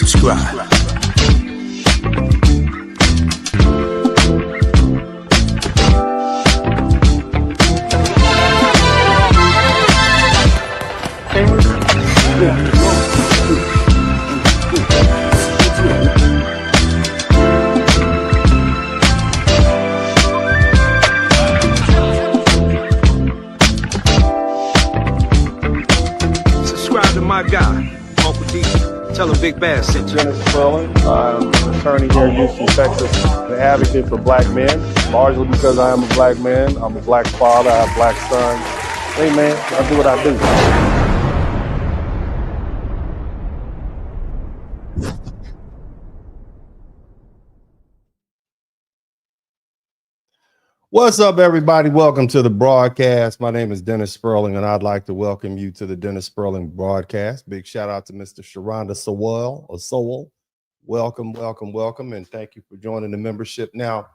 subscribe. Subscribe to my guy, Uncle D. Tell him Big Bass sent you. Spurling. I'm an attorney here in Houston, Texas, an advocate for black men, largely because I am a black man. I'm a black father, I have black sons. Hey man, I do what I do. What's up, everybody? Welcome to the broadcast. My name is Dennis Spurling, and I'd like to welcome you to the Dennis Spurling broadcast. Big shout out to Mr. Sharonda Sowell. Welcome, and thank you for joining the membership. Now,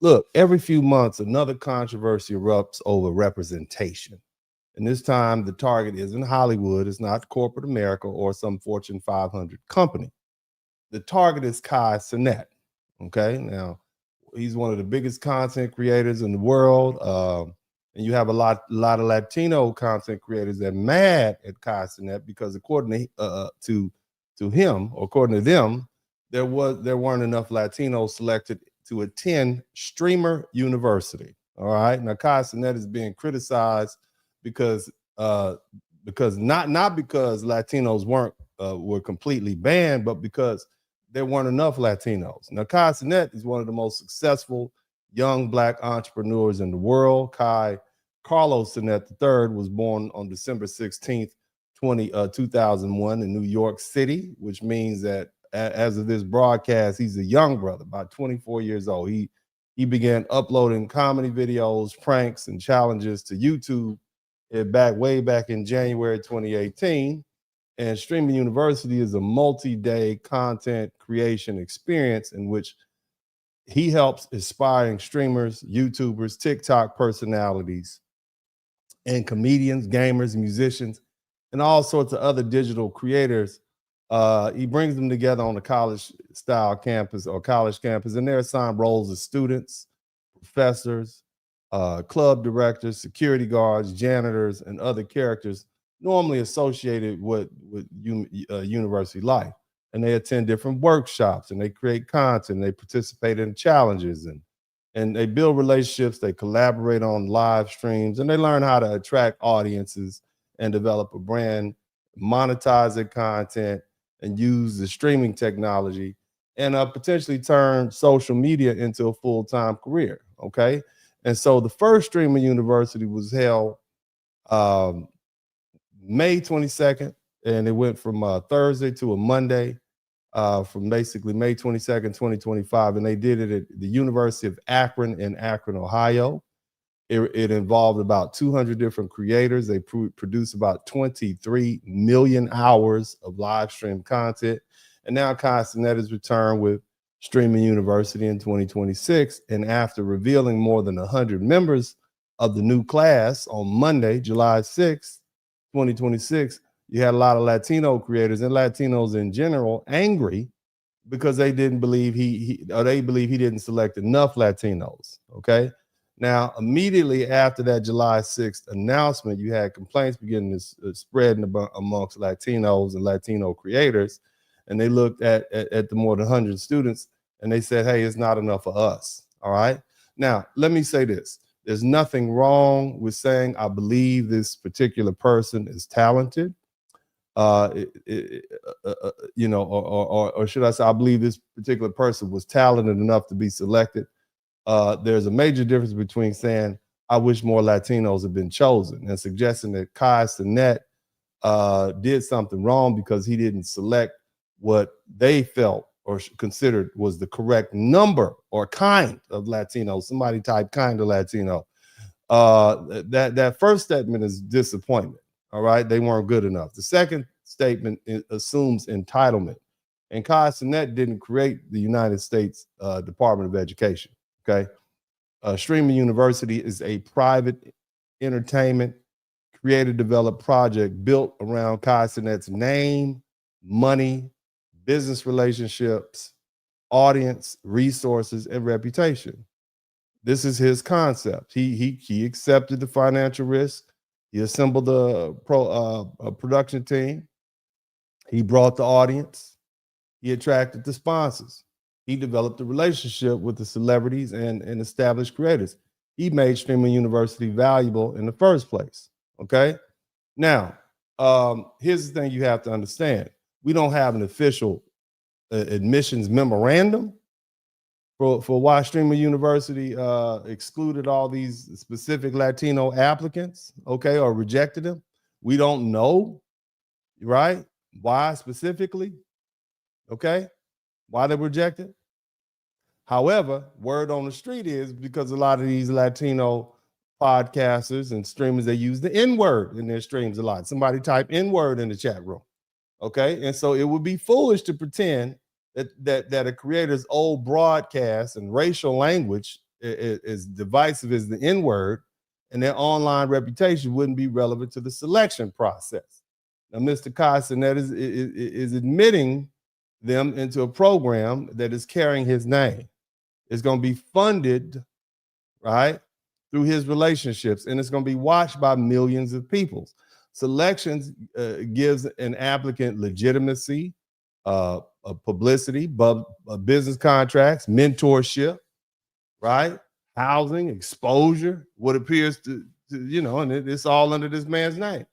look, every few months, another controversy erupts over representation. And this time, the target isn't Hollywood, it's not corporate America or some Fortune 500 company. The target is Kai Cenat, okay? Now, he's one of the biggest content creators in the world. And you have a lot of Latino content creators that are mad at Kai Cenat because according to him, or according to them, there weren't enough Latinos selected to attend Streamer University. All right. Now Kai Cenat is being criticized because not because Latinos were completely banned, but because there weren't enough Latinos. Now, Kai Cenat is one of the most successful young black entrepreneurs in the world. Carlos Cenat III was born on December 16th, 2001 in New York City, which means that as of this broadcast, he's a young brother, about 24 years old. He began uploading comedy videos, pranks, and challenges to YouTube way back in January 2018. And Streaming University is a multi-day content creation experience in which he helps aspiring streamers, YouTubers, TikTok personalities, and comedians, gamers, musicians, and all sorts of other digital creators. He brings them together on a college-style campus or college campus, and they're assigned roles as students, professors, club directors, security guards, janitors, and other characters normally associated with university life. And they attend different workshops and they create content, they participate in challenges and they build relationships, they collaborate on live streams, and they learn how to attract audiences and develop a brand, monetize their content, and use the streaming technology and potentially turn social media into a full-time career, okay? And so the first Streaming University was held May 22nd, and it went from Thursday to a Monday, from basically May 22nd, 2025, and they did it at the University of Akron in Akron, Ohio. It involved about 200 different creators. They produced about 23 million hours of live stream content, and now Kai Cenat has returned with Streaming University in 2026, and after revealing more than 100 members of the new class on Monday, July 6th, 2026, you had a lot of Latino creators and Latinos in general angry because they didn't believe they believe he didn't select enough Latinos. Okay. Now, immediately after that July 6th announcement, you had complaints beginning to spread amongst Latinos and Latino creators. And they looked at the more than 100 students and they said, hey, it's not enough for us. All right. Now, let me say this. There's nothing wrong with saying, I believe this particular person is talented. Or should I say, I believe this particular person was talented enough to be selected. There's a major difference between saying, I wish more Latinos had been chosen, and suggesting that Kai Cenat did something wrong because he didn't select what they felt or considered was the correct number or kind of Latino, somebody type kind of Latino. That first statement is disappointment. All right, they weren't good enough. The second statement assumes entitlement, and Kai Cenat didn't create the United States Department of Education. Okay, Streaming University is a private entertainment creator developed project built around Kai Cenat's name, money, business relationships, audience, resources, and reputation. This is his concept. He accepted the financial risk. He assembled a production team. He brought the audience. He attracted the sponsors. He developed a relationship with the celebrities and established creators. He made streaming Univerity valuable in the first place. Okay. Now, here's the thing you have to understand. We don't have an official admissions memorandum for why Streamer University excluded all these specific Latino applicants, okay, or rejected them. We don't know, right? Why specifically, okay? Why they rejected. However, word on the street is because a lot of these Latino podcasters and streamers, they use the N-word in their streams a lot. Somebody type N-word in the chat room, okay? And so it would be foolish to pretend that a creator's old broadcast and racial language is divisive as the N-word, and their online reputation wouldn't be relevant to the selection process. Now, Mr. Cenat is admitting them into a program that is carrying his name. It's going to be funded, right, through his relationships, and it's going to be watched by millions of people. Selections gives an applicant legitimacy, publicity, business contracts, mentorship, right? Housing, exposure, what appears to and it's all under this man's name.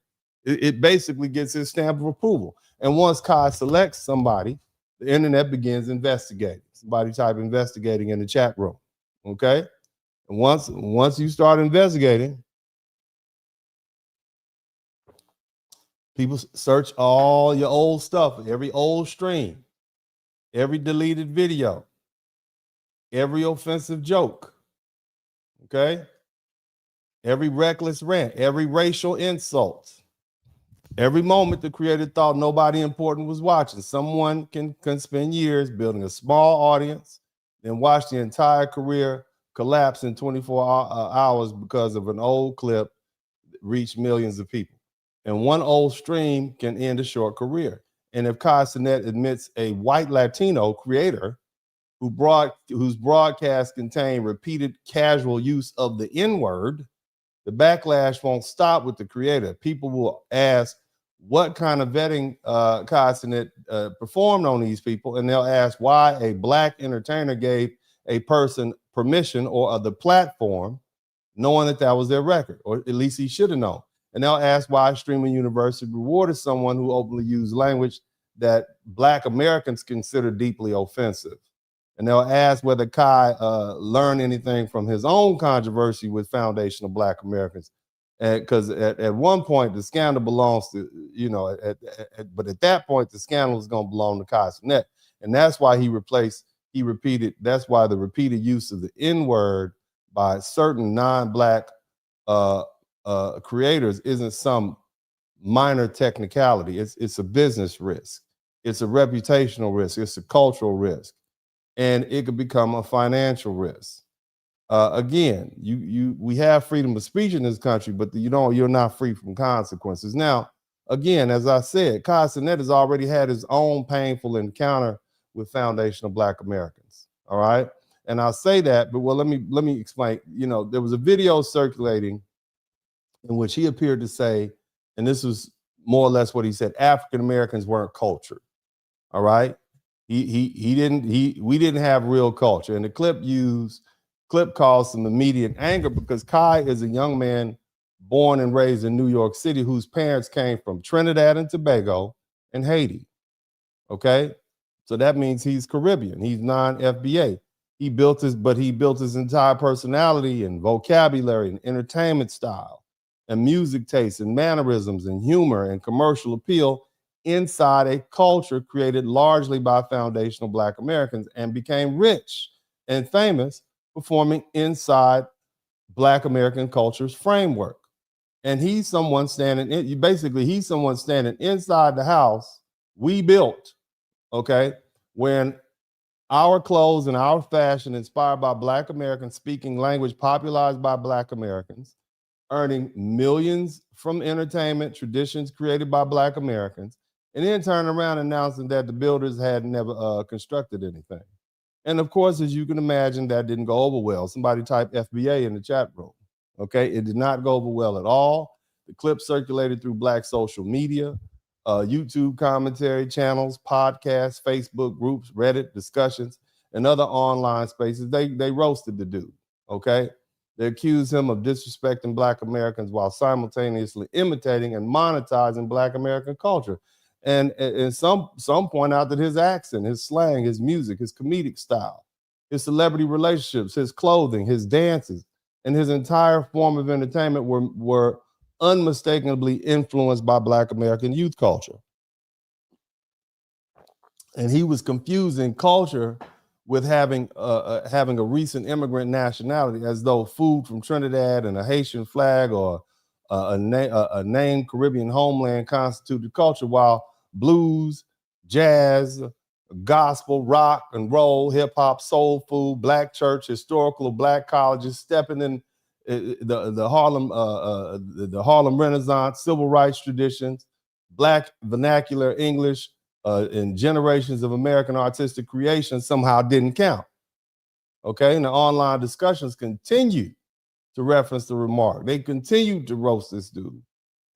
It basically gets his stamp of approval. And once Kai selects somebody, the internet begins investigating. Somebody type investigating in the chat room, okay? And once you start investigating, people search all your old stuff, every old stream, every deleted video, every offensive joke, okay? Every reckless rant, every racial insult, every moment the creator thought nobody important was watching. Someone can spend years building a small audience and watch the entire career collapse in 24 hours because of an old clip that reached millions of people. And one old stream can end a short career. And if Cenat admits a white Latino creator whose broadcasts contain repeated casual use of the N-word, the backlash won't stop with the creator. People will ask what kind of vetting Cenat performed on these people, and they'll ask why a Black entertainer gave a person permission or the platform, knowing that was their record, or at least he should have known. And they'll ask why Streaming University rewarded someone who openly used language that Black Americans consider deeply offensive. And they'll ask whether Kai learned anything from his own controversy with Foundation of Black Americans. Because at one point, the scandal belongs to, but at that point, the scandal is going to belong to Kai Cenat. And that's why that's why the repeated use of the N-word by certain non-Black creators isn't some minor technicality. It's a business risk. It's a reputational risk. It's a cultural risk. And it could become a financial risk. Again, we have freedom of speech in this country, but you're not free from consequences. Now, again, as I said, Kai Cenat has already had his own painful encounter with Foundation of Black Americans. All right. And I'll say that, but let me explain. There was a video circulating in which he appeared to say, and this was more or less what he said, African Americans weren't cultured. All right. We didn't have real culture. And the clip caused some immediate anger because Kai is a young man born and raised in New York City whose parents came from Trinidad and Tobago and Haiti. Okay. So that means he's Caribbean. He's non-FBA. He built his entire personality and vocabulary and entertainment style and music taste and mannerisms and humor and commercial appeal inside a culture created largely by foundational Black Americans, and became rich and famous performing inside Black American culture's framework. And he's someone standing inside the house we built, okay, when our clothes and our fashion inspired by Black Americans, speaking language popularized by Black Americans, earning millions from entertainment traditions created by Black Americans, and then turning around announcing that the builders had never constructed anything. And of course, as you can imagine, that didn't go over well. Somebody typed FBA in the chat room. Okay, it did not go over well at all. The clip circulated through Black social media, YouTube commentary channels, podcasts, Facebook groups, Reddit discussions, and other online spaces. They roasted the dude. Okay, they accused him of disrespecting Black Americans while simultaneously imitating and monetizing Black American culture. And some point out that his accent, his slang, his music, his comedic style, his celebrity relationships, his clothing, his dances, and his entire form of entertainment were unmistakably influenced by Black American youth culture. And he was confusing culture with having a recent immigrant nationality, as though food from Trinidad and a Haitian flag or a named Caribbean homeland constituted culture, while blues, jazz, gospel, rock and roll, hip hop, soul food, Black church, historical Black colleges, stepping in the Harlem Renaissance, civil rights traditions, Black vernacular English, and generations of American artistic creation somehow didn't count. Okay, and the online discussions continue to reference the remark. They continue to roast this dude.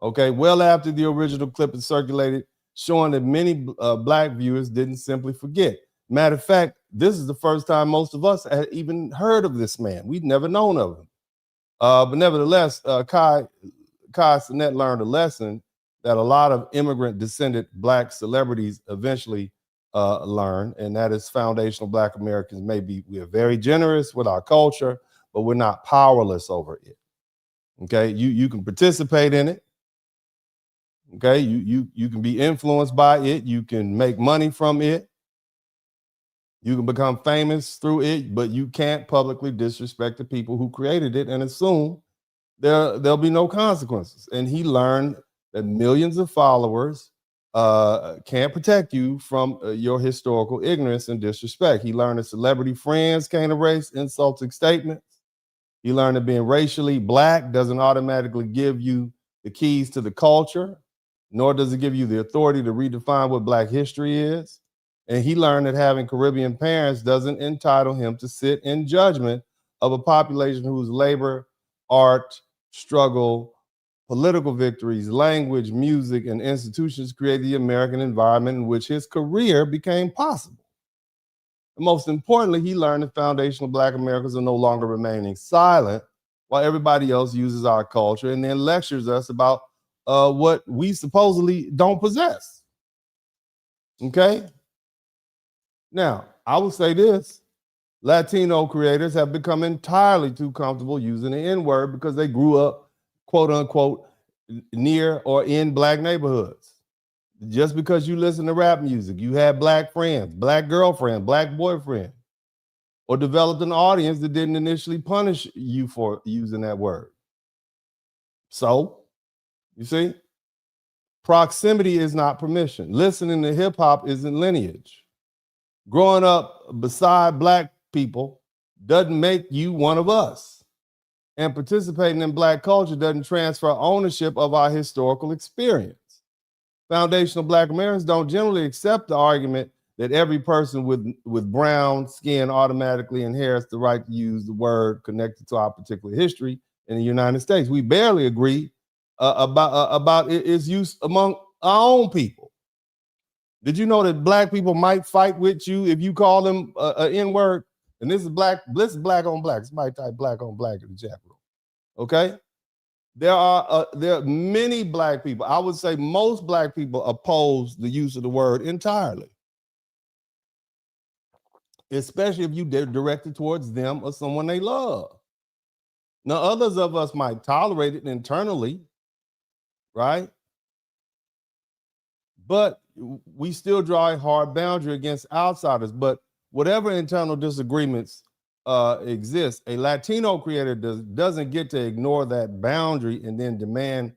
Okay, well after the original clip is circulated, showing that many Black viewers didn't simply forget. Matter of fact, this is the first time most of us had even heard of this man. We'd never known of him. But nevertheless, Cenat learned a lesson that a lot of immigrant descended Black celebrities eventually learn, and that is foundational Black Americans we are very generous with our culture, but we're not powerless over it. Okay, you can participate in it. Okay, you can be influenced by it. You can make money from it. You can become famous through it, but you can't publicly disrespect the people who created it and assume there'll be no consequences. And he learned that millions of followers can't protect you from your historical ignorance and disrespect. He learned that celebrity friends can't erase insulting statements. He learned that being racially Black doesn't automatically give you the keys to the culture, nor does it give you the authority to redefine what Black history is. And he learned that having Caribbean parents doesn't entitle him to sit in judgment of a population whose labor, art, struggle, political victories, language, music, and institutions create the American environment in which his career became possible. And most importantly, he learned that foundational Black Americans are no longer remaining silent while everybody else uses our culture and then lectures us about what we supposedly don't possess. Okay? Now, I will say this. Latino creators have become entirely too comfortable using the N-word because they grew up, quote unquote, near or in Black neighborhoods. Just because you listen to rap music, you had Black friends, Black girlfriend, Black boyfriend, or developed an audience that didn't initially punish you for using that word. So, you see, proximity is not permission. Listening to hip hop isn't lineage. Growing up beside Black people doesn't make you one of us. And participating in Black culture doesn't transfer ownership of our historical experience. Foundational Black Americans don't generally accept the argument that every person with brown skin automatically inherits the right to use the word connected to our particular history in the United States. We barely agree about its use among our own people. Did you know that Black people might fight with you if you call them an N-word? And this is black on black. Somebody type black on black in the chat room. Okay? There are many Black people. I would say most Black people oppose the use of the word entirely, especially if you direct it towards them or someone they love. Now, others of us might tolerate it internally, right? But we still draw a hard boundary against outsiders. But whatever internal disagreements exist, a Latino creator doesn't get to ignore that boundary and then demand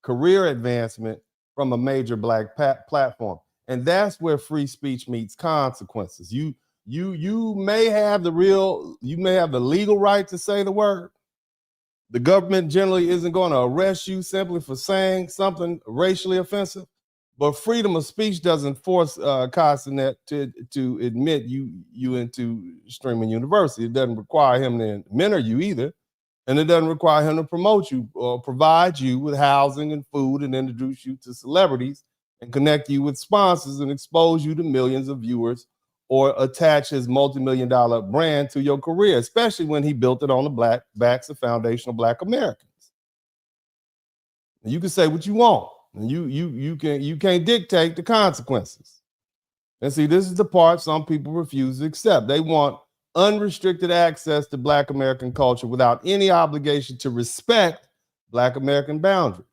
career advancement from a major Black platform. And that's where free speech meets consequences. You may have the legal right to say the word. The government generally isn't going to arrest you simply for saying something racially offensive. But freedom of speech doesn't force Cenat to admit you into streaming university. It doesn't require him to mentor you either. And it doesn't require him to promote you or provide you with housing and food and introduce you to celebrities and connect you with sponsors and expose you to millions of viewers or attach his multi-million-dollar brand to your career, especially when he built it on the backs of foundational Black Americans. And you can say what you want, and you can't dictate the consequences. And see, this is the part some people refuse to accept. They want unrestricted access to Black American culture without any obligation to respect Black American boundaries.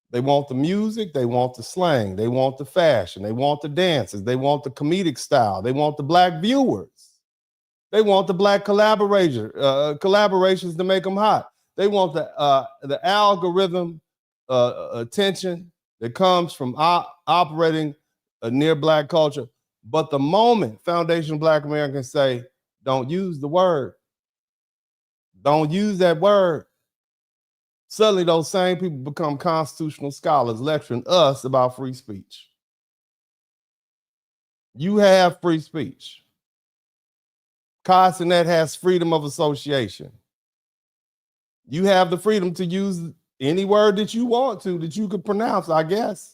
They want the music, they want the slang, they want the fashion, they want the dances, they want the comedic style, they want the Black viewers, they want the Black collaborations to make them hot. They want the algorithm attention that comes from operating a near Black culture. But the moment foundational Black Americans say, don't use the word, don't use that word, suddenly those same people become constitutional scholars lecturing us about free speech. You have free speech. Cenat has freedom of association. You have the freedom to use any word that you want to, that you could pronounce, I guess.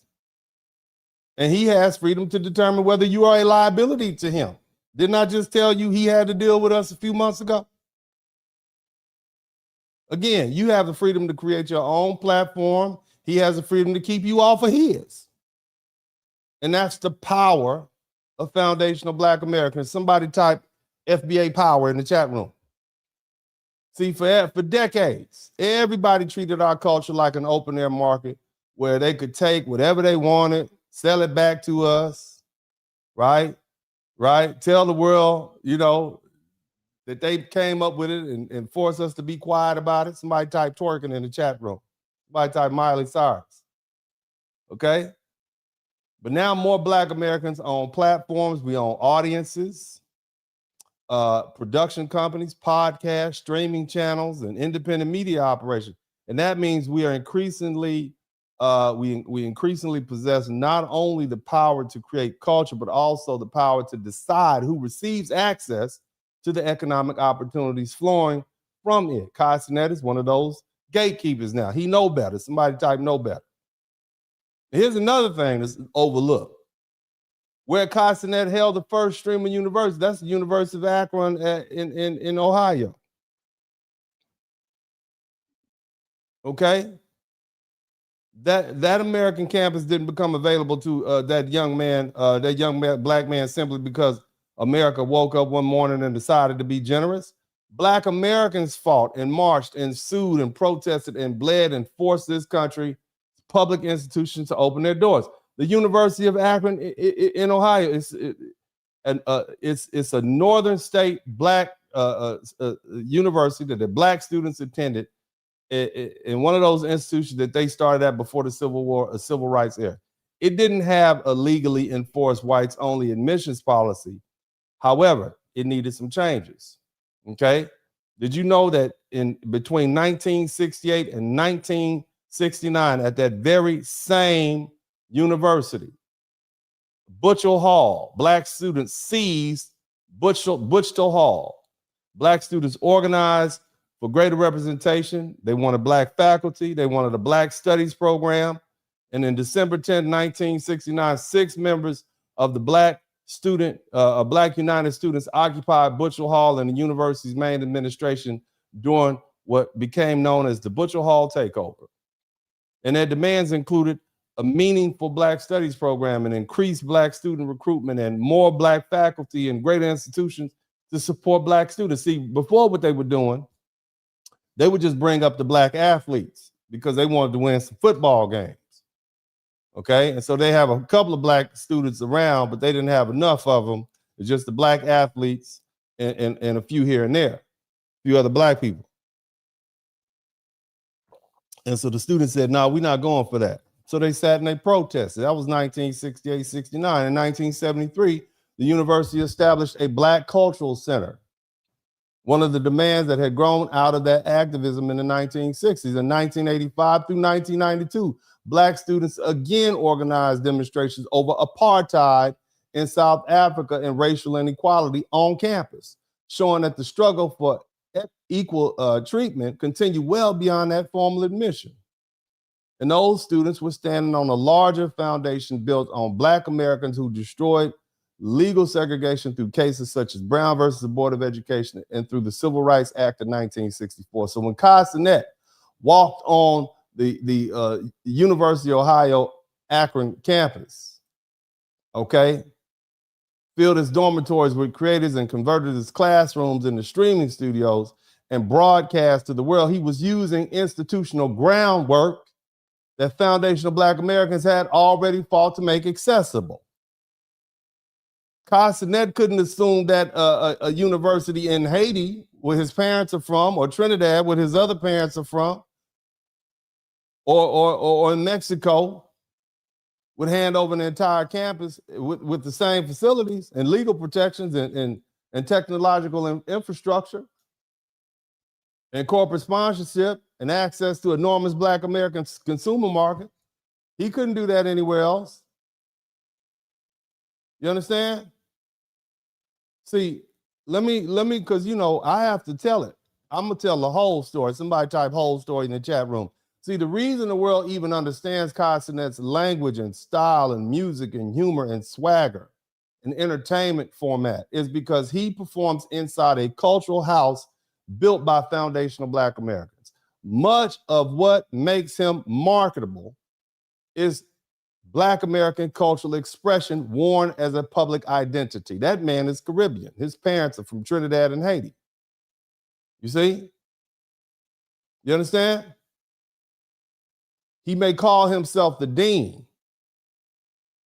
And he has freedom to determine whether you are a liability to him. Didn't I just tell you he had to deal with us a few months ago? Again, you have the freedom to create your own platform. He has the freedom to keep you off of his. And that's the power of foundational Black Americans. Somebody type FBA power in the chat room. See, for decades, everybody treated our culture like an open air market where they could take whatever they wanted, sell it back to us, right? Tell the world, that they came up with it and force us to be quiet about it. Somebody type twerking in the chat room. Somebody type Miley Cyrus. Okay? But now more Black Americans own platforms. We own audiences, production companies, podcasts, streaming channels, and independent media operations. And that means we are increasingly, we increasingly possess not only the power to create culture, but also the power to decide who receives access to the economic opportunities flowing from it. Cenat is one of those gatekeepers now. He know better. Somebody type know better. Here's another thing that's overlooked. Where Cenat held the first streaming university, that's the University of Akron in Ohio. Okay? That American campus didn't become available to that young Black man simply because America woke up one morning and decided to be generous. Black Americans fought and marched and sued and protested and bled and forced this country, public institutions to open their doors. The University of Akron in Ohio it's a northern state Black university that the Black students attended in one of those institutions that they started at before the Civil War, a civil rights era. It didn't have a legally enforced whites only admissions policy. However, it needed some changes. Okay. Did you know that in between 1968 and 1969, at that very same university, Butchell Hall, Black students seized Butchell Hall. Black students organized for greater representation. They wanted Black faculty. They wanted a Black studies program. And in December 10, 1969, 6 members of the Black United Students occupied Butchell Hall and the university's main administration during what became known as the Butchell Hall takeover. And their demands included a meaningful Black studies program and increased Black student recruitment and more Black faculty and greater institutions to support Black students. See, before what they were doing, they would just bring up the Black athletes because they wanted to win some football games. Okay, and so they have a couple of Black students around, but they didn't have enough of them. It's just the Black athletes and a few here and there, a few other Black people. And so the students said, no, we're not going for that. So they sat and they protested. That was 1968, 69. In 1973, the university established a Black Cultural Center one of the demands that had grown out of that activism in the 1960s. In 1985 through 1992, Black students again organized demonstrations over apartheid in South Africa and racial inequality on campus, showing that the struggle for equal treatment continued well beyond that formal admission. And those students were standing on a larger foundation built on Black Americans who destroyed legal segregation through cases such as Brown versus the Board of Education and through the Civil Rights Act of 1964. So when Cenat walked on the University of Ohio Akron campus, okay, filled his dormitories with creators and converted his classrooms into streaming studios and broadcast to the world, he was using institutional groundwork that foundational Black Americans had already fought to make accessible. Cenat couldn't assume that a university in Haiti, where his parents are from, or Trinidad, where his other parents are from, or in Mexico, would hand over an entire campus with the same facilities and legal protections and technological infrastructure and corporate sponsorship and access to enormous Black American consumer market. He couldn't do that anywhere else. You understand? See, let me, because I have to tell it. I'm gonna tell the whole story. Somebody type whole story in the chat room. See, the reason the world even understands Cenat's language and style and music and humor and swagger and entertainment format is because he performs inside a cultural house built by foundational Black Americans. Much of what makes him marketable is Black American cultural expression worn as a public identity. That man is Caribbean. His parents are from Trinidad and Haiti. You see? You understand? He may call himself the dean,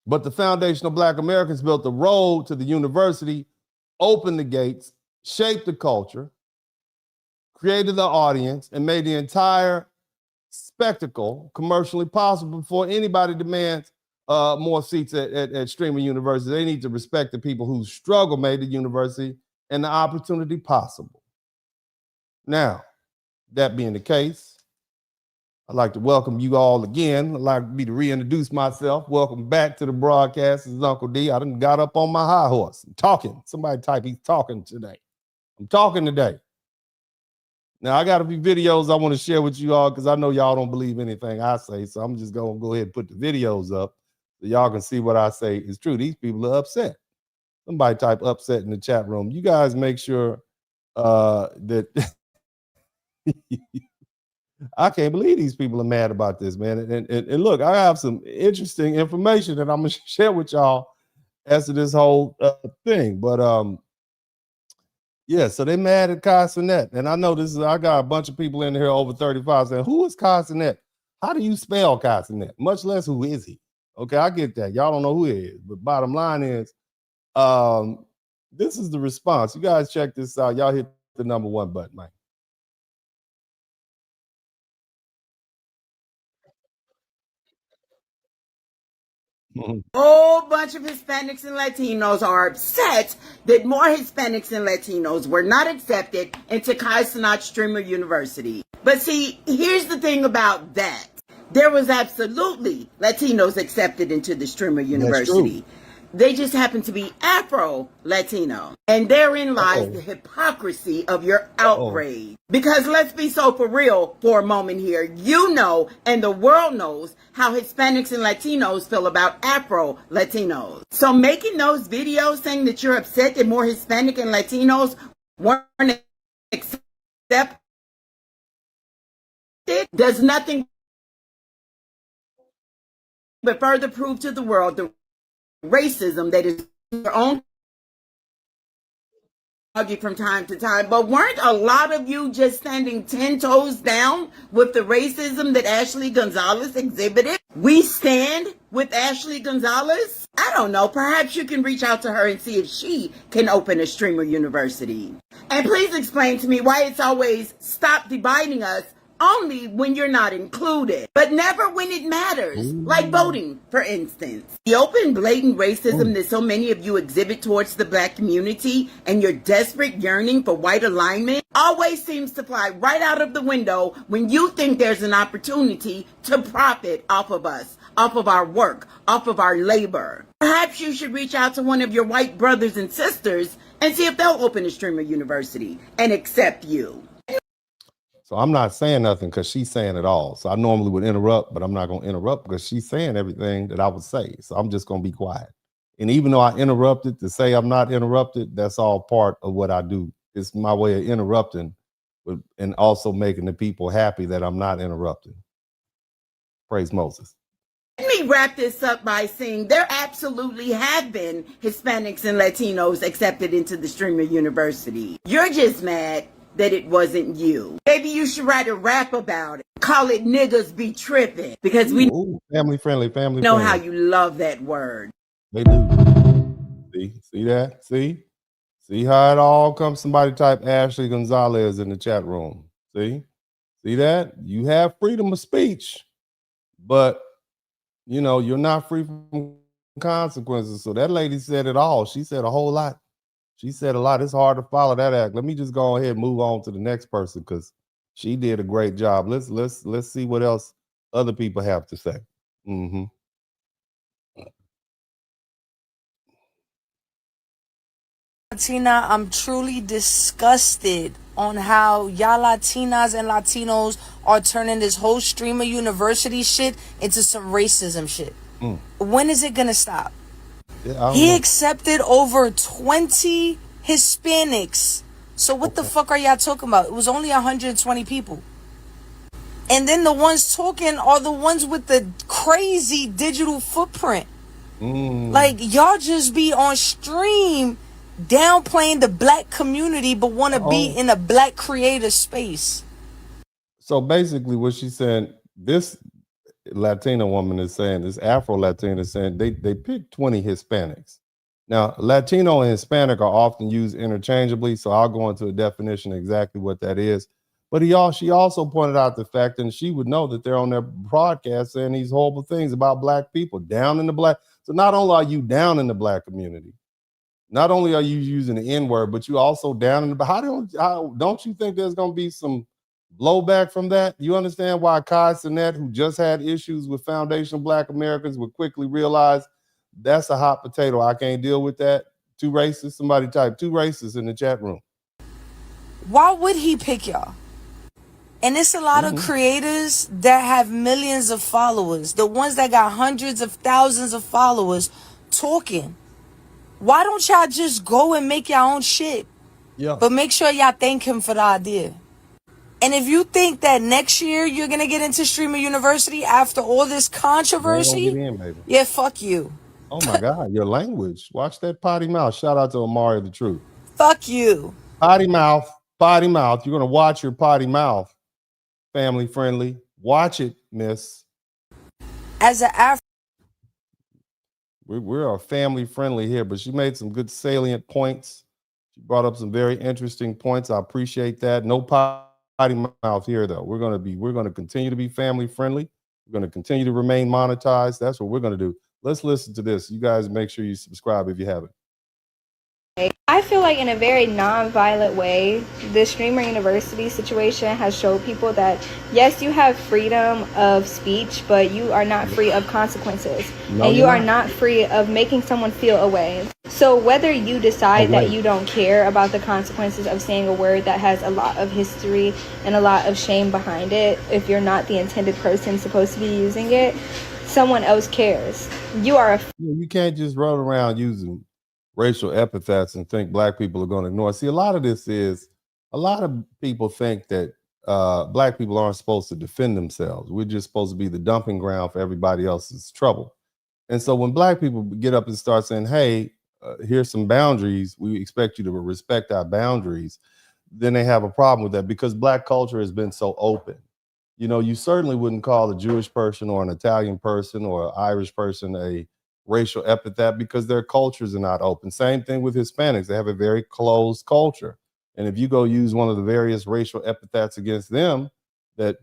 but the foundational Black Americans built the road to the university, opened the gates, shaped the culture, created the audience, and made the entire spectacle commercially possible before anybody demands more seats at Streamer University. They need to respect the people whose struggle made the university and the opportunity possible. Now, that being the case, I'd like to welcome you all again. I'd like me to reintroduce myself. Welcome back to the broadcast. This is Uncle D. I done got up on my high horse. I'm talking. Somebody type, he's talking today. I'm talking today. Now, I got a few videos I want to share with you all because I know y'all don't believe anything I say. So I'm just going to go ahead and put the videos up so y'all can see what I say is true. These people are upset. Somebody type upset in the chat room. You guys make sure that I can't believe these people are mad about this, man. And look, I have some interesting information that I'm going to share with y'all as to this whole thing. But yeah, so they mad at Cenat. And I know I got a bunch of people in here over 35 saying, who is Cenat? How do you spell Cenat? Much less who is he? Okay, I get that. Y'all don't know who he is. But bottom line is, this is the response. You guys check this out. Y'all hit the number 1 button, man. Whole bunch of Hispanics and Latinos are upset that more Hispanics and Latinos were not accepted into Cenat Streamer University. But see, here's the thing about that. There was absolutely Latinos accepted into the Streamer University. They just happen to be Afro-Latino. And therein lies the hypocrisy of your outrage. Because let's be so for real for a moment here. You know, and the world knows how Hispanics and Latinos feel about Afro-Latinos. So making those videos saying that you're upset that more Hispanic and Latinos weren't accepted does nothing but further prove to the world the racism that is your own argue from time to time. But weren't a lot of you just standing 10 toes down with the racism that Ashley Gonzalez exhibited? We stand with Ashley Gonzalez? I don't know. Perhaps you can reach out to her and see if she can open a Streamer University. And please explain to me why it's always stop dividing us only when you're not included, but never when it matters, like voting, for instance. The open, blatant racism that so many of you exhibit towards the Black community and your desperate yearning for white alignment always seems to fly right out of the window when you think there's an opportunity to profit off of us, off of our work, off of our labor. Perhaps you should reach out to one of your white brothers and sisters and see if they'll open a streamer university and accept you. So I'm not saying nothing because she's saying it all. So I normally would interrupt, but I'm not going to interrupt because she's saying everything that I would say. So I'm just going to be quiet. And even though I interrupted to say I'm not interrupted, that's all part of what I do. It's my way of interrupting and also making the people happy that I'm not interrupting. Praise Moses. Let me wrap this up by saying there absolutely have been Hispanics and Latinos accepted into the streamer university. You're just mad that it wasn't you. Maybe you should write a rap about it. Call it niggas be tripping, because we family friendly, know how you love that word. They do. See that? See how it all comes. Somebody type Ashley Gonzalez in the chat room. See that? You have freedom of speech, but you know, you're not free from consequences. So that lady said it all. She said a whole lot. She said a lot. It's hard to follow that act. Let me just go ahead and move on to the next person because she did a great job. Let's see what else other people have to say. Latina, I'm truly disgusted on how y'all Latinas and Latinos are turning this whole streamer university shit into some racism shit. When is it gonna stop? He accepted over 20 Hispanics. So what the fuck are y'all talking about? It was only 120 people. And then the ones talking are the ones with the crazy digital footprint. Like, y'all just be on stream downplaying the Black community but want to be in a Black creator space. So basically what she's saying, this Latina woman is saying, this Afro-Latina is saying they picked 20 Hispanics. Now, Latino and Hispanic are often used interchangeably, so I'll go into a definition of exactly what that is. But she also pointed out the fact, and she would know that they're on their broadcast saying these horrible things about Black people, down in the Black. So not only are you down in the Black community, not only are you using the N-word, but you also down in the, how don't you think there's going to be some blowback from that? You understand why Cenat, who just had issues with foundational Black Americans, would quickly realize that's a hot potato. I can't deal with that. Too racist. Somebody type too racist in the chat room. Why would he pick y'all? And it's a lot of creators that have millions of followers. The ones that got hundreds of thousands of followers talking. Why don't y'all just go and make your own shit? Yeah. But make sure y'all thank him for the idea. And if you think that next year you're going to get into streamer university after all this controversy, yeah, fuck you. Oh my God, your language. Watch that potty mouth. Shout out to Amari the Truth. Fuck you. Potty mouth, potty mouth. You're going to watch your potty mouth. Family friendly. Watch it, miss. As an we're family friendly here, but she made some good salient points. She brought up some very interesting points. I appreciate that. No potty mouth here, though. We're going to continue to be family friendly. We're going to continue to remain monetized. That's what we're going to do. Let's listen to this. You guys make sure you subscribe if you haven't. I feel like in a very non-violent way, the streamer university situation has showed people that, yes, you have freedom of speech, but you are not free of consequences. And you are not free of making someone feel a way. So whether you decide that you don't care about the consequences of saying a word that has a lot of history and a lot of shame behind it, if you're not the intended person supposed to be using it, someone else cares. You can't just run around using racial epithets and think Black people are going to ignore. See, a lot of this is, a lot of people think that Black people aren't supposed to defend themselves. We're just supposed to be the dumping ground for everybody else's trouble. And so when Black people get up and start saying, hey, here's some boundaries, we expect you to respect our boundaries, then they have a problem with that because Black culture has been so open. You know, you certainly wouldn't call a Jewish person or an Italian person or an Irish person a racial epithet because their cultures are not open. Same thing with Hispanics. They have a very closed culture. And if you go use one of the various racial epithets against them that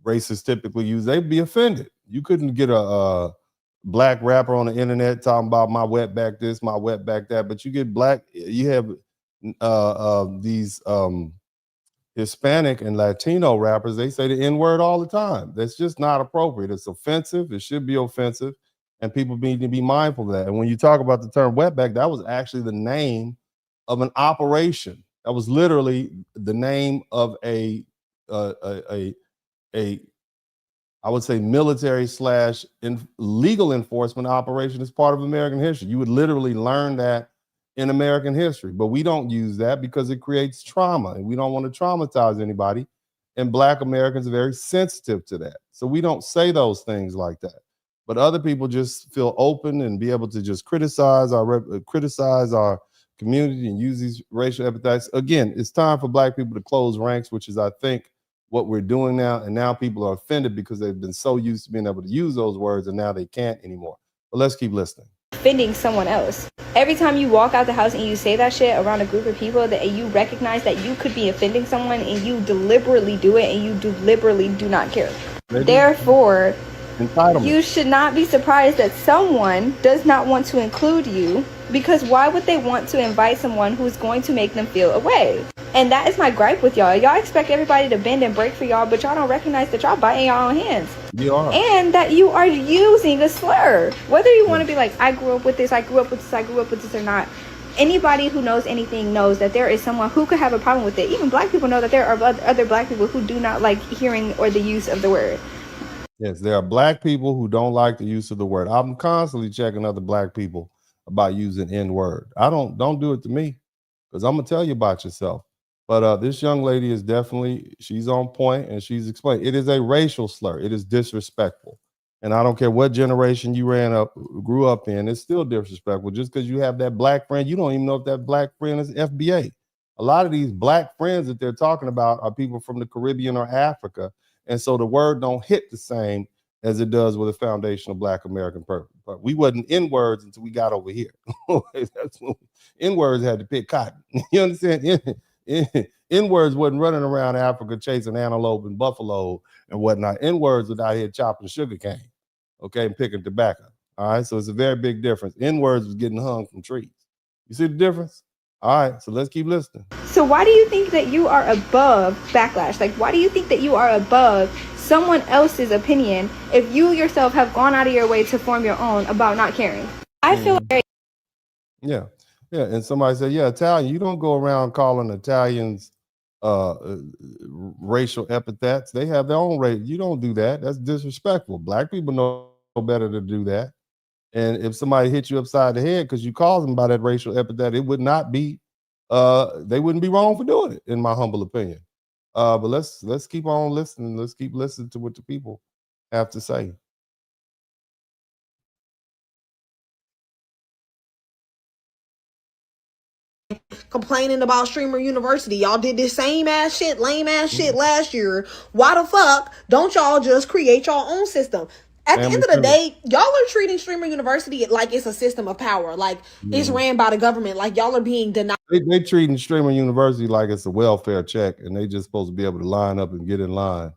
racists typically use, they'd be offended. You couldn't get a black rapper on the internet talking about my wetback this, my wetback that, but you have these Hispanic and Latino rappers, they say the N-word all the time. That's just not appropriate. It's offensive. It should be offensive. And people need to be mindful of that. And when you talk about the term wetback, that was actually the name of an operation. That was literally the name of a I would say military / legal enforcement operation as part of American history. You would literally learn that in American history, but we don't use that because it creates trauma and we don't want to traumatize anybody. And Black Americans are very sensitive to that. So we don't say those things like that. But other people just feel open and be able to just criticize our community and use these racial epithets. Again, it's time for Black people to close ranks, which is, I think, what we're doing now. And now people are offended because they've been so used to being able to use those words and now they can't anymore. But let's keep listening. Offending someone else. Every time you walk out the house and you say that shit around a group of people, that you recognize that you could be offending someone and you deliberately do it and you deliberately do not care. Therefore, you should not be surprised that someone does not want to include you, because why would they want to invite someone who's going to make them feel away? And that is my gripe with y'all. Y'all expect everybody to bend and break for y'all, but y'all don't recognize that y'all biting y'all own hands. You are. And that you are using a slur. Whether you want to be like, I grew up with this, I grew up with this, I grew up with this or not. Anybody who knows anything knows that there is someone who could have a problem with it. Even Black people know that there are other Black people who do not like hearing or the use of the word. Yes, there are Black people who don't like the use of the word. I'm constantly checking other Black people about using N-word. Don't do it to me, because I'm gonna tell you about yourself. But this young lady is definitely, she's on point and she's explained. It is a racial slur. It is disrespectful. And I don't care what generation you grew up in, it's still disrespectful. Just because you have that Black friend, you don't even know if that Black friend is FBA. A lot of these Black friends that they're talking about are people from the Caribbean or Africa. And so the word don't hit the same as it does with a foundational Black American person. But we wasn't N-words until we got over here. That's when N-words had to pick cotton. You understand? N-words wasn't running around Africa chasing antelope and buffalo and whatnot. N-words was out here chopping sugar cane, okay, and picking tobacco. All right, so it's a very big difference. N-words was getting hung from trees. You see the difference? All right, so let's keep listening. So why do you think that you are above backlash? Like, why do you think that you are above someone else's opinion if you yourself have gone out of your way to form your own about not caring? I feel very... Yeah, and somebody said, yeah, Italian, you don't go around calling Italians racial epithets. They have their own race. You don't do that. That's disrespectful. Black people know better to do that. And if somebody hit you upside the head because you called them by that racial epithet, it would not be, they wouldn't be wrong for doing it, in my humble opinion. But let's keep on listening. Let's keep listening to what the people have to say. Complaining about Streamer University. Y'all did this same ass shit, lame ass shit last year. Why the fuck don't y'all just create your own system? At the end of the day, y'all are treating Streamer University like it's a system of power, like it's ran by the government, like y'all are being denied. They treating Streamer University like it's a welfare check, and they just supposed to be able to line up and get in line,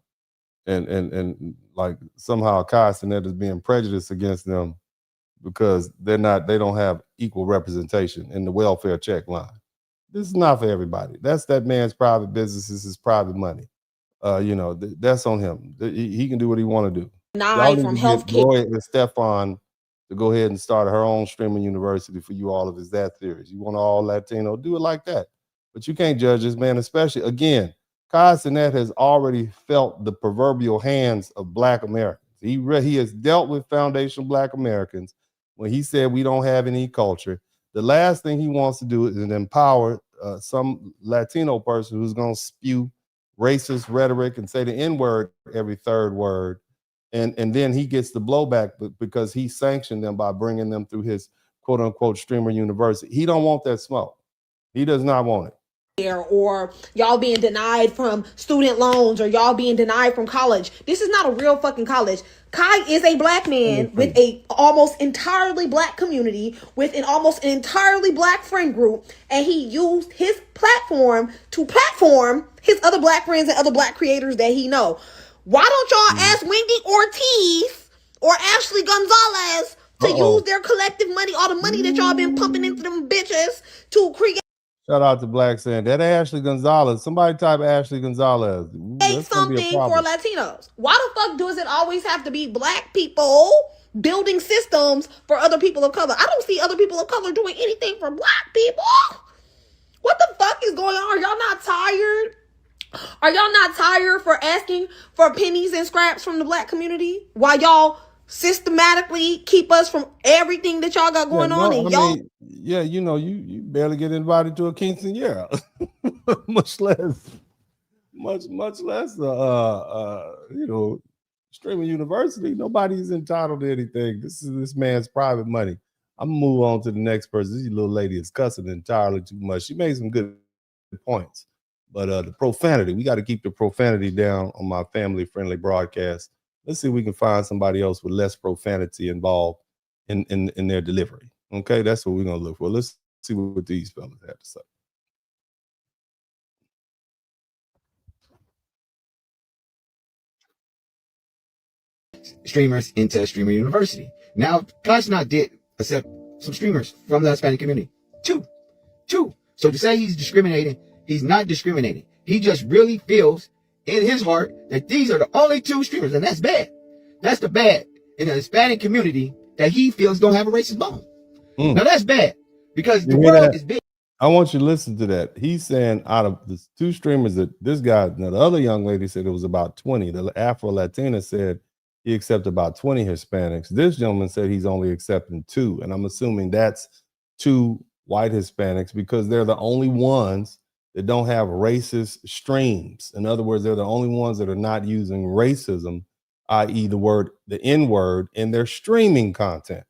and like somehow Cenat is being prejudiced against them because they don't have equal representation in the welfare check line. This is not for everybody. That's that man's private business. This is private money. That's on him. He can do what he want to do. From healthcare. Roy and Stefan to go ahead and start her own streaming university for you all if it's that serious. You want all Latino, do it like that. But you can't judge this man, especially, again, Cenat has already felt the proverbial hands of Black Americans. He has dealt with foundational Black Americans when he said we don't have any culture. The last thing he wants to do is empower some Latino person who's going to spew racist rhetoric and say the N-word every third word. And then he gets the blowback because he sanctioned them by bringing them through his quote unquote Streamer University. He don't want that smoke. He does not want it. Or y'all being denied from student loans, or y'all being denied from college. This is not a real fucking college. Kai is a Black man with a almost entirely Black community, with an almost entirely Black friend group, and he used his platform to platform his other Black friends and other Black creators that he know. Why don't y'all ask Wendy Ortiz or Ashley Gonzalez to use their collective money, all the money that y'all been pumping into them bitches to create Shout out to Black saying that Ashley Gonzalez. Somebody type Ashley Gonzalez. something for Latinos? Why the fuck does it always have to be Black people building systems for other people of color? I don't see other people of color doing anything for Black people. What the fuck is going on? Are y'all not tired? Are y'all not tired for asking for pennies and scraps from the Black community while y'all systematically keep us from everything that y'all got going on? And y'all, you know, you barely get invited to a quinceañera, much less, you know, streaming university. Nobody's entitled to anything. This is this man's private money. I'm gonna move on to the next person. This little lady is cussing entirely too much. She made some good points, but the profanity, we got to keep the profanity down on my family-friendly broadcast. Let's see if we can find somebody else with less profanity involved in their delivery. Okay, that's what we're gonna look for. Let's see what these fellas have to say. Streamers into Streamer University. Now, Cenat did accept some streamers from the Hispanic community. Two. So to say he's discriminating, he's not discriminating. He just really feels in his heart that these are the only two streamers, and that's bad. That's the bad in the Hispanic community that he feels don't have a racist bone. Now that's bad because the world is big. I want you to listen to that. He's saying out of the two streamers that this guy, now the other young lady said it was about 20. The Afro-Latina said he accepted about 20 Hispanics. This gentleman said he's only accepting 2. And I'm assuming that's 2 white Hispanics because they're the only ones that don't have racist streams. In other words, they're the only ones that are not using racism, i.e. the N-word in their streaming content,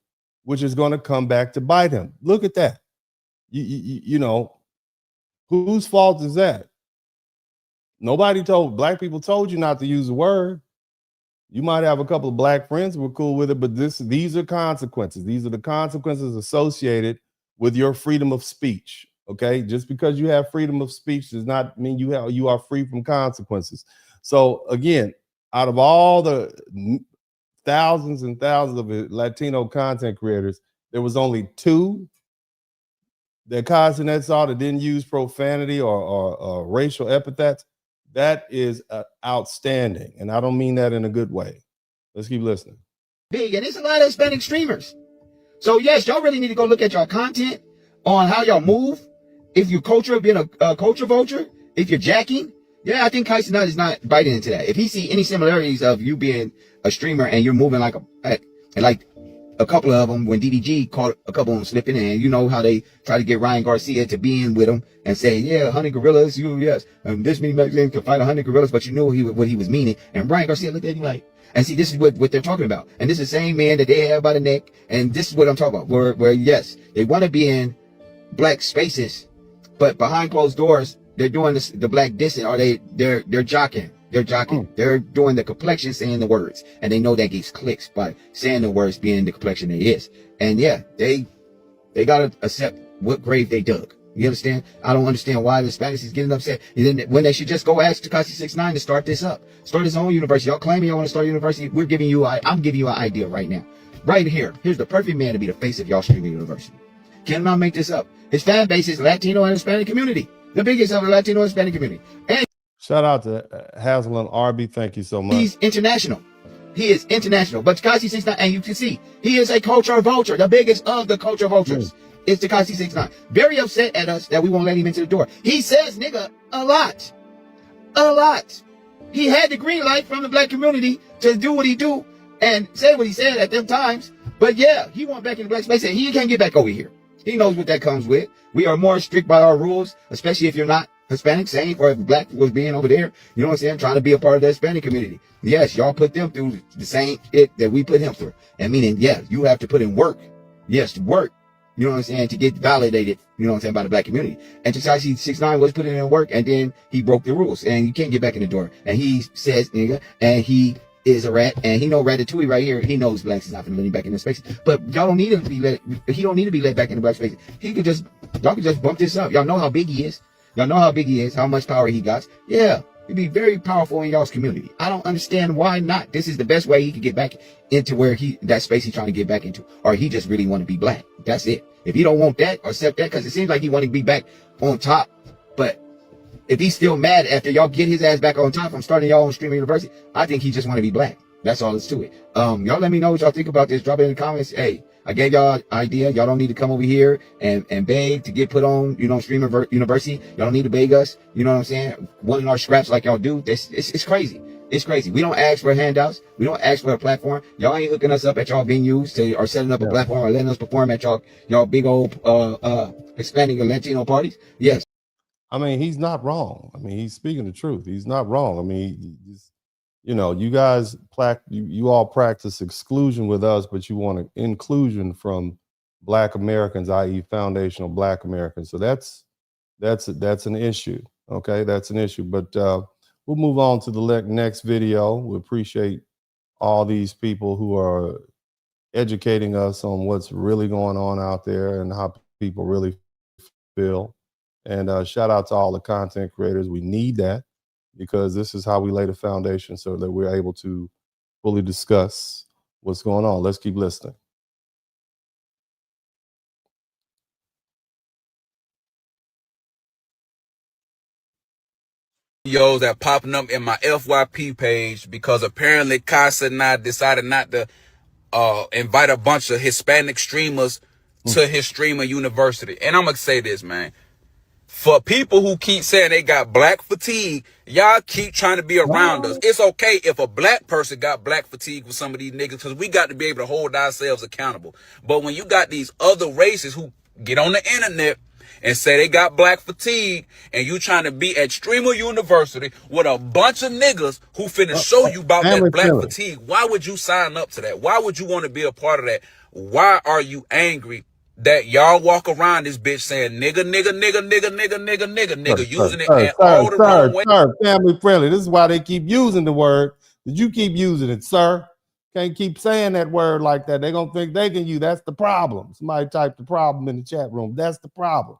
which is going to come back to bite him. Look at that. You know, whose fault is that? Nobody Black people told you not to use the word. You might have a couple of Black friends who were cool with it, but these are consequences. These are the consequences associated with your freedom of speech. Okay, just because you have freedom of speech does not mean you are free from consequences. So again, out of all the thousands and thousands of Latino content creators, there was only 2 that Cenat saw that didn't use profanity or racial epithets. That is outstanding, and I don't mean that in a good way. Let's keep listening. Big, and there's a lot of Hispanic streamers. So yes, y'all really need to go look at y'all content on how y'all move. If your culture being a culture vulture, if you're jacking, yeah, I think Cenat is not biting into that. If he see any similarities of you being a streamer and you're moving like a couple of them, when DDG caught a couple of them slipping, and you know how they try to get Ryan Garcia to be in with them and say, yeah, 100 gorillas, yes, this many Mexicans can fight 100 gorillas, but you knew what he was meaning. And Ryan Garcia looked at you like, and see, this is what they're talking about. And this is the same man that they have by the neck. And this is what I'm talking about, where yes, they want to be in Black spaces, but behind closed doors, they're doing this, the Black dissing, or they're jocking. They're jocking. They're doing the complexion, saying the words, and they know that gets clicks by saying the words, being the complexion it is. And yeah, they gotta accept what grave they dug. You understand? I don't understand why the Hispanics is getting upset. And then when they should just go ask Tekashi 69 to start this up, start his own university. Y'all claiming y'all want to start a university. I'm giving you an idea right now, right here. Here's the perfect man to be the face of y'all streaming university. Cannot make this up. His fan base is Latino and Hispanic community, the biggest of the Latino and Hispanic community. And shout out to Hazel and Arby. Thank you so much. He's international. He is international. But Tekashi 69, and you can see, he is a culture vulture. The biggest of the culture vultures is Tekashi 69. Very upset at us that we won't let him into the door. He says nigga a lot. A lot. He had the green light from the Black community to do what he do and say what he said at them times. But yeah, he went back in the Black space and he can't get back over here. He knows what that comes with. We are more strict by our rules, especially if you're not Hispanic, same, or if Black was being over there, you know what I'm saying, trying to be a part of the Hispanic community. Yes, y'all put them through the same shit that we put him through. And meaning, yeah, you have to put in work. Yes, work. You know what I'm saying, to get validated, you know what I'm saying, by the Black community. And Tekashi 69 was putting in work, and then he broke the rules, and you can't get back in the door. And he says, nigga, and he is a rat, and he know Ratatouille right here. He knows Blacks is not gonna let him back in the space. But y'all don't need him to be let. He don't need to be let back in the Black space. Y'all can just bump this up. Y'all know how big he is. Y'all know how big he is, how much power he got. Yeah, He'd be very powerful in y'all's community. I don't understand why not. This is the best way he could get back into where that space he's trying to get back into. Or he just really want to be black. That's it. If he don't want that or accept that, because it seems like he want to be back on top. But if he's still mad after y'all get his ass back on top from starting y'all own streamer university, I think he just want to be black. That's all there's to it. Y'all let me know what y'all think about this. Drop it in the comments. Hey, I gave y'all an idea. Y'all don't need to come over here and beg to get put on, streamer university. Y'all don't need to beg us. You know what I'm saying? Wanting our scraps like y'all do. It's crazy. It's crazy. We don't ask for handouts. We don't ask for a platform. Y'all ain't hooking us up at y'all venues or setting up a platform or letting us perform at y'all big old Hispanic or Latino parties. Yes. I mean, he's not wrong. I mean, he's speaking the truth. He's not wrong. I mean, you guys, you all practice exclusion with us, but you want an inclusion from Black Americans, i.e. foundational Black Americans. So that's an issue. Okay, that's an issue. But we'll move on to the next video. We appreciate all these people who are educating us on what's really going on out there and how people really feel. And shout out to all the content creators. We need that because this is how we lay the foundation so that we're able to fully discuss what's going on. Let's keep listening. Videos that popping up in my FYP page because apparently Cenat decided not to invite a bunch of Hispanic streamers to his streamer university. And I'm gonna say this, man. For people who keep saying they got black fatigue, y'all keep trying to be around us. It's okay if a black person got black fatigue with some of these niggas because we got to be able to hold ourselves accountable. But when you got these other races who get on the internet and say they got black fatigue and you trying to be at streamer university with a bunch of niggas who finna show you about that black fatigue, why would you sign up to that? Why would you want to be a part of that? Why are you angry that y'all walk around this bitch saying nigga, using it in all the wrong ways? Sir, family friendly. This is why they keep using the word. Did you keep using it, sir? Can't keep saying that word like that. They're going to think they can use. That's the problem. Somebody typed the problem in the chat room. That's the problem.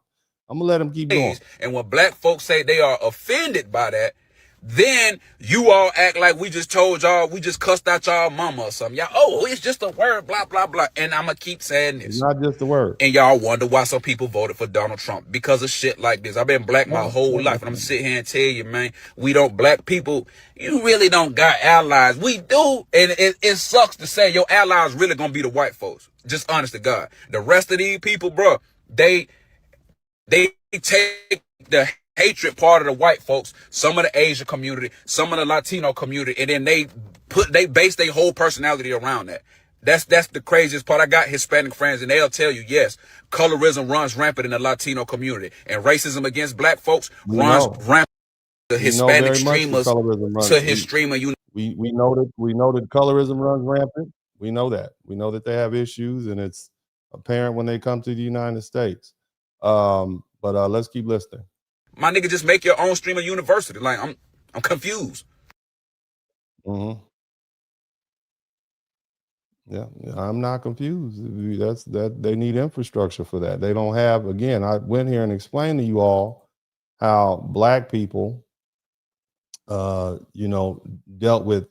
I'm going to let them keep going. And when black folks say they are offended by that, then you all act like we just told y'all, we just cussed out y'all mama or something. Y'all, oh, it's just a word, blah, blah, blah. And I'm going to keep saying this. It's not just a word. And y'all wonder why some people voted for Donald Trump because of shit like this. I've been black my whole life. And I'm sit here and tell you, man, black people, you really don't got allies. We do. And it sucks to say your allies really going to be the white folks. Just honest to God. The rest of these people, bro, they take the hatred part of the white folks, some of the Asian community, some of the Latino community, and then they base their whole personality around that. That's the craziest part. I got Hispanic friends and they'll tell you, yes, colorism runs rampant in the Latino community and racism against black folks runs rampant. The Hispanic streamers to his streamer. We know that colorism runs rampant. We know that. We know that they have issues and it's apparent when they come to the United States. But let's keep listening. My nigga, just make your own streamer university. Like I'm confused. Mm-hmm. Yeah, I'm not confused. That they need infrastructure for that. They don't have. Again, I went here and explained to you all how black people, dealt with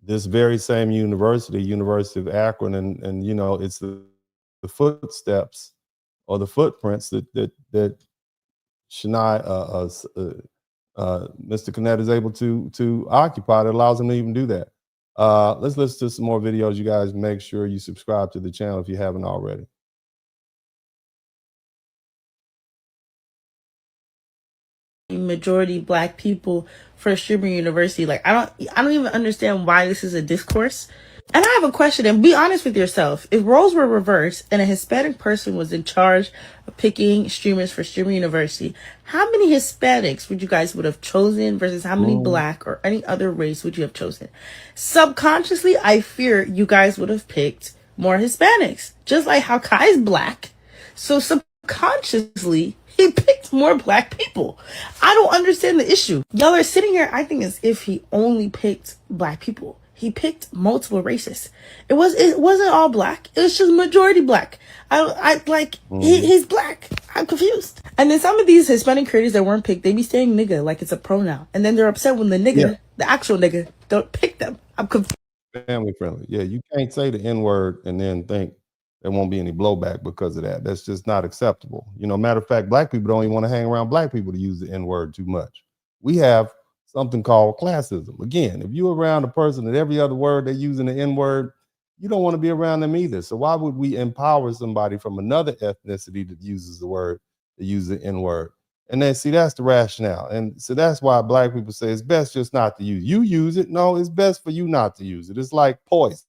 this very same University of Akron, and it's the footsteps or the footprints that Shania, Mr. Cenat is able to occupy that allows him to even do that. Let's listen to some more videos. You guys make sure you subscribe to the channel if you haven't already. Majority black people for streamer university. Like I don't even understand why this is a discourse. And I have a question, and be honest with yourself. If roles were reversed and a Hispanic person was in charge of picking streamers for streamer university, how many Hispanics would you guys would have chosen versus how many black or any other race would you have chosen? Subconsciously, I fear you guys would have picked more Hispanics, just like how Kai's black. So subconsciously, he picked more black people. I don't understand the issue. Y'all are sitting here acting as if he only picked black people. He picked multiple races. It wasn't all black. It was just majority black. He's black. I'm confused. And then some of these Hispanic creators that weren't picked, they be saying nigga like it's a pronoun. And then they're upset when the nigga, the actual nigga, don't pick them. I'm confused. Family friendly. Yeah, you can't say the N-word and then think there won't be any blowback because of that. That's just not acceptable. You know, matter of fact, black people don't even want to hang around black people to use the N-word too much. We have something called classism. Again, if you're around a person that every other word they're using the N-word, you don't want to be around them either. So why would we empower somebody from another ethnicity that uses the word, to use the N-word? And then see, that's the rationale. And so that's why black people say it's best just not to use. You use it. No, it's best for you not to use it. It's like poison.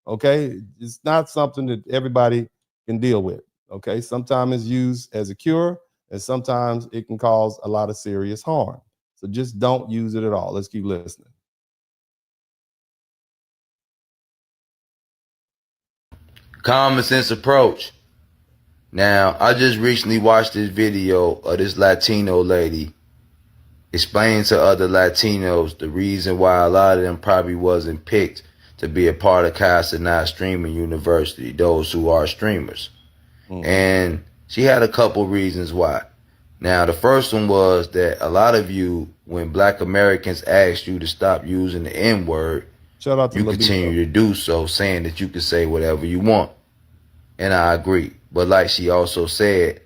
Okay. It's not something that everybody can deal with. Okay. Sometimes it's used as a cure, and sometimes it can cause a lot of serious harm. So just don't use it at all. Let's keep listening. Common sense approach. Now, I just recently watched this video of this Latino lady explaining to other Latinos the reason why a lot of them probably wasn't picked to be a part of Cenat Streaming University, those who are streamers. And she had a couple reasons why. Now, the first one was that a lot of you, when Black Americans asked you to stop using the N-word, you continue to do so, saying that you can say whatever you want. And I agree. But like she also said,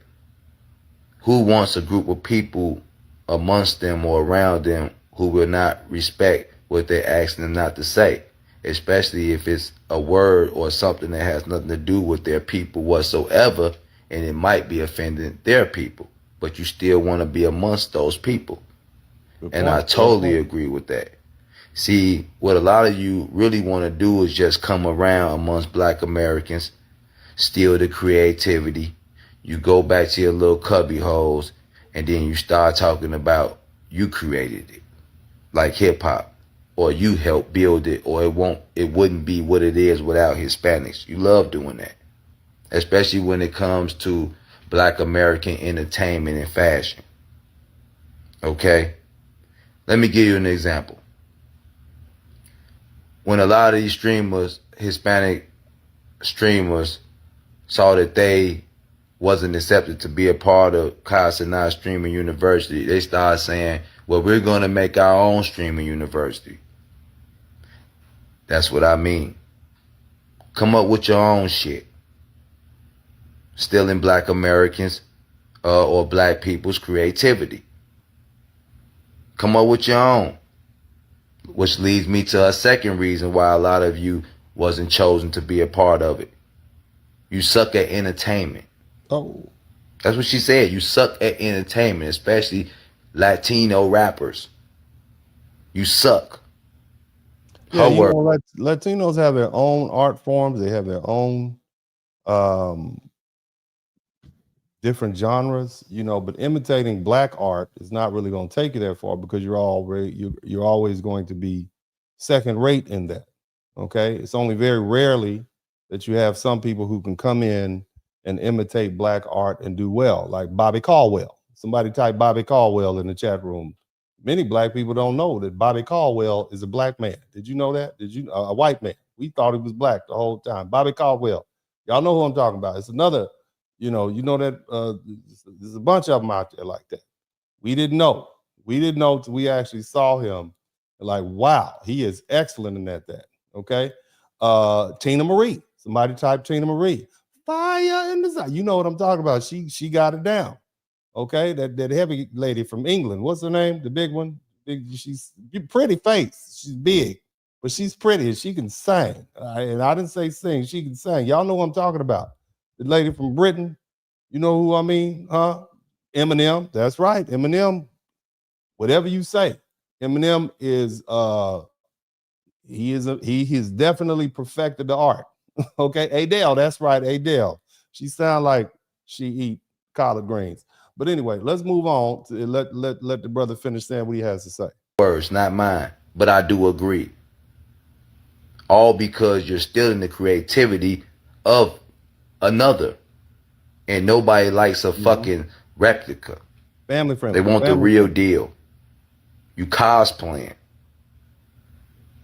who wants a group of people amongst them or around them who will not respect what they're asking them not to say, especially if it's a word or something that has nothing to do with their people whatsoever, and it might be offending their people, but you still want to be amongst those people. And I totally agree with that. See, what a lot of you really want to do is just come around amongst Black Americans, steal the creativity. You go back to your little cubby holes, and then you start talking about you created it, like hip hop, or you helped build it, or it wouldn't be what it is without Hispanics. You love doing that, especially when it comes to Black American entertainment and fashion. Okay, let me give you an example. When a lot of these streamers, Hispanic streamers, saw that they wasn't accepted to be a part of Cenat Streaming University, they started saying, well, we're going to make our own streaming university. That's what I mean. Come up with your own shit. Stealing Black Americans or Black people's creativity. Come up with your own. Which leads me to a second reason why a lot of you wasn't chosen to be a part of it. You suck at entertainment. Oh. That's what she said. You suck at entertainment, especially Latino rappers. You suck. Yeah, you know, Latinos have their own art forms. They have their own different genres, you know, but imitating Black art is not really going to take you that far, because you're always going to be second rate in that. Okay. It's only very rarely that you have some people who can come in and imitate Black art and do well, like Bobby Caldwell. Somebody type Bobby Caldwell in the chat room. Many Black people don't know that Bobby Caldwell is a Black man. Did you know that? Did you? A white man. We thought he was Black the whole time. Bobby Caldwell. Y'all know who I'm talking about. It's another, you know that there's a bunch of them out there like that. We didn't know. We didn't know till we actually saw him. Like, wow, he is excellent in that. Okay. Tina Marie. Somebody type Tina Marie. Fire in the sun. You know what I'm talking about. She got it down. Okay. That heavy lady from England. What's her name? The big one. She's pretty face. She's big, but she's pretty and she can sing. And I didn't say sing. She can sing. Y'all know what I'm talking about. The lady from Britain. You know who I mean? Huh? Eminem. That's right. Eminem. Whatever you say. Eminem is he has definitely perfected the art. Okay, Adele, that's right, Adele. She sound like she eat collard greens. But anyway, let's move on to let the brother finish saying what he has to say. Words, not mine, but I do agree. All because you're stealing the creativity of another, and nobody likes a fucking replica. Family friendly. They want the real deal. You cosplaying.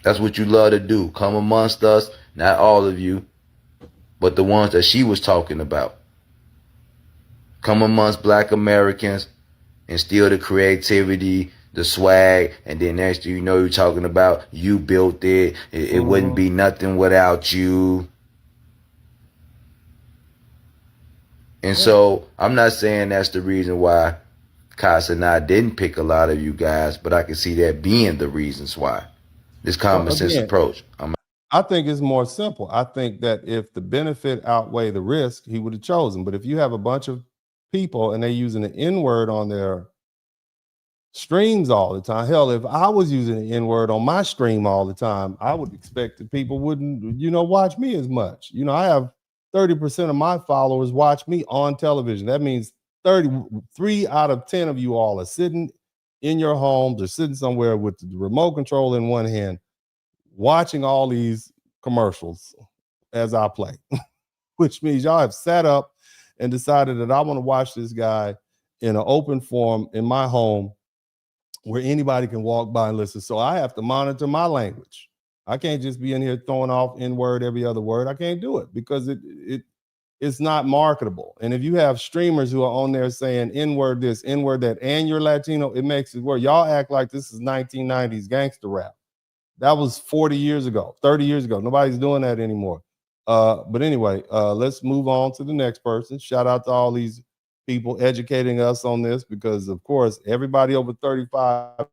That's what you love to do. Come amongst us, not all of you, but the ones that she was talking about. Come amongst Black Americans, instill the creativity, the swag, and then next thing you know, you're talking about you built it. It wouldn't be nothing without you. And so I'm not saying that's the reason why Cenat didn't pick a lot of you guys, but I can see that being the reasons why. This common sense approach. I think it's more simple. I think that if the benefit outweigh the risk, he would have chosen. But if you have a bunch of people and they're using the N-word on their streams all the time, hell, if I was using the N-word on my stream all the time, I would expect that people wouldn't, watch me as much. I have 30% of my followers watch me on television. That means 3 out of 10 of you all are sitting in your homes or sitting somewhere with the remote control in one hand, watching all these commercials as I play, which means y'all have sat up and decided that I want to watch this guy in an open forum in my home where anybody can walk by and listen. So I have to monitor my language. I can't just be in here throwing off N-word every other word. I can't do it because it's not marketable. And if you have streamers who are on there saying N-word this, N-word that, and you're Latino, it makes it worse. Y'all act like this is 1990s gangster rap. That was 40 years ago, 30 years ago. Nobody's doing that anymore. But anyway, let's move on to the next person. Shout out to all these people educating us on this because, of course, everybody over 35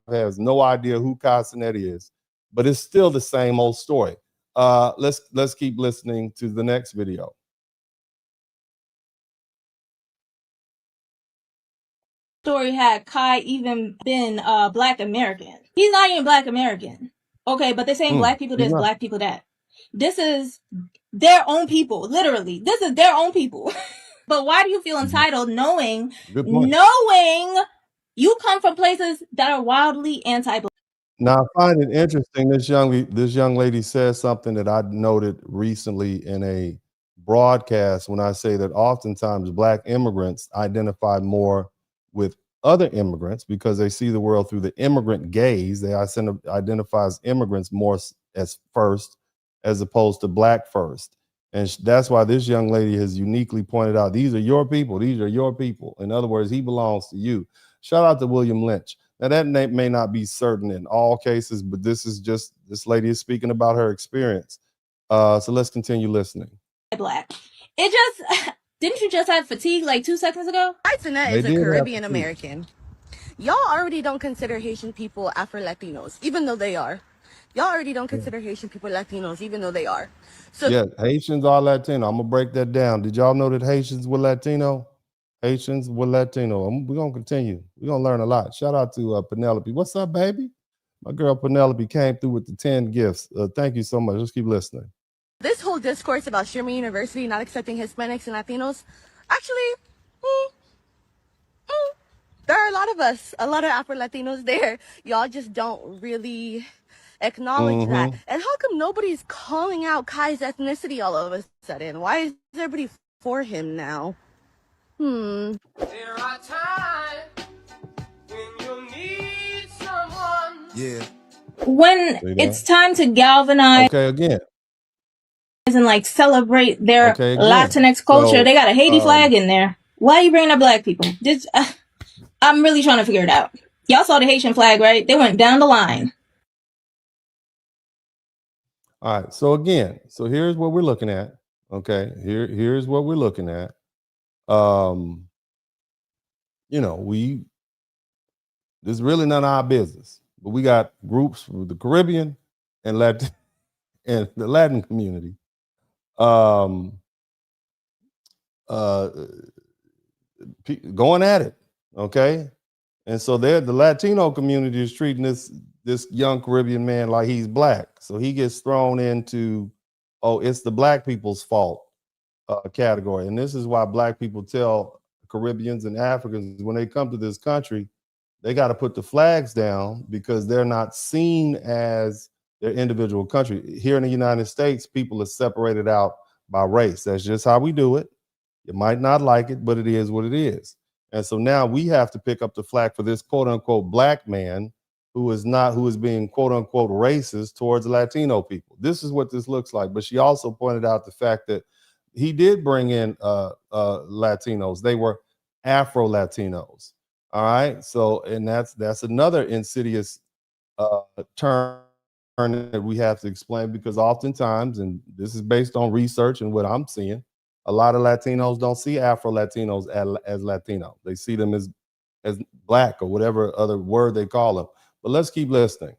has no idea who Cenat is, but it's still the same old story. Let's keep listening to the next video. Story had Kai even been Black American. He's not even Black American. Okay, but they're saying Black people this, Black people that. This is their own people, literally. This is their own people. But why do you feel entitled knowing you come from places that are wildly anti-Black? Now, I find it interesting. This young lady says something that I noted recently in a broadcast when I say that oftentimes Black immigrants identify more with other immigrants because they see the world through the immigrant gaze. They identify as immigrants more as first as opposed to Black first. And that's why this young lady has uniquely pointed out, these are your people. These are your people. In other words, he belongs to you. Shout out to William Lynch. Now, that name may not be certain in all cases, but this lady is speaking about her experience. So let's continue listening. Black. It just, didn't you just have fatigue like 2 seconds ago? Cenat is a Caribbean American. Y'all already don't consider Haitian people Afro-Latinos, even though they are. Y'all already don't consider Haitian people Latinos, even though they are. So yeah, Haitians are Latino. I'm gonna break that down. Did y'all know that Haitians were Latino? Haitians were Latino. We're gonna continue. We're gonna learn a lot. Shout out to Penelope. What's up, baby? My girl Penelope came through with the 10 gifts. Thank you so much. Let's keep listening. this whole discourse about Streamer University not accepting Hispanics and Latinos, actually, there are a lot of us, a lot of Afro-Latinos there. Y'all just don't really acknowledge that. And how come nobody's calling out Kai's ethnicity all of a sudden? Why is everybody for him now? There are times when you need someone. Yeah. When it's time to galvanize again. and like celebrate their Latinx culture, they got a Haiti flag in there. Why are you bringing up Black people? Just, I'm really trying to figure it out. Y'all saw the Haitian flag, right? They went down the line. All right. So again, here's what we're looking at. Okay. Here's what we're looking at. This is really none of our business, but we got groups from the Caribbean and and the Latin community. Going at it. Okay. And so the Latino community is treating this young Caribbean man like he's Black. So he gets thrown into, it's the Black people's fault category. And this is why Black people tell Caribbeans and Africans when they come to this country, they got to put the flags down because they're not seen as their individual country. Here in the United States, people are separated out by race. That's just how we do it. You might not like it, but it is what it is. And so now we have to pick up the flag for this quote unquote Black man who is being quote unquote racist towards Latino people. This is what this looks like. But she also pointed out the fact that he did bring in Latinos. They were Afro-Latinos. All right. So, and that's another insidious term that we have to explain, because oftentimes, and this is based on research and what I'm seeing, a lot of Latinos don't see Afro-Latinos as Latino. They see them as black or whatever other word they call them. But let's keep listening.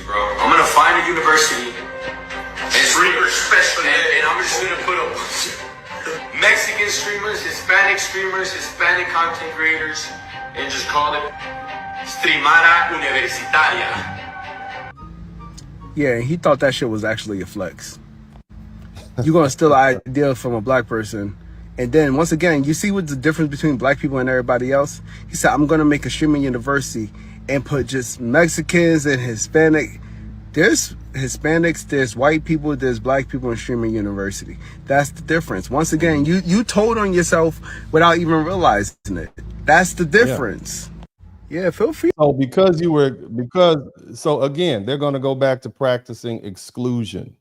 Bro, I'm gonna find a university and streamers, especially, and I'm just gonna put up Mexican streamers, Hispanic content creators, and just call it Streamara Universitaria. Yeah, he thought that shit was actually a flex. You're gonna steal an idea from a black person, and then once again, you see what's the difference between black people and everybody else? He said, I'm gonna make a streaming university and put just Mexicans and Hispanic. There's Hispanics, there's white people, there's black people in streaming university. That's the difference. Once again, you told on yourself without even realizing it. That's the difference. Yeah, feel free. So again, they're going to go back to practicing exclusion,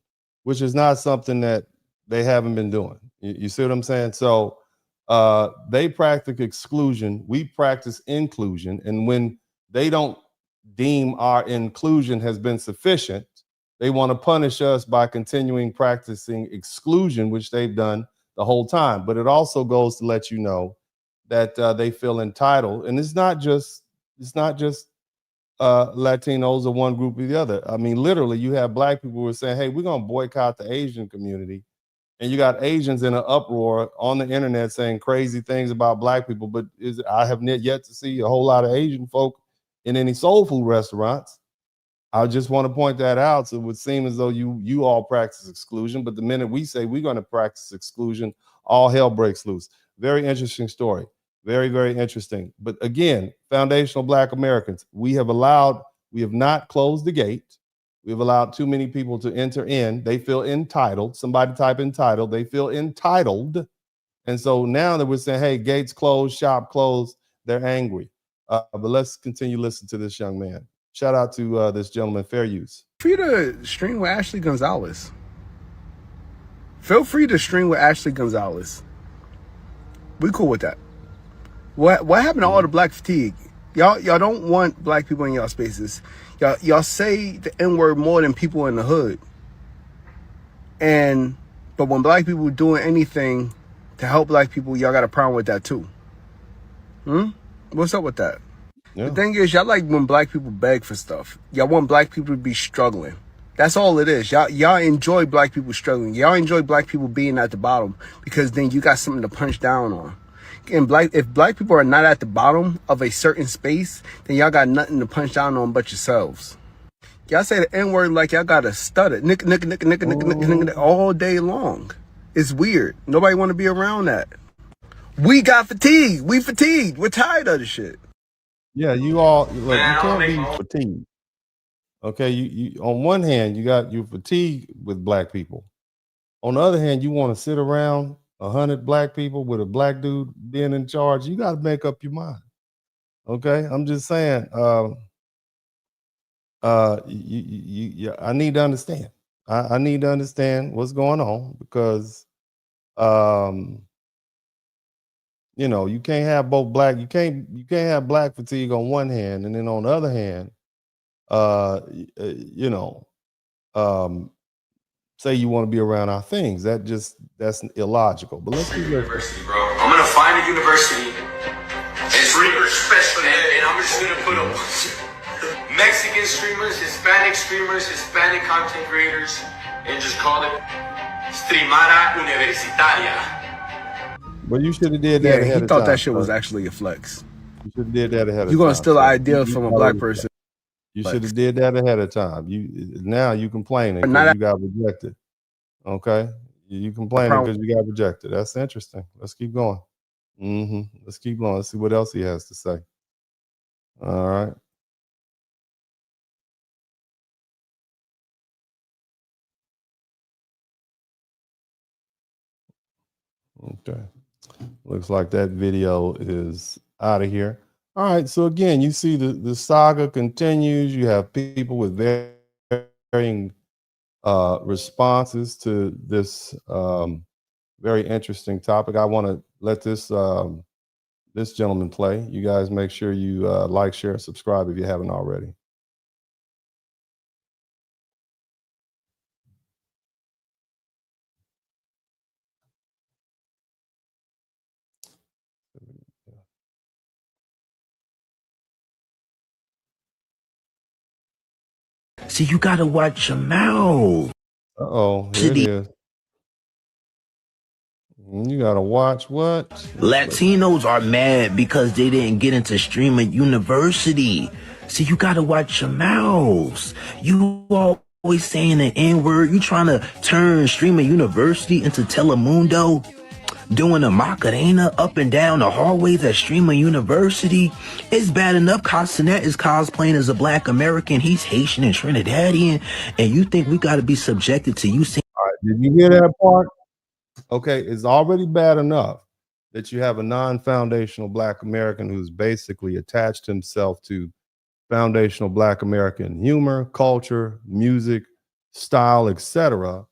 which is not something that they haven't been doing. You see what I'm saying? So they practice exclusion, we practice inclusion, and when they don't deem our inclusion has been sufficient, they want to punish us by continuing practicing exclusion, which they've done the whole time. But it also goes to let you know that they feel entitled, and it's not just Latinos or one group or the other. I mean, literally, you have black people who are saying, "Hey, we're gonna boycott the Asian community," and you got Asians in an uproar on the internet saying crazy things about black people. But I have yet to see a whole lot of Asian folk in any soul food restaurants. I just want to point that out. So it would seem as though you all practice exclusion, but the minute we say we're going to practice exclusion, all hell breaks loose. Very interesting story. Very, very interesting. But again, foundational Black Americans, we have not closed the gate. We've allowed too many people to enter in. They feel entitled. Somebody type entitled. They feel entitled. And so now that we're saying, hey, gates closed, shop closed, they're angry. But let's continue listening to this young man. Shout out to this gentleman, Fair Use. Feel free to stream with Ashley Gonzalez. Feel free to stream with Ashley Gonzalez. We cool with that. What happened to all the black fatigue? Y'all don't want black people in y'all spaces. Y'all say the N-word more than people in the hood. But when black people doing anything to help black people, y'all got a problem with that too. What's up with that? Yeah. The thing is, y'all like when black people beg for stuff. Y'all want black people to be struggling. That's all it is. Y'all enjoy black people struggling. Y'all enjoy black people being at the bottom, because then you got something to punch down on. And if black people are not at the bottom of a certain space, then y'all got nothing to punch down on but yourselves. Y'all say the N-word like y'all got to stutter nick all day long. It's weird. Nobody want to be around that. We got fatigued. We fatigued. We're tired of the shit. Yeah, you all look. You can't be fatigued. Okay, you on one hand you're fatigued with black people. On the other hand, you want to sit around 100 black people with a black dude being in charge. You got to make up your mind. Okay, I'm just saying. I need to understand. I need to understand what's going on, because you can't have both black. You can't have black fatigue on one hand, and then on the other hand, say you want to be around our things. That's illogical. But let's keep university, bro. I'm gonna find a university and streamers, especially, and I'm just gonna put up Mexican streamers, Hispanic content creators, and just call it Streamara Universitaria. But you should have did that ahead of time. He thought that shit was actually a flex. You should have did that ahead of time. You're gonna steal an idea from a black person. You should have did that ahead of time. Now you complaining because you got rejected. Okay, you complaining because you got rejected. That's interesting. Let's keep going. Let's keep going. Let's see what else he has to say. All right. Okay. Looks like that video is out of here. All right. So again, you see the saga continues. You have people with varying responses to this very interesting topic. I want to let this this gentleman play. You guys make sure you like, share, and subscribe if you haven't already. See, you gotta watch your mouth. Uh-oh, here it is. You gotta watch what? Latinos are mad because they didn't get into streaming Univerity. See, you gotta watch your mouths. You always saying the N-word. You trying to turn streaming Univerity into Telemundo? Doing a Macarena up and down the hallways at Streamer University. It's bad enough Cenat is cosplaying as a Black American. He's Haitian and Trinidadian. And you think we got to be subjected to you saying... All right, did you hear that part? Okay, it's already bad enough that you have a non-foundational Black American who's basically attached himself to foundational Black American humor, culture, music, style, etc.,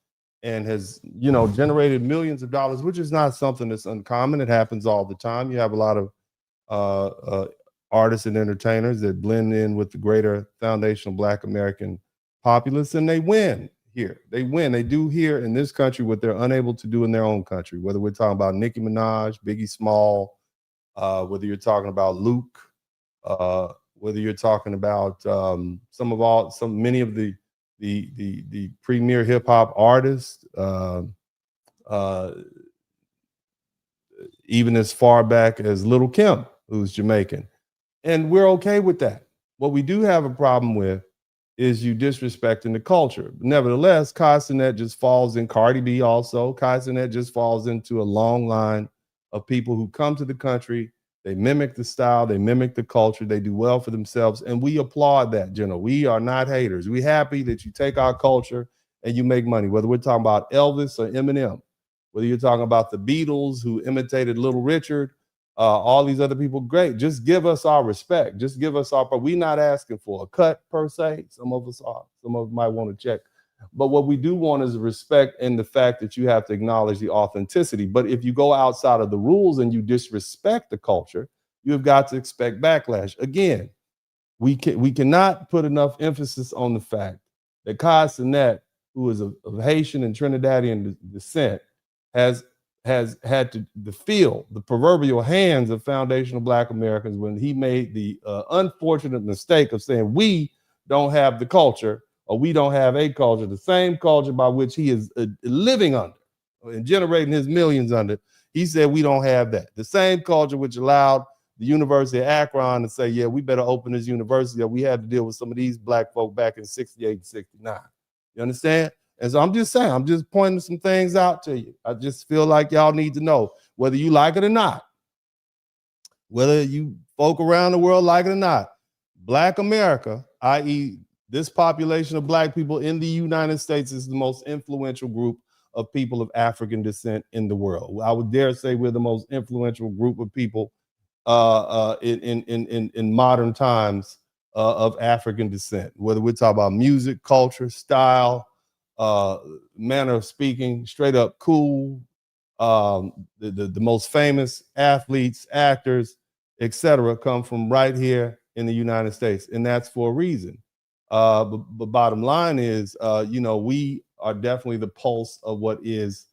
and has, you know, generated millions of dollars, which is not something that's uncommon. It happens all the time. You have a lot of artists and entertainers that blend in with the greater foundational Black American populace, and they win here. They win. They do here in this country what they're unable to do in their own country, whether we're talking about Nicki Minaj, Biggie Small, whether you're talking about Luke, whether you're talking about many of the premier hip hop artists, even as far back as Little Kim, who's Jamaican. And we're okay with that. What we do have a problem with is you disrespecting the culture. Nevertheless, Cenat just falls in, Cardi B also, Cenat just falls into a long line of people who come to the country, they mimic the style, they mimic the culture, they do well for themselves, and we applaud that, General. We are not haters. We're happy that you take our culture and you make money, whether we're talking about Elvis or Eminem, whether you're talking about the Beatles who imitated Little Richard, all these other people, great. Just give us our respect. Just give us our, we're not asking for a cut per se. Some of us are. Some of us might want to check. But what we do want is respect and the fact that you have to acknowledge the authenticity. But if you go outside of the rules and you disrespect the culture, you've got to expect backlash. Again, we cannot put enough emphasis on the fact that Cenat, who is of Haitian and Trinidadian descent, has had to feel the proverbial hands of foundational Black Americans when he made the unfortunate mistake of saying we don't have the culture, or we don't have a culture, the same culture by which he is living under and generating his millions under. He said we don't have that. The same culture which allowed the University of Akron to say, yeah, we better open this university, or we had to deal with some of these Black folk back in 68 and 69. You understand? And so I'm just saying, I'm just pointing some things out to you. I just feel like y'all need to know, whether you like it or not, whether you folk around the world like it or not, Black America, i.e., this population of Black people in the United States, is the most influential group of people of African descent in the world. I would dare say we're the most influential group of people in modern times of African descent, whether we're talking about music, culture, style, manner of speaking, straight up cool, the most famous athletes, actors, etc., come from right here in the United States, and that's for a reason. But bottom line is, you know, we are definitely the pulse of what is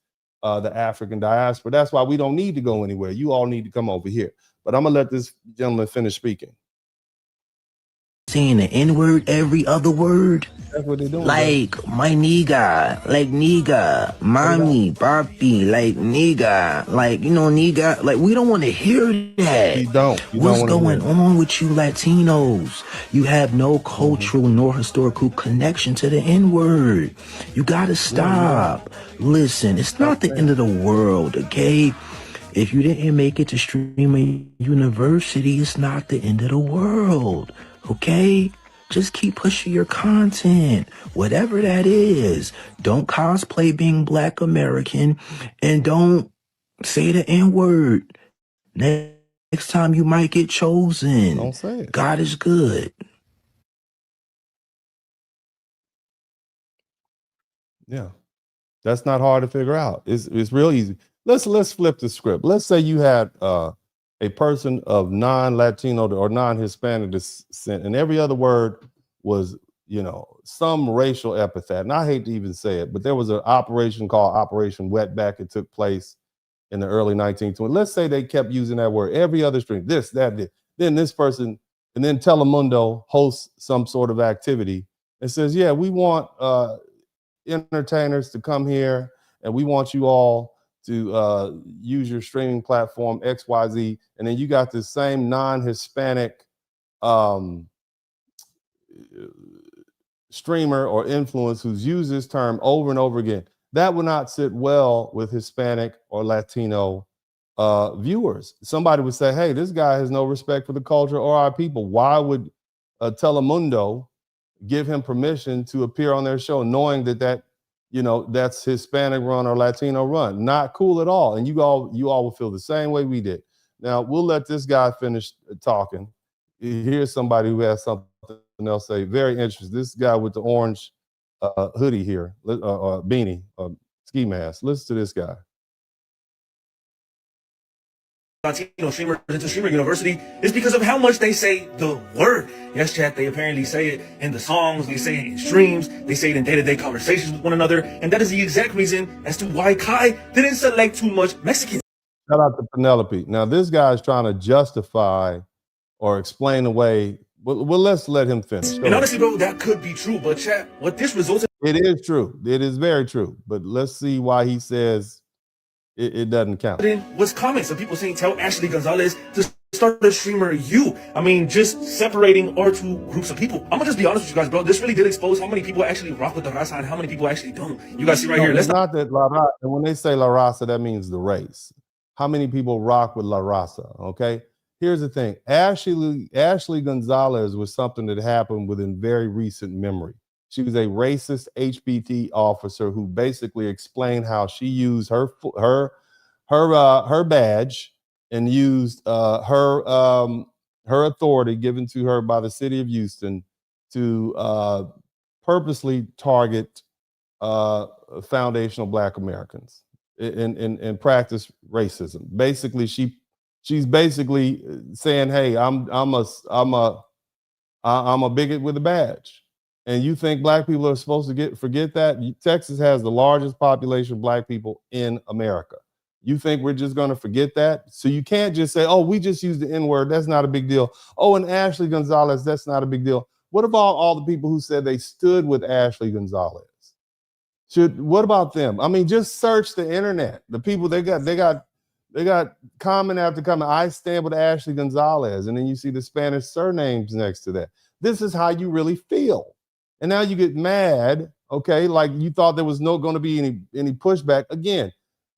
the African diaspora. That's why we don't need to go anywhere. You all need to come over here. But I'm gonna let this gentleman finish speaking. Saying the N-word every other word? That's what they're doing. Like, my nigga, like nigga, mommy, papi, like nigga, like, you know, nigga, like, we don't want to hear that. You don't. What's going on with you Latinos? You have no cultural nor historical connection to the N-word. You gotta stop. Listen, it's not the end of the world, okay? If you didn't make it to streaming University, it's not the end of the world, okay? Just keep pushing your content, whatever that is. Don't cosplay being Black American, and don't Say the N-word. Next time you might get chosen. Don't say it. God is good. Yeah. That's not hard to figure out. It's real easy. Let's flip the script. Let's say you had a person of non-Latino or non-Hispanic descent, and every other word was, some racial epithet. And I hate to even say it, but there was an operation called Operation Wetback. It took place in the early 1920s. Let's say they kept using that word every other stream. This, that, this. Then this person, and then Telemundo hosts some sort of activity and says, yeah, we want entertainers to come here, and we want you all to use your streaming platform XYZ, and then you got this same non-Hispanic streamer or influence who's used this term over and over again. That would not sit well with Hispanic or Latino viewers. Somebody would say, hey, this guy has no respect for the culture or our people. Why would Telemundo give him permission to appear on their show, knowing that that's Hispanic run or Latino run? Not cool at all. And you all will feel the same way we did. Now we'll let this guy finish talking. Here's somebody who has something else to say. Very interesting. This guy with the orange hoodie here, beanie, ski mask. Listen to this guy. Latino streamers into Streamer University is because of how much they say the word. Yes, chat, they apparently say it in the songs, they say it in streams, they say it in day-to-day conversations with one another, and that is the exact reason as to why Kai didn't select too much Mexicans. Shout out to Penelope. Now, this guy is trying to justify or explain away. Well, let's let him finish. And honestly, bro, that could be true, but chat, what this results in— It is true. It is very true. But let's see why he says it doesn't count. Was comments of people saying, tell Ashley Gonzalez to start a streamer I mean, just separating our two groups of people. I'm gonna just be honest with you guys, bro. This really did expose how many people actually rock with the raza and how many people actually don't. You guys see right here. It's not that La Raza. And when they say La Raza, that means the race. How many people rock with La Raza? Okay. Here's the thing. Ashley Gonzalez was something that happened within very recent memory. She was a racist HBT officer who basically explained how she used her badge and used her authority given to her by the city of Houston to purposely target foundational Black Americans and practice racism. Basically, she's basically saying, "Hey, I'm a bigot with a badge." And you think Black people are supposed to forget that? Texas has the largest population of Black people in America. You think we're just going to forget that? So you can't just say, oh, we just used the N-word. That's not a big deal. Oh, and Ashley Gonzalez, that's not a big deal. What about all the people who said they stood with Ashley Gonzalez? What about them? I mean, just search the internet. The people they got comment after comment. I stand with Ashley Gonzalez. And then you see the Spanish surnames next to that. This is how you really feel. And now you get mad, okay, like you thought there was going to be any pushback. Again,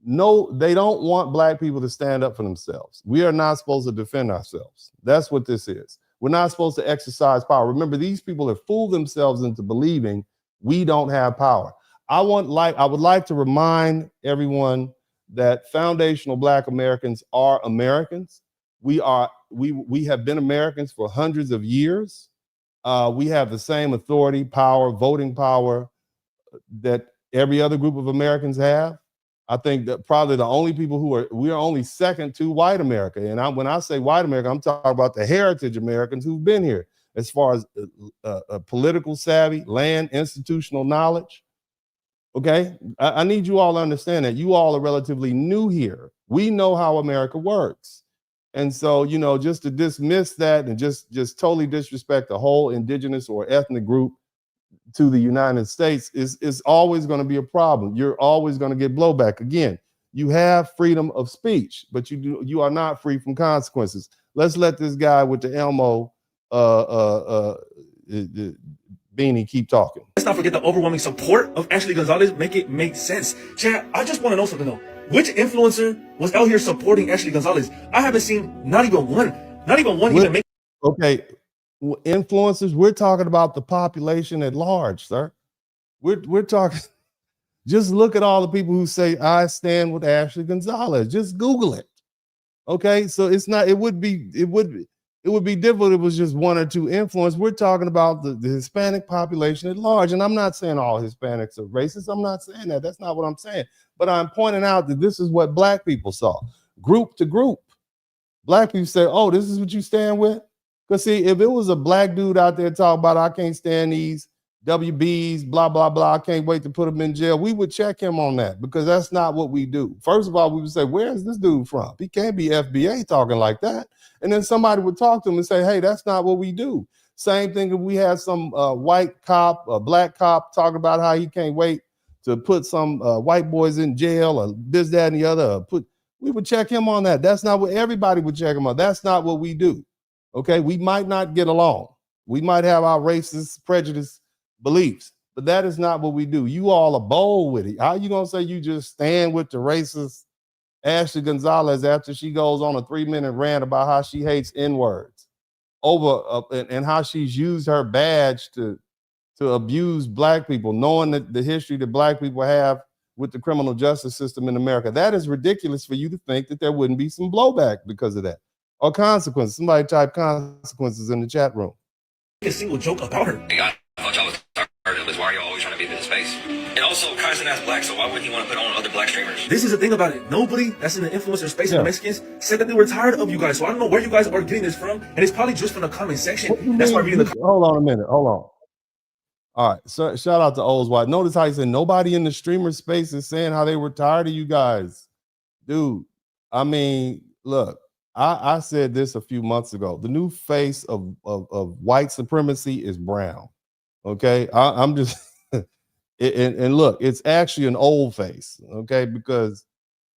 no, they don't want Black people to stand up for themselves. We are not supposed to defend ourselves. That's what this is. We're not supposed to exercise power. Remember, these people have fooled themselves into believing we don't have power. I would like to remind everyone that foundational Black Americans are Americans. We have been Americans for hundreds of years. We have the same authority, power, voting power that every other group of Americans have. I think that probably the only people we are only second to white America. And when I say white America, I'm talking about the heritage Americans who've been here as far as political savvy, land, institutional knowledge. Okay, I need you all to understand that you all are relatively new here. We know how America works. And so, just to dismiss that and just totally disrespect the whole indigenous or ethnic group to the United States is always going to be a problem. You're always going to get blowback. Again, you have freedom of speech, but you are not free from consequences. Let's let this guy with the Elmo beanie keep talking. Let's not forget the overwhelming support of Ashley Gonzalez. Make it make sense. Chat, I just want to know something though. Which influencer was out here supporting Ashley Gonzalez? I haven't seen not even one even make. Okay, influencers, we're talking about the population at large, sir. We're talking Just look at all the people who say, I stand with Ashley Gonzalez. Just Google it. Okay, so it's not, it would be difficult if it was just one or two influence. We're talking about the Hispanic population at large. And I'm not saying all Hispanics are racist. I'm not saying that. That's not what I'm saying. But I'm pointing out that this is what black people saw. Group to group. Black people say, oh, this is what you stand with? Because see, if it was a black dude out there talking about, I can't stand these WBs, blah, blah, blah, I can't wait to put him in jail, we would check him on that because that's not what we do. First of all, we would say, where is this dude from? He can't be FBA talking like that. And then somebody would talk to him and say, hey, that's not what we do. Same thing if we had some white cop, a black cop talking about how he can't wait to put some white boys in jail or this, that, and the other. We would check him on that. That's not what everybody would check him on. That's not what we do. Okay, we might not get along. We might have our racist prejudice beliefs, but that is not what we do. You all are bold with it. How you gonna say you just stand with the racist Ashley Gonzalez after she goes on a 3-minute rant about how she hates N-words over and how she's used her badge to abuse black people, knowing that the history that black people have with the criminal justice system in America? That is ridiculous for you to think that there wouldn't be some blowback because of that. Or consequences. Somebody type consequences in the chat room. A single joke about her. I thought y'all was tired of this. Why are y'all always trying to be in this space? And also, Cenat's black, so why wouldn't he want to put on other black streamers? This is the thing about it. Nobody that's in the influencer space of the Mexicans said that they were tired of you guys. So I don't know where you guys are getting this from. And it's probably just from the comment section. That's why I'm reading the Hold on a minute. Hold on. All right. So shout out to O's White. Notice how he said nobody in the streamer space is saying how they were tired of you guys. Dude, I mean, look. I said this a few months ago. The new face of white supremacy is brown. Okay, I'm just and look, it's actually an old face. Okay, because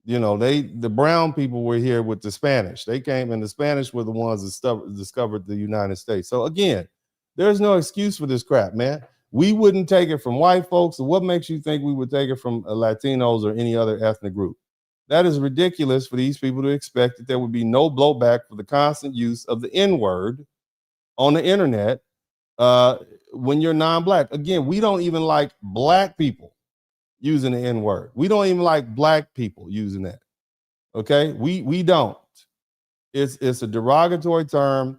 you know the brown people were here with the Spanish. They came and the Spanish were the ones that discovered the United States. So again, there's no excuse for this crap, man. We wouldn't take it from white folks. So what makes you think we would take it from Latinos or any other ethnic group? That is ridiculous for these people to expect that there would be no blowback for the constant use of the N-word on the internet when you're non-black. Again, we don't even like black people using the N-word. We don't even like black people using that. Okay, we don't. It's a derogatory term.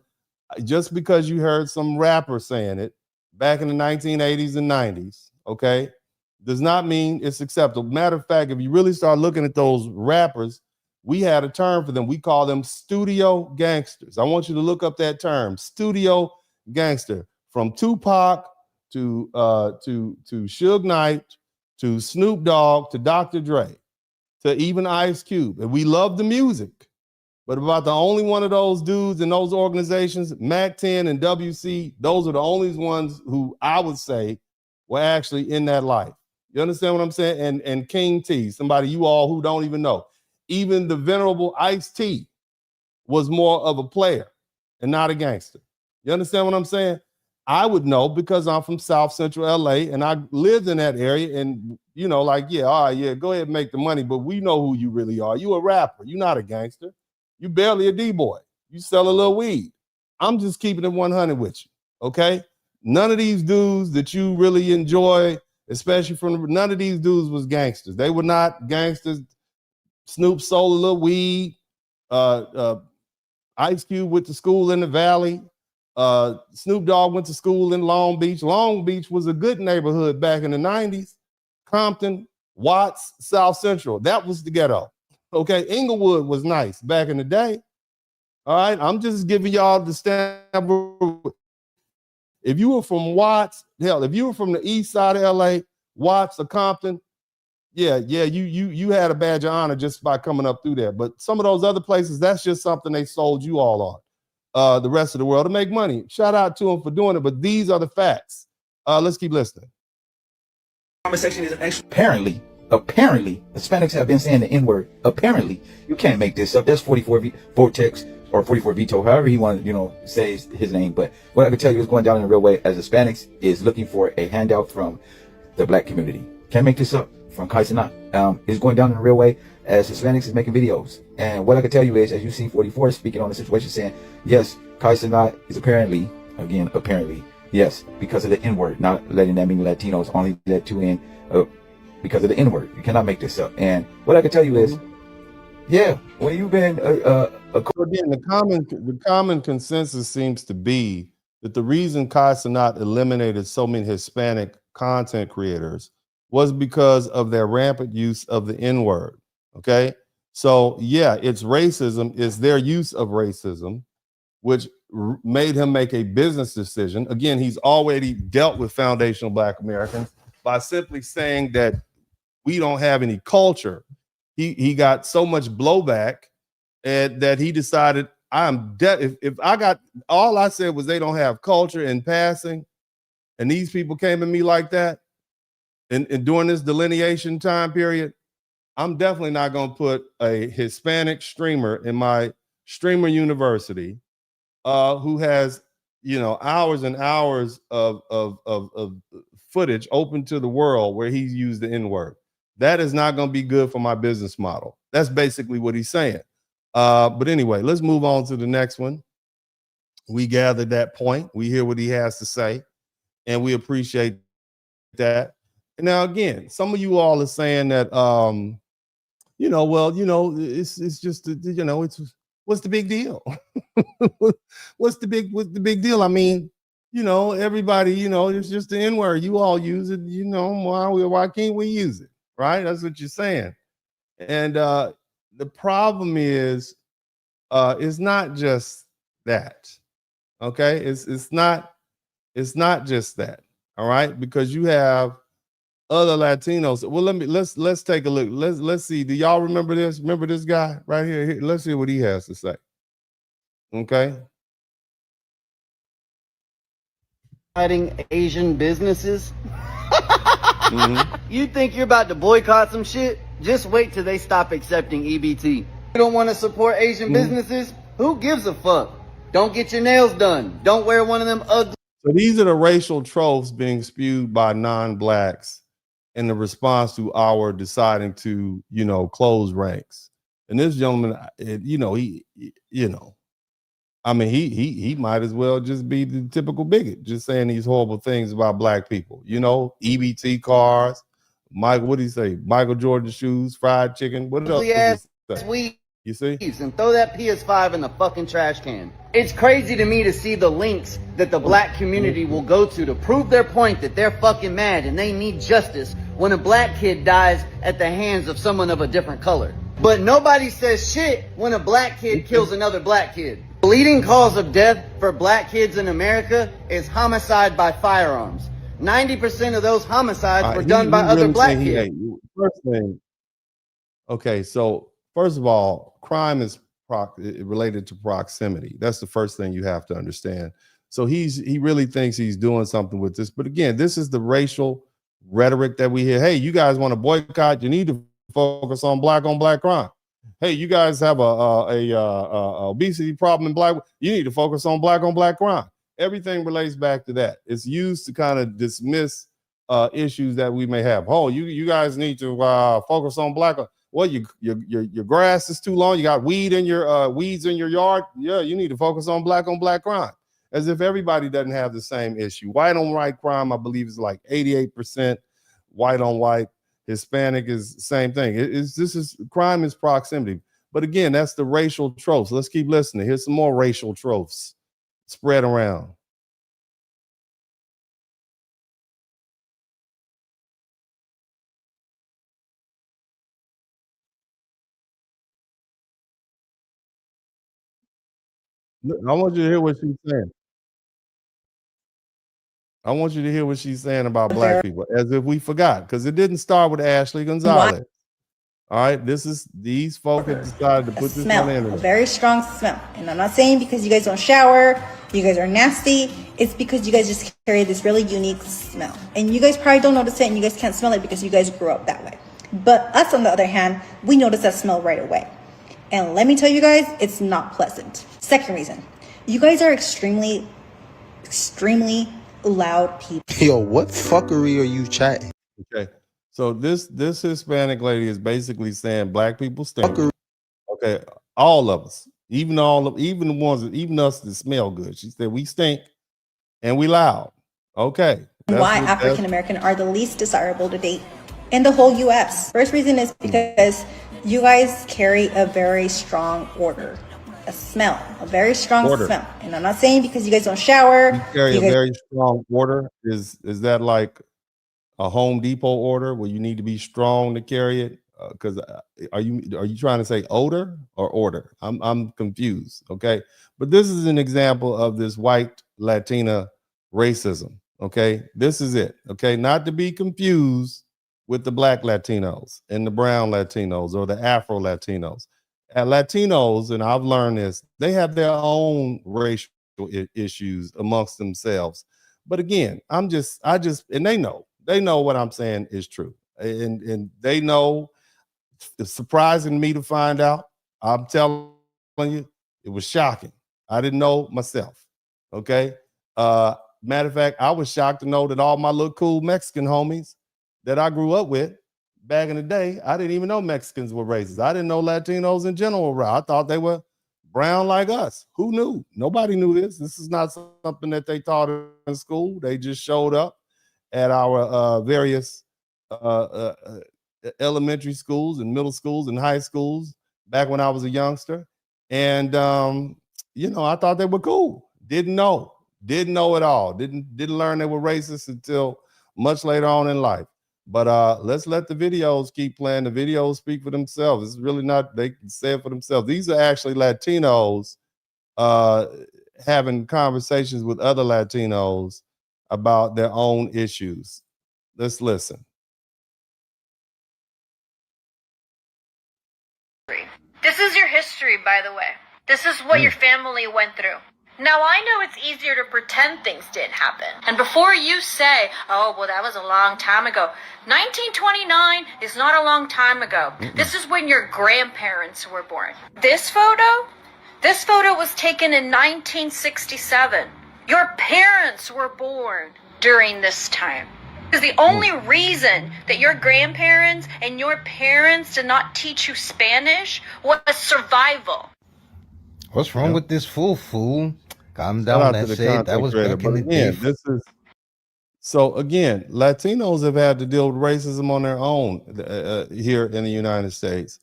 Just because you heard some rapper saying it back in the 1980s and 90s, okay, does not mean it's acceptable. Matter of fact, if you really start looking at those rappers, we had a term for them. We call them studio gangsters. I want you to look up that term, studio gangster. From Tupac to Suge Knight to Snoop Dogg to Dr. Dre to even Ice Cube. And we love the music. But about the only one of those dudes in those organizations, Mac 10 and WC, those are the only ones who I would say were actually in that life. You understand what I'm saying? And King T, somebody you all who don't even know. Even the venerable Ice-T was more of a player and not a gangster. You understand what I'm saying? I would know because I'm from South Central LA and I lived in that area and, you know, like, yeah, all right, yeah, go ahead and make the money, but we know who you really are. You a rapper. You're not a gangster. You barely a D-boy. You sell a little weed. I'm just keeping it 100 with you, okay? None of these dudes that you really enjoy, especially none of these dudes was gangsters. They were not gangsters. Snoop sold a little weed. Ice Cube went to school in the Valley. Snoop Dogg went to school in Long Beach. Long Beach was a good neighborhood back in the 90s. Compton, Watts, South Central. That was the ghetto. Okay, Inglewood was nice back in the day. All right, I'm just giving y'all the standard. If you were from Watts, hell, if you were from the east side of LA, Watts or Compton, yeah, you had a badge of honor just by coming up through there. But some of those other places, that's just something they sold you all on. The rest of the world to make money. Shout out to them for doing it, but these are the facts. Let's keep listening. Comment section is actually apparently Hispanics have been saying the N-word. Apparently, you can't make this up. That's 44 Vortex or 44 Vito, however he wanted, say his name. But what I can tell you is going down in a real way as Hispanics is looking for a handout from the black community. Can't make this up from Cenat. It's going down in a real way as Hispanics is making videos. And what I can tell you is, as you see 44 speaking on the situation saying, yes, Cenat is apparently, yes, because of the N-word, not letting that mean Latinos, only let two in. because of the N-word. You cannot make this up. And what I can tell you is, yeah, when you've been again, the common consensus seems to be that the reason Cenat eliminated so many Hispanic content creators was because of their rampant use of the N-word. Okay, so yeah, it's racism, it's their use of racism, which made him make a business decision. Again, he's already dealt with foundational Black Americans by simply saying that we don't have any culture. He got so much blowback and that he decided if I got, all I said was they don't have culture in passing, and these people came at me like that, and during this delineation time period, I'm definitely not going to put a Hispanic streamer in my streamer university who has, you know, hours and hours of footage open to the world where he's used the N-word. That is not going to be good for my business model. That's basically what he's saying. But anyway, let's move on to the next one. We gathered that point. We hear what he has to say, and we appreciate that. Now, again, some of you all are saying that, you know, well, you know, it's just, you know, it's what's the big deal? what's the big deal? I mean, you know, everybody, you know, it's just the N-word. You all use it, you know, why can't we use it? Right? That's what you're saying. And the problem is, it's not just that. Okay, it's not just that. All right, because you have other Latinos. Well, let's take a look. Let's see. Do y'all remember this? Remember this guy right here? Let's see what he has to say. Okay. Fighting Asian businesses. You think you're about to boycott some shit? Just wait till they stop accepting EBT. You don't want to support Asian businesses? Who gives a fuck? Don't get your nails done. Don't wear one of them ugly. So these are the racial tropes being spewed by non-blacks in the response to our deciding to, you know, close ranks. And this gentleman, you know, I mean, he might as well just be the typical bigot, just saying these horrible things about Black people. You know, EBT cars, Mike, what do you say? Michael Jordan shoes, fried chicken. What else? You see? And throw that PS5 in the fucking trash can. It's crazy to me to see the links that the Black community will go to prove their point that they're fucking mad and they need justice when a Black kid dies at the hands of someone of a different color. But nobody says shit when a Black kid kills another Black kid. The leading cause of death for Black kids in America is homicide by firearms. 90% of those homicides were done by other Black kids. First thing, okay, so first of all, crime is related to proximity. That's the first thing you have to understand. So he really thinks he's doing something with this. But again, this is the racial rhetoric that we hear. Hey, you guys want to boycott? You need to focus on black crime. Hey, you guys have a obesity problem in Black. You need to focus on black crime. Everything relates back to that. It's used to kind of dismiss issues that we may have. Oh, you guys need to focus on Black. Well, your grass is too long. You got weeds in your yard. Yeah, you need to focus on black crime. As if everybody doesn't have the same issue. White on white crime, I believe, is like 88%. White on white. Hispanic is the same thing. Crime is proximity. But again, that's the racial tropes. Let's keep listening. Here's some more racial tropes spread around. I want you to hear what she's saying. I want you to hear what she's saying about Black people, as if we forgot, because it didn't start with Ashley Gonzalez. All right, these folks have decided to put this on the internet. A very strong smell. And I'm not saying because you guys don't shower, you guys are nasty. It's because you guys just carry this really unique smell. And you guys probably don't notice it and you guys can't smell it because you guys grew up that way. But us, on the other hand, we notice that smell right away. And let me tell you guys, it's not pleasant. Second reason, you guys are extremely loud people. Yo, what fuckery are you chatting? Okay, so this Hispanic lady is basically saying Black people stink. Okay, all of us, even the ones, even us that smell good. She said we stink and we loud. Okay. Why African American are the least desirable to date in the whole US. First reason is because you guys carry a very strong odor, a smell, a very strong smell. And I'm not saying because you guys don't shower. You carry a very strong order. Is that like a Home Depot order where you need to be strong to carry it? Because are you trying to say odor or order? I'm confused. Okay, but this is an example of this white Latina racism. Okay, this is it. Okay, not to be confused with the Black Latinos and the brown Latinos or the Afro Latinos. Latinos, and I've learned this, they have their own racial issues amongst themselves. But again, and they know what I'm saying is true, and they know. It's surprising to me to find out. I'm telling you, it was shocking. I didn't know myself. Okay. Matter of fact, I was shocked to know that all my little cool Mexican homies that I grew up with back in the day, I didn't even know Mexicans were racist. I didn't know Latinos in general were. I thought they were brown like us. Who knew? Nobody knew this. This is not something that they taught in school. They just showed up at our various elementary schools and middle schools and high schools back when I was a youngster. And, I thought they were cool. Didn't know at all. Didn't learn they were racist until much later on in life. But let's let the videos keep playing. The videos speak for themselves. It's really not, they can say it for themselves. These are actually Latinos having conversations with other Latinos about their own issues. Let's listen. This is your history, by the way. This is what your family went through. Now, I know it's easier to pretend things didn't happen. And before you say, oh, well, that was a long time ago. 1929 is not a long time ago. This is when your grandparents were born. This photo was taken in 1967. Your parents were born during this time. Because the only reason that your grandparents and your parents did not teach you Spanish was survival. What's wrong with this fool? Calm down. That's it. That was back in the day. So again, Latinos have had to deal with racism on their own here in the United States.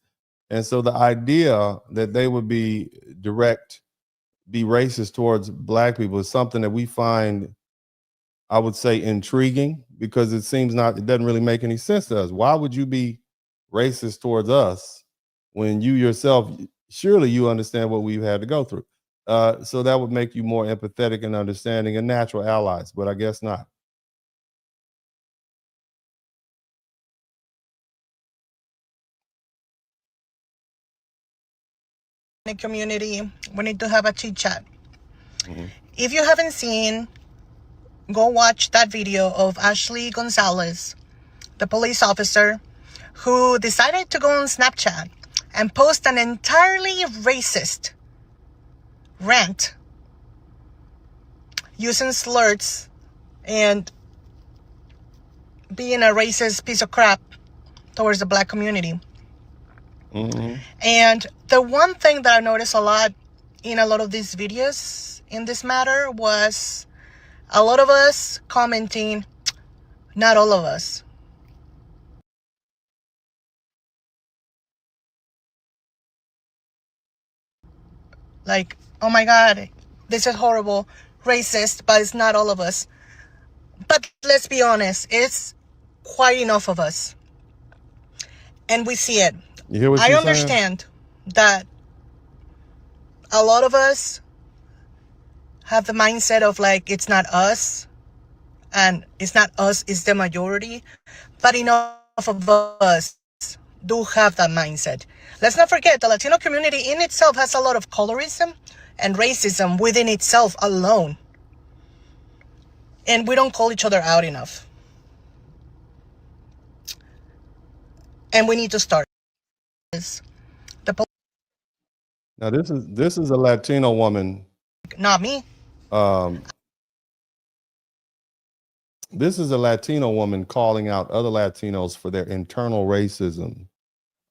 And so the idea that they would be racist towards Black people is something that we find, I would say, intriguing, because it doesn't really make any sense to us. Why would you be racist towards us when you yourself, surely you understand what we've had to go through? So that would make you more empathetic and understanding and natural allies, but I guess not. Community, we need to have a chit chat. If you haven't seen, go watch that video of Ashley Gonzalez, the police officer who decided to go on Snapchat and post an entirely racist rant using slurs and being a racist piece of crap towards the Black community. And the one thing that I noticed a lot in a lot of these videos in this matter was a lot of us commenting, not all of us. Like, oh my God, this is horrible, racist, but it's not all of us. But let's be honest, it's quite enough of us. And we see it. You hear what I she's understand that a lot of us have the mindset of like, it's not us, and it's not us, it's the majority. But enough of us do have that mindset. Let's not forget, the Latino community in itself has a lot of colorism and racism within itself alone. And we don't call each other out enough. And we need to start. Now this is a Latino woman. Not me. This is a Latino woman calling out other Latinos for their internal racism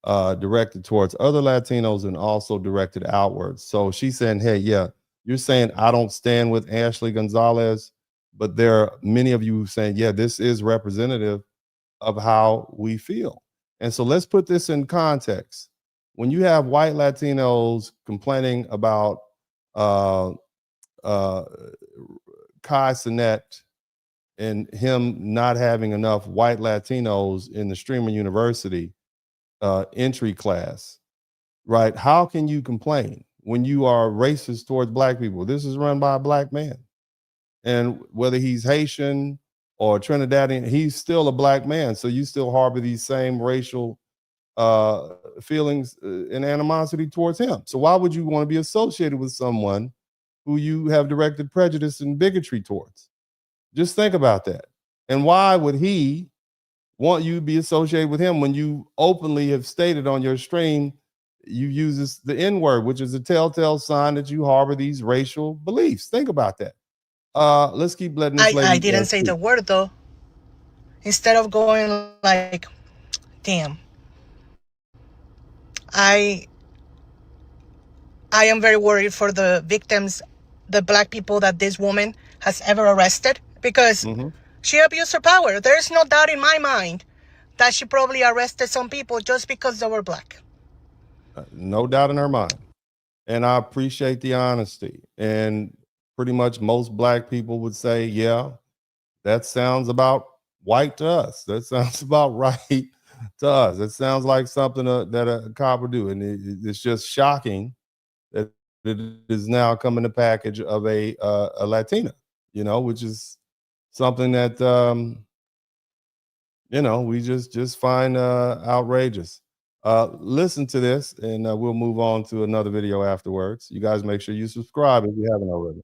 directed towards other Latinos and also directed outwards. So she's saying, hey, yeah, you're saying I don't stand with Ashley Gonzalez, but there are many of you saying, yeah, this is representative of how we feel. And so let's put this in context. When you have white Latinos complaining about uh, Kai Cenat and him not having enough white Latinos in the Streamer University entry class, right? How can you complain when you are racist towards black people? This is run by a black man. And whether he's Haitian or Trinidadian, he's still a black man. So you still harbor these same racial feelings and animosity towards him. So why would you want to be associated with someone who you have directed prejudice and bigotry towards? Just think about that. And why would he want you to be associated with him when you openly have stated on your stream you use the N-word, which is a telltale sign that you harbor these racial beliefs? Think about that. Let's keep letting this lady. I didn't say the word though. Instead of going like, damn, I am very worried for the victims, the black people that this woman has ever arrested, because she abused her power. There's no doubt in my mind that she probably arrested some people just because they were black. No doubt in her mind. And I appreciate the honesty. And pretty much most black people would say, yeah, that sounds about white to us. That sounds about right to us. It sounds like something that a cop would do. And it's just shocking that it is now come in the package of a Latina, which is something that, we just find outrageous. Listen to this, and we'll move on to another video afterwards. You guys make sure you subscribe if you haven't already.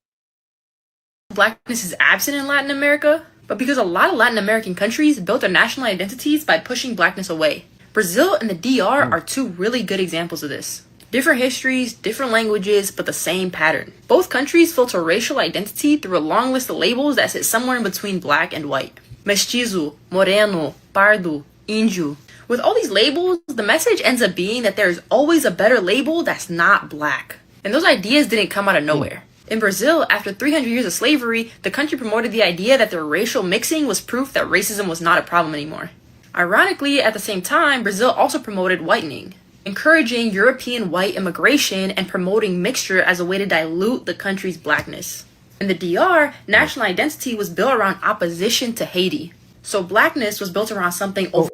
Blackness is absent in Latin America, but because a lot of Latin American countries built their national identities by pushing blackness away. Brazil and the DR are two really good examples of this. Different histories, different languages, but the same pattern. Both countries filter racial identity through a long list of labels that sit somewhere in between black and white. Mestizo, moreno, pardo, índio. With all these labels, the message ends up being that there is always a better label that's not black. And those ideas didn't come out of nowhere. In Brazil, after 300 years of slavery, the country promoted the idea that their racial mixing was proof that racism was not a problem anymore. Ironically, at the same time, Brazil also promoted whitening, encouraging European white immigration and promoting mixture as a way to dilute the country's blackness. In the DR, national identity was built around opposition to Haiti. So blackness was built around something over.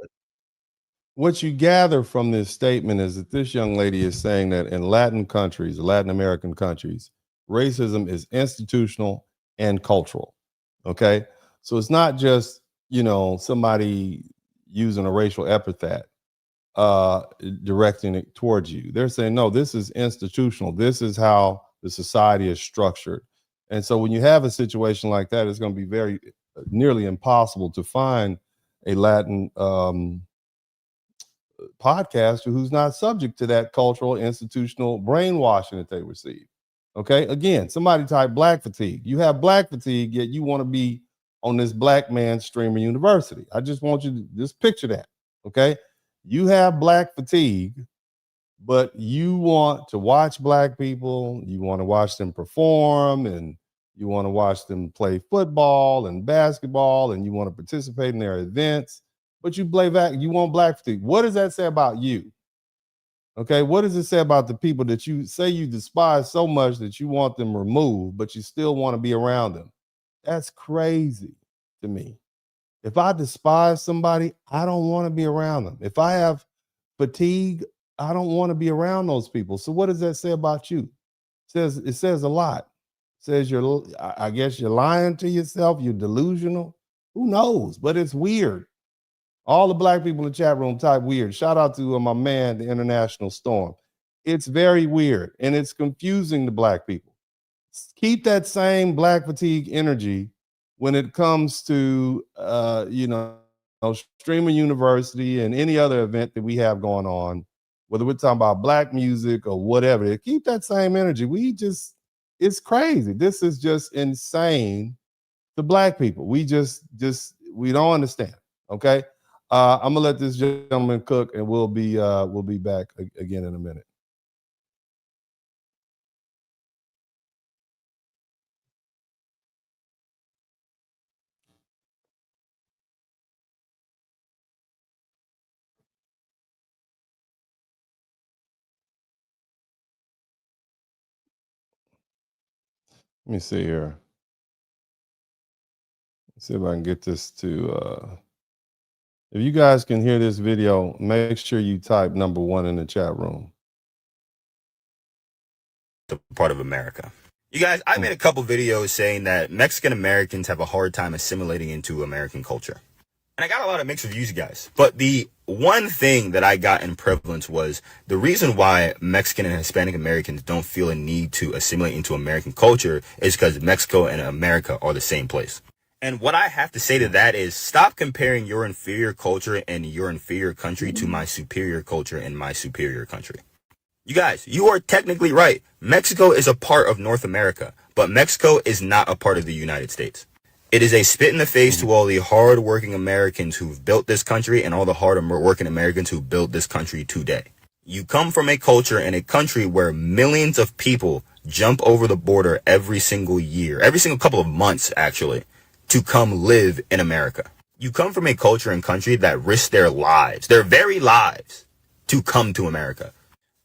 What you gather from this statement is that this young lady is saying that in Latin countries, Latin American countries, racism is institutional and cultural. Okay. So it's not just, somebody using a racial epithet directing it towards you. They're saying, no, this is institutional. This is how the society is structured. And so when you have a situation like that, it's going to be very nearly impossible to find a Latin podcaster who's not subject to that cultural institutional brainwashing that they receive. Okay. Again, somebody type black fatigue. You have black fatigue, yet you want to be on this black man Streamer University. I just want you to just picture that. Okay. You have black fatigue, but you want to watch black people. You want to watch them perform, and you want to watch them play football and basketball, and you want to participate in their events, but you want black fatigue. What does that say about you? Okay, what does it say about the people that you say you despise so much that you want them removed, but you still want to be around them? That's crazy to me. If I despise somebody, I don't want to be around them. If I have fatigue, I don't want to be around those people. So what does that say about you? It says a lot. It says I guess you're lying to yourself, you're delusional. Who knows? But it's weird. All the black people in the chat room type weird. Shout out to my man, the International Storm. It's very weird, and it's confusing to black people. Keep that same black fatigue energy when it comes to, Streamer University and any other event that we have going on, whether we're talking about black music or whatever. Keep that same energy. It's crazy. This is just insane to black people. We we don't understand. Okay. I'm gonna let this gentleman cook, and we'll be back again in a minute. Let me see here. Let's see if I can get this to if you guys can hear this video, make sure you type number 1 in the chat room. Part of America. You guys, I made a couple videos saying that Mexican Americans have a hard time assimilating into American culture. And I got a lot of mixed reviews, guys. But the one thing that I got in prevalence was the reason why Mexican and Hispanic Americans don't feel a need to assimilate into American culture is because Mexico and America are the same place. And what I have to say to that is stop comparing your inferior culture and your inferior country to my superior culture and my superior country. You guys, you are technically right. Mexico is a part of North America, but Mexico is not a part of the United States. It is a spit in the face to all the hard-working Americans who've built this country and all the hard-working Americans who built this country today. You come from a culture and a country where millions of people jump over the border every single year, every single couple of months, actually, to come live in America. You come from a culture and country that risk their lives, their very lives, to come to America.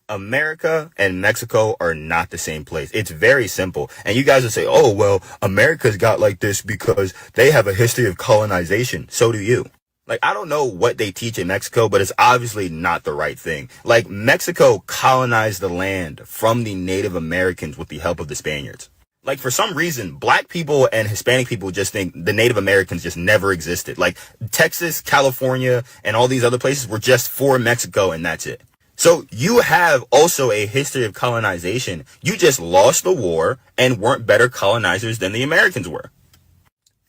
America and Mexico are not the same place. It's very simple. And you guys will say, oh, well, America's got like this because they have a history of colonization. So do you. Like, I don't know what they teach in Mexico, but it's obviously not the right thing. Like, Mexico colonized the land from the Native Americans with the help of the Spaniards. Like, for some reason, black people and Hispanic people just think the Native Americans just never existed. Like, Texas, California, and all these other places were just for Mexico, and that's it. So you have also a history of colonization. You just lost the war and weren't better colonizers than the Americans were.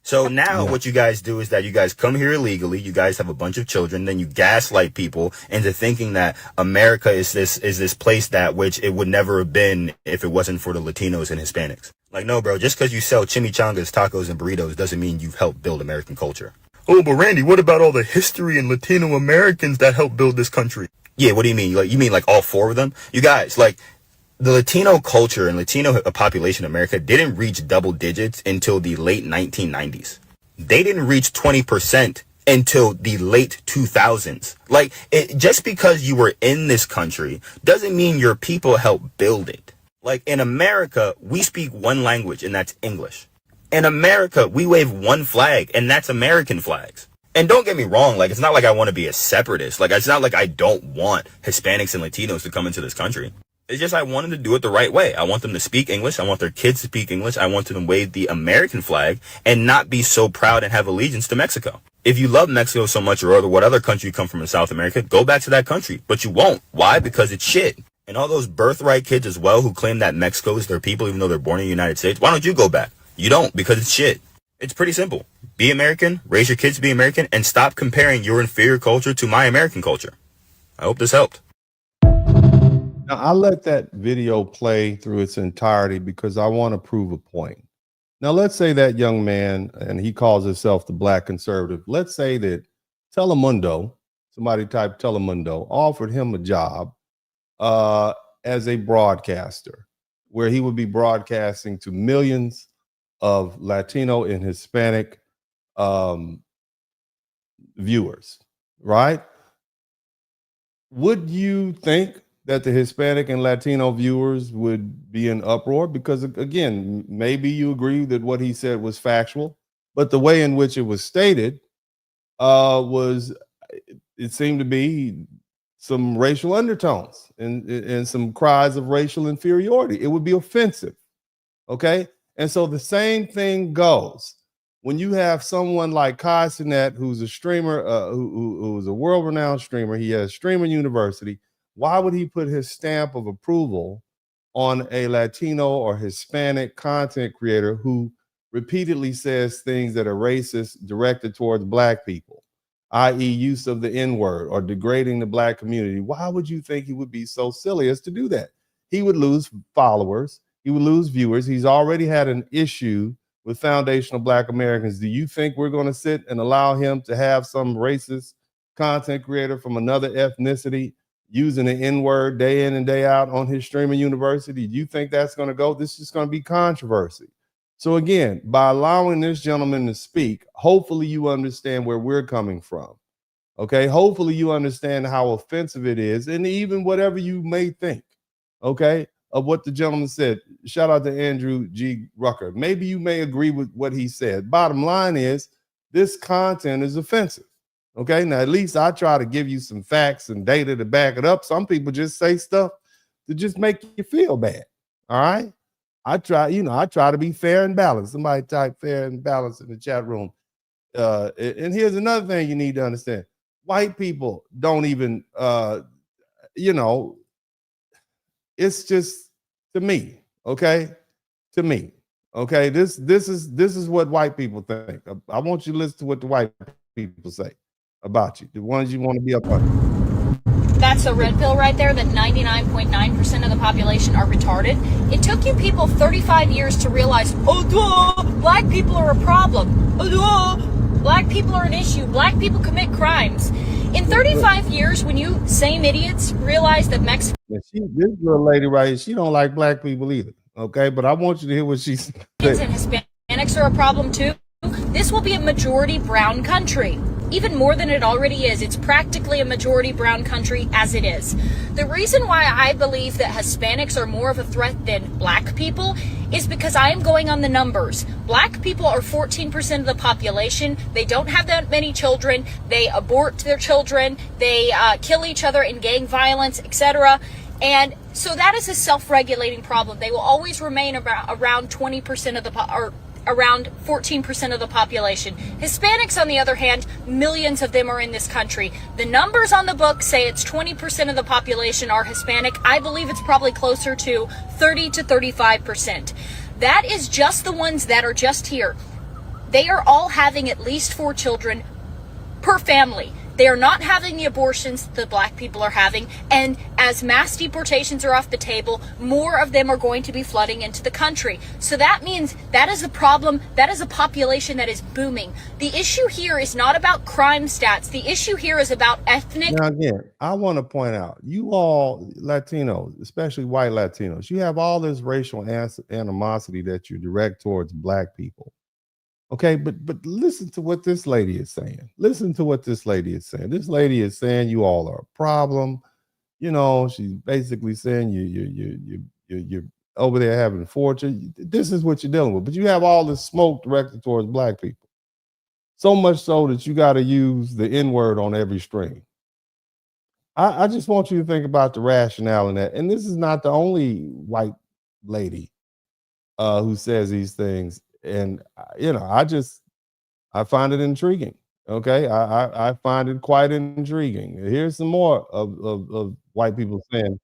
So now what you guys do is that you guys come here illegally. You guys have a bunch of children. Then you gaslight people into thinking that America is this place that which it would never have been if it wasn't for the Latinos and Hispanics. Like, no, bro, just because you sell chimichangas, tacos, and burritos doesn't mean you've helped build American culture. Oh, but Randy, what about all the history and Latino Americans that helped build this country? Yeah, what do you mean? Like, you mean like all 4 of them? You guys, like, the Latino culture and Latino population in America didn't reach double digits until the late 1990s. They didn't reach 20% until the late 2000s. Like, just because you were in this country doesn't mean your people helped build it. Like, in America, we speak one language, and that's English. In America, we wave one flag, and that's American flags. And don't get me wrong, like, it's not like I want to be a separatist. Like, it's not like I don't want Hispanics and Latinos to come into this country. It's just I want them to do it the right way. I want them to speak English. I want their kids to speak English. I want them to wave the American flag and not be so proud and have allegiance to Mexico. If you love Mexico so much, or what other country you come from in South America, go back to that country. But you won't. Why? Because it's shit. And all those birthright kids as well who claim that Mexico is their people even though they're born in the United States, why don't you go back? You don't, because it's shit. It's pretty simple. Be American, raise your kids to be American, and stop comparing your inferior culture to my American culture. I hope this helped. Now, I let that video play through its entirety because I want to prove a point. Now, let's say that young man, and he calls himself the Black conservative. Let's say that Telemundo, somebody type Telemundo, offered him a job as a broadcaster, where he would be broadcasting to millions of Latino and Hispanic viewers, right? Would you think that the Hispanic and Latino viewers would be in uproar? Because, again, maybe you agree that what he said was factual, but the way in which it was stated it seemed to be some racial undertones and some cries of racial inferiority. It would be offensive, okay? And so the same thing goes when you have someone like Cenat, who's a streamer, who's a world-renowned streamer. He has Streamer University. Why would he put his stamp of approval on a Latino or Hispanic content creator who repeatedly says things that are racist directed towards Black people, i.e. use of the N-word or degrading the Black community? Why would you think he would be so silly as to do that? He would lose followers. He would lose viewers. He's already had an issue with foundational Black Americans. Do you think we're going to sit and allow him to have some racist content creator from another ethnicity using the N-word day in and day out on his Streamer University? Do you think that's going to go? This is going to be controversy. So again, by allowing this gentleman to speak, hopefully you understand where we're coming from. Okay, hopefully you understand how offensive it is, and even whatever you may think. Okay, of what the gentleman said. Shout out to Andrew G. Rucker. Maybe you may agree with what he said. Bottom line is, this content is offensive. Okay, now at least I try to give you some facts and data to back it up. Some people just say stuff to just make you feel bad. All right, I try to be fair and balanced. Somebody type fair and balanced in the chat room. And here's another thing you need to understand: white people don't even, it's just to me, okay, to me. Okay, this is what white people think. I want you to listen to what the white people say about you, the ones you want to be up on. That's a red pill right there, that 99.9% of the population are retarded. It took you people 35 years to realize, black people are a problem. Black people are an issue. Black people commit crimes. In 35 years, when you same idiots realize that Mexicans... This little lady right here, she don't like black people either. Okay, but I want you to hear what she said. And Hispanics are a problem too. This will be a majority brown country. Even more than it already is. It's practically a majority brown country as it is. The reason why I believe that Hispanics are more of a threat than black people is because I am going on the numbers. Black people are 14% of the population. They don't have that many children. They abort their children. They kill each other in gang violence, etc. And so that is a self-regulating problem. They will always remain around 20% of the around 14% of the population. Hispanics, on the other hand, millions of them are in this country. The numbers on the book say it's 20% of the population are Hispanic. I believe it's probably closer to 30 to 35%. That is just the ones that are just here. They are all having at least 4 children per family. They are not having the abortions the black people are having, and as mass deportations are off the table, more of them are going to be flooding into the country. So that means that is a problem. That is a population that is booming. The issue here is not about crime stats. The issue here is about ethnic... Now again, I want to point out, you all Latinos, especially white Latinos, you have all this racial animosity that you direct towards black people. Okay, but listen to what this lady is saying. Listen to what this lady is saying. This lady is saying you all are a problem. You know, she's basically saying you're over there having a fortune. This is what you're dealing with. But you have all this smoke directed towards black people. So much so that you got to use the N-word on every stream. I just want you to think about the rationale in that. And this is not the only white lady who says these things. And, I find it intriguing. Okay. I find it quite intriguing. Here's some more of white people saying.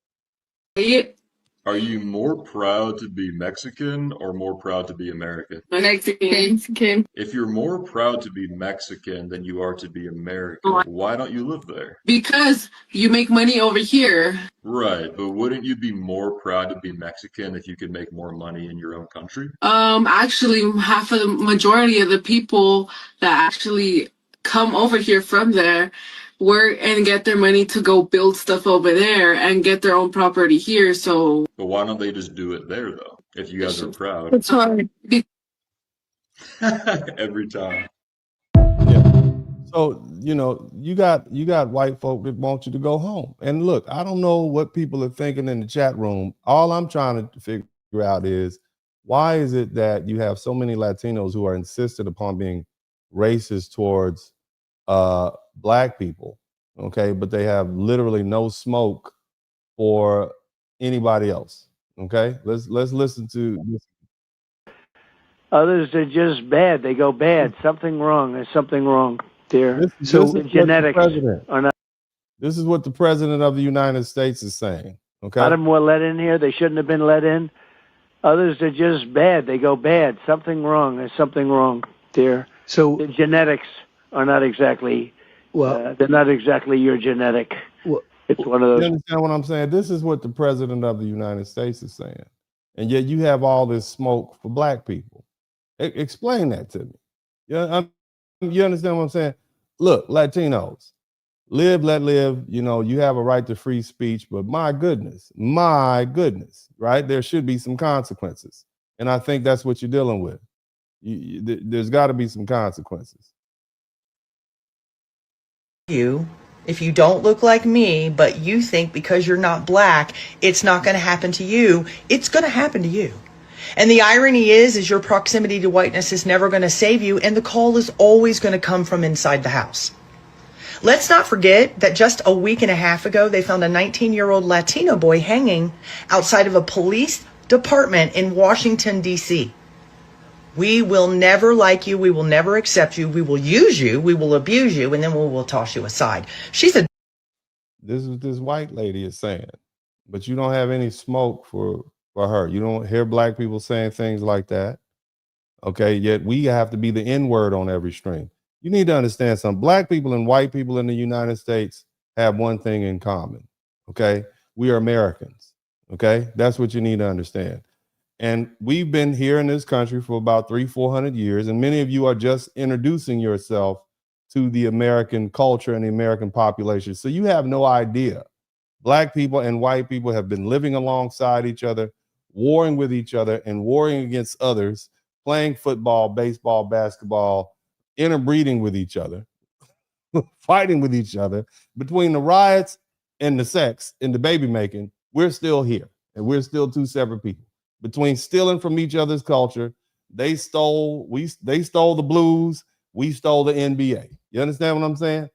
Are you more proud to be Mexican or more proud to be American? Mexican. If you're more proud to be Mexican than you are to be American, why don't you live there? Because you make money over here. Right, but wouldn't you be more proud to be Mexican if you could make more money in your own country? Actually, half of the majority of the people that actually come over here from there work and get their money to go build stuff over there and get their own property here. So, but why don't they just do it there though? If you guys are proud, it's hard. Every time. Yeah. So you got white folk that want you to go home. And look, I don't know what people are thinking in the chat room. All I'm trying to figure out is, why is it that you have so many Latinos who are insistent upon being racist towards black people, okay, but they have literally no smoke for anybody else. Okay, let's listen to this. Others are just bad. They go bad. Something wrong. There's something wrong there. So the genetics are not. This is what the president of the United States is saying. Okay, A lot of them were let in here. They shouldn't have been let in. Others are just bad. They go bad. Something wrong. There's something wrong there. So the genetics are not exactly. Well, they're not exactly your genetic. It's one of those. You understand what I'm saying? This is what the president of the United States is saying. And yet you have all this smoke for black people. Explain that to me. You understand what I'm saying? Look, Latinos, live, let live. You have a right to free speech, but my goodness, right? There should be some consequences. And I think that's what you're dealing with. There's got to be some consequences. You If you don't look like me, but you think because you're not black, it's not going to happen to you, it's going to happen to you. And the irony is your proximity to whiteness is never going to save you, and the call is always going to come from inside the house. Let's not forget that just a week and a half ago, they found a 19-year-old Latino boy hanging outside of a police department in Washington, D.C. We will never like you. We will never accept you. We will use you. We will abuse you. And then we will toss you aside. This is what this white lady is saying. But you don't have any smoke for her. You don't hear black people saying things like that. Okay, yet we have to be the N-word on every stream. You need to understand something. Black people and white people in the United States have one thing in common. Okay, we are Americans. Okay, that's what you need to understand. And we've been here in this country for about 300-400 years, and many of you are just introducing yourself to the American culture and the American population. So you have no idea. Black people and white people have been living alongside each other, warring with each other and warring against others, playing football, baseball, basketball, interbreeding with each other, fighting with each other. Between the riots and the sex and the baby making, we're still here, and we're still two separate people. Between stealing from each other's culture, they stole the blues, we stole the NBA. You understand what I'm saying?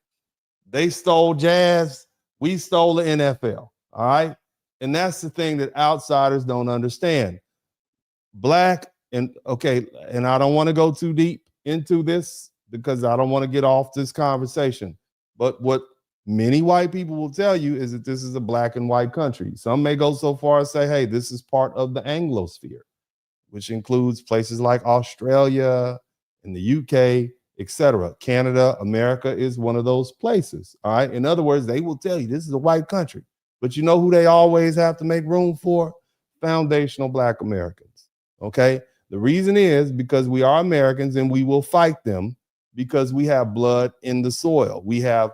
They stole jazz, we stole the NFL. All right. And that's the thing that outsiders don't understand. Black and I don't want to go too deep into this because I don't want to get off this conversation. But what many white people will tell you is that this is a black and white country. Some may go so far as say, hey, this is part of the Anglosphere, which includes places like Australia and the UK, etc. Canada, America is one of those places. All right. In other words, they will tell you this is a white country. But you know who they always have to make room for? Foundational Black Americans. Okay. The reason is because we are Americans and we will fight them because we have blood in the soil. We have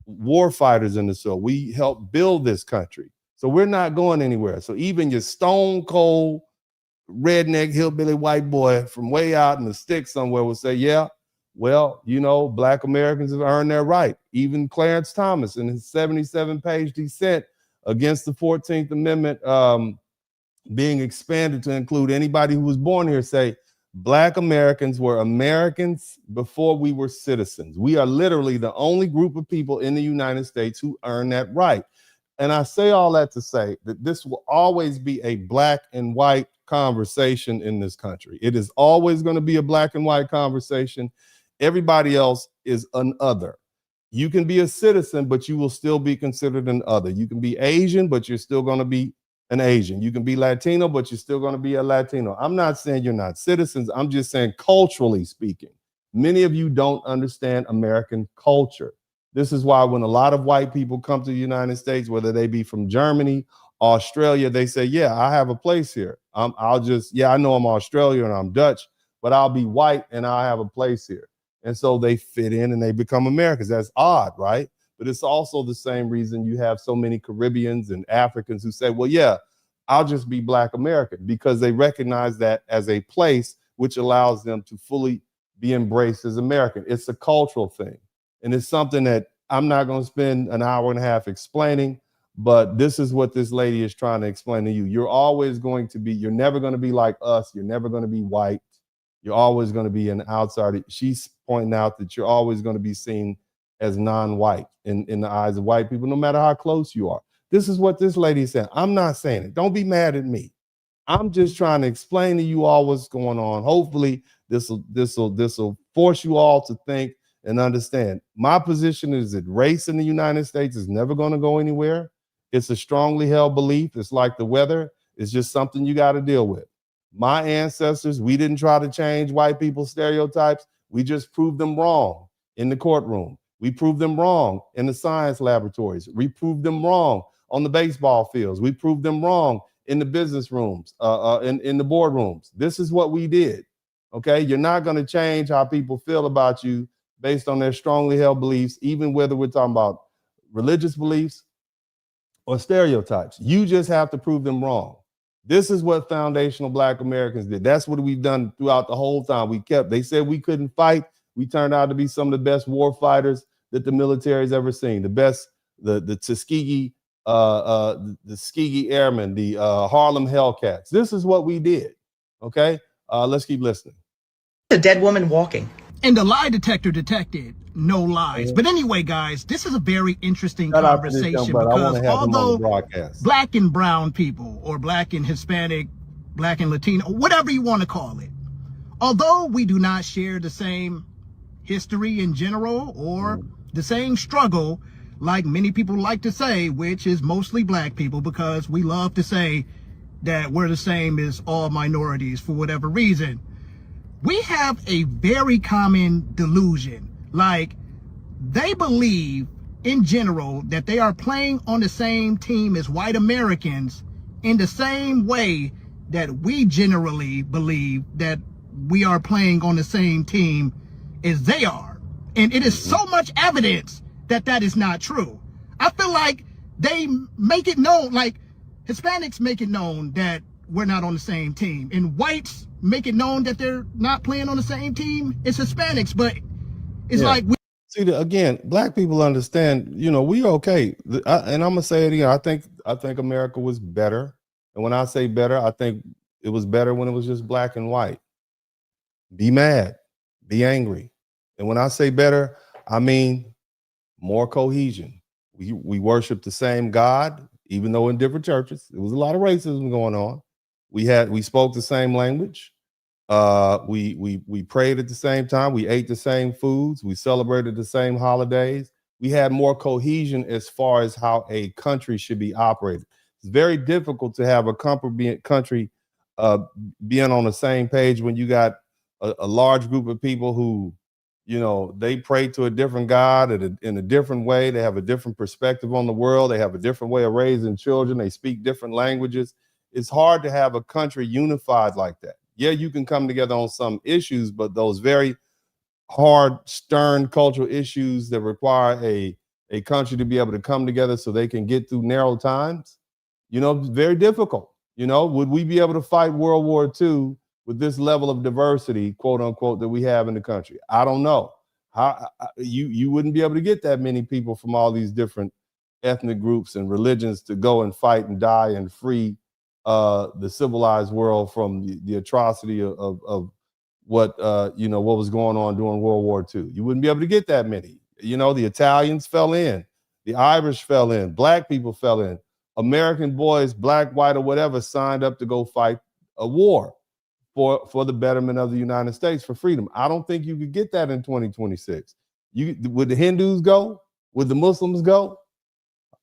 war fighters in the soil. We helped build this country. So we're not going anywhere. So even your stone cold redneck hillbilly white boy from way out in the sticks somewhere will say, yeah, well, you know, Black Americans have earned their right. Even Clarence Thomas in his 77-page dissent against the 14th Amendment being expanded to include anybody who was born here say, Black Americans were Americans before we were citizens. We are literally the only group of people in the United States who earn that right. And I say all that to say that this will always be a black and white conversation in this country. It is always going to be a black and white conversation. Everybody else is an other. You can be a citizen, but you will still be considered an other. You can be Asian, but you're still going to be an Asian. You can be Latino, but you're still going to be a Latino. I'm not saying you're not citizens. I'm just saying culturally speaking, many of you don't understand American culture. This is why when a lot of white people come to the United States, whether they be from Germany, Australia, they say, yeah, I have a place here. I know I'm Australian and I'm Dutch, but I'll be white and I'll have a place here. And so they fit in and they become Americans. That's odd, right? But it's also the same reason you have so many Caribbeans and Africans who say, well, yeah, I'll just be Black American, because they recognize that as a place which allows them to fully be embraced as American. It's a cultural thing. And it's something that I'm not going to spend an hour and a half explaining, but this is what this lady is trying to explain to you. You're never going to be like us. You're never going to be white. You're always going to be an outsider. She's pointing out that you're always going to be seen as non-white in the eyes of white people, no matter how close you are. This is what this lady said. I'm not saying it. Don't be mad at me. I'm just trying to explain to you all what's going on. Hopefully this will force you all to think and understand. My position is that race in the United States is never going to go anywhere. It's a strongly held belief. It's like the weather. It's just something you got to deal with. My ancestors, we didn't try to change white people's stereotypes. We just proved them wrong in the courtroom. We proved them wrong in the science laboratories. We proved them wrong on the baseball fields. We proved them wrong in the business rooms, in the boardrooms. This is what we did. Okay, you're not going to change how people feel about you based on their strongly held beliefs, even whether we're talking about religious beliefs or stereotypes. You just have to prove them wrong. This is what foundational Black Americans did. That's what we've done throughout the whole time. They said we couldn't fight. We turned out to be some of the best war fighters that the military's ever seen. The best, the Tuskegee, the Tuskegee Airmen, the Harlem Hellcats. This is what we did. Okay, let's keep listening. A dead woman walking. And the lie detector detected no lies. But anyway, guys, this is a very interesting conversation because although black and brown people or black and Hispanic, black and Latino, whatever you want to call it, although we do not share the same history in general or the same struggle, like many people like to say, which is mostly black people, because we love to say that we're the same as all minorities for whatever reason. We have a very common delusion. Like, they believe in general that they are playing on the same team as white Americans in the same way that we generally believe that we are playing on the same team as they are. And it is so much evidence that that is not true. I feel like they make it known, like Hispanics make it known that we're not on the same team, and whites make it known that they're not playing on the same team as Hispanics. But it's like, see, again, black people understand, you know, we okay. And I'm gonna say it again. I think America was better. And when I say better, I think it was better when it was just black and white. Be mad, be angry. And when I say better, I mean more cohesion. We worship the same God, even though in different churches. There was a lot of racism going on. We spoke the same language. We prayed at the same time. We ate the same foods. We celebrated the same holidays. We had more cohesion as far as how a country should be operated. It's very difficult to have a country being on the same page when you got a large group of people who, you know, they pray to a different God in a different way. They have a different perspective on the world. They have a different way of raising children. They speak different languages. It's hard to have a country unified like that. Yeah, you can come together on some issues, but those very hard, stern cultural issues that require a country to be able to come together so they can get through narrow times, you know, very difficult. You know, would we be able to fight World War II with this level of diversity, quote unquote, that we have in the country? I don't know. How you wouldn't be able to get that many people from all these different ethnic groups and religions to go and fight and die and free the civilized world from the atrocity of what you know, what was going on during World War II. You wouldn't be able to get that many. You know, the Italians fell in, the Irish fell in, black people fell in, American boys, black, white, or whatever, signed up to go fight a war for the betterment of the United States, for freedom. I don't think you could get that in 2026. Would the Hindus go? Would the Muslims go?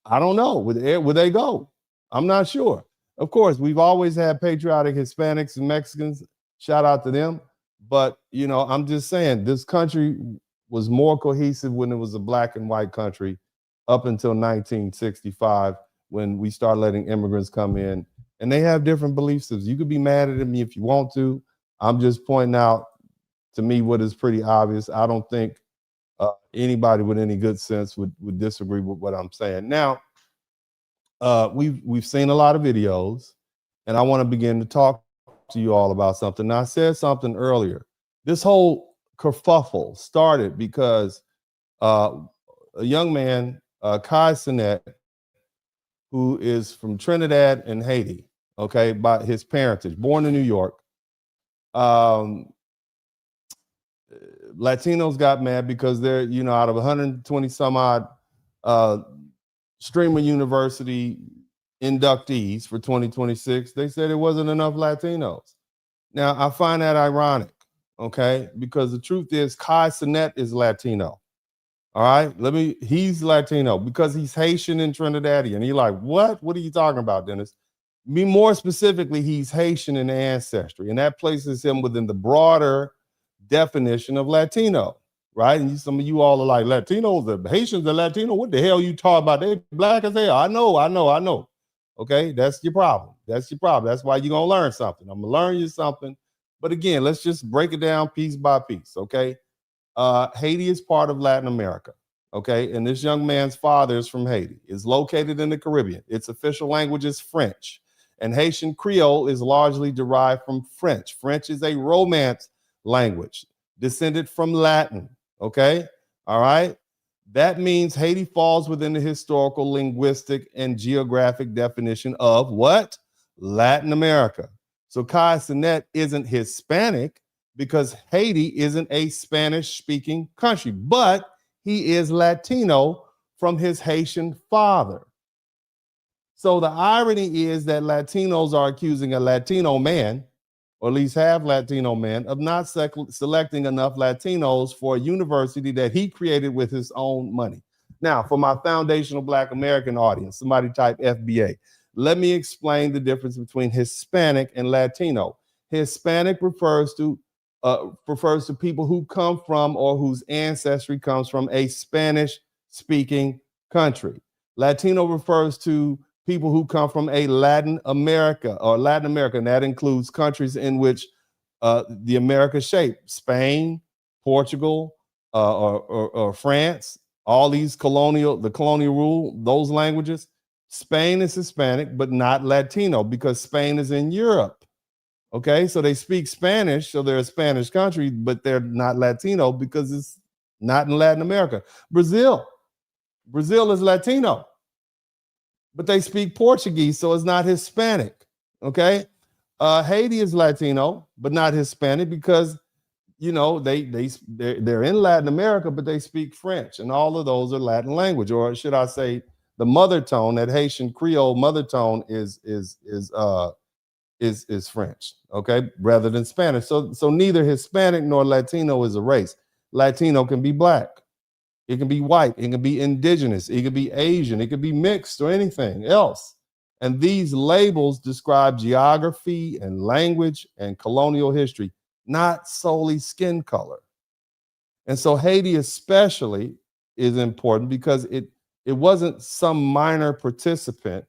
I don't know. Would they go? I'm not sure. Of course, we've always had patriotic Hispanics and Mexicans. Shout out to them. But, you know, I'm just saying this country was more cohesive when it was a black and white country up until 1965, when we started letting immigrants come in. And they have different belief systems. You could be mad at me if you want to. I'm just pointing out, to me, what is pretty obvious. I don't think anybody with any good sense would disagree with what I'm saying. Now, we've seen a lot of videos, and I want to begin to talk to you all about something. Now, I said something earlier. This whole kerfuffle started because a young man, Kai Cenat, who is from Trinidad and Haiti, okay, by his parentage, born in New York. Latinos got mad because they're, you know, out of 120 some odd Streamer University inductees for 2026, they said there wasn't enough Latinos. Now, I find that ironic, okay, because the truth is Kai Cenat is Latino. All right, he's Latino because he's Haitian and Trinidadian. You're like, what? What are you talking about, Dennis? More specifically, he's Haitian in ancestry, and that places him within the broader definition of Latino, right? And some of you all are like, Latinos, the Haitians are Latino. What the hell are you talking about? They black as hell. I know. Okay, that's your problem. That's your problem. That's why you're gonna learn something. I'm gonna learn you something. But again, let's just break it down piece by piece, okay? Haiti is part of Latin America, okay? And this young man's father is from Haiti. It's located in the Caribbean. Its official language is French. And Haitian Creole is largely derived from French. French is a Romance language, descended from Latin, okay? All right? That means Haiti falls within the historical, linguistic, and geographic definition of what? Latin America. So Kai Cenat isn't Hispanic because Haiti isn't a Spanish-speaking country, but he is Latino from his Haitian father. So the irony is that Latinos are accusing a Latino man, or at least half Latino man, of not selecting enough Latinos for a university that he created with his own money. Now, for my foundational Black American audience, somebody type FBA. Let me explain the difference between Hispanic and Latino. Hispanic refers to people who come from or whose ancestry comes from a Spanish-speaking country. Latino refers to people who come from a Latin America, and that includes countries in which the America shaped, Spain, Portugal, or France, all these the colonial rule, those languages. Spain is Hispanic, but not Latino because Spain is in Europe. Okay, so they speak Spanish, so they're a Spanish country, but they're not Latino because it's not in Latin America. Brazil is Latino, but they speak Portuguese, so it's not Hispanic. Okay, Haiti is Latino, but not Hispanic because they're in Latin America, but they speak French, and all of those are Latin language, or should I say, the mother tone, that Haitian Creole mother tone is French, okay, rather than Spanish. So neither Hispanic nor Latino is a race. Latino can be Black, it can be white, it can be indigenous, it can be Asian, it can be mixed or anything else. And these labels describe geography and language and colonial history, not solely skin color. And so Haiti especially is important because it wasn't some minor participant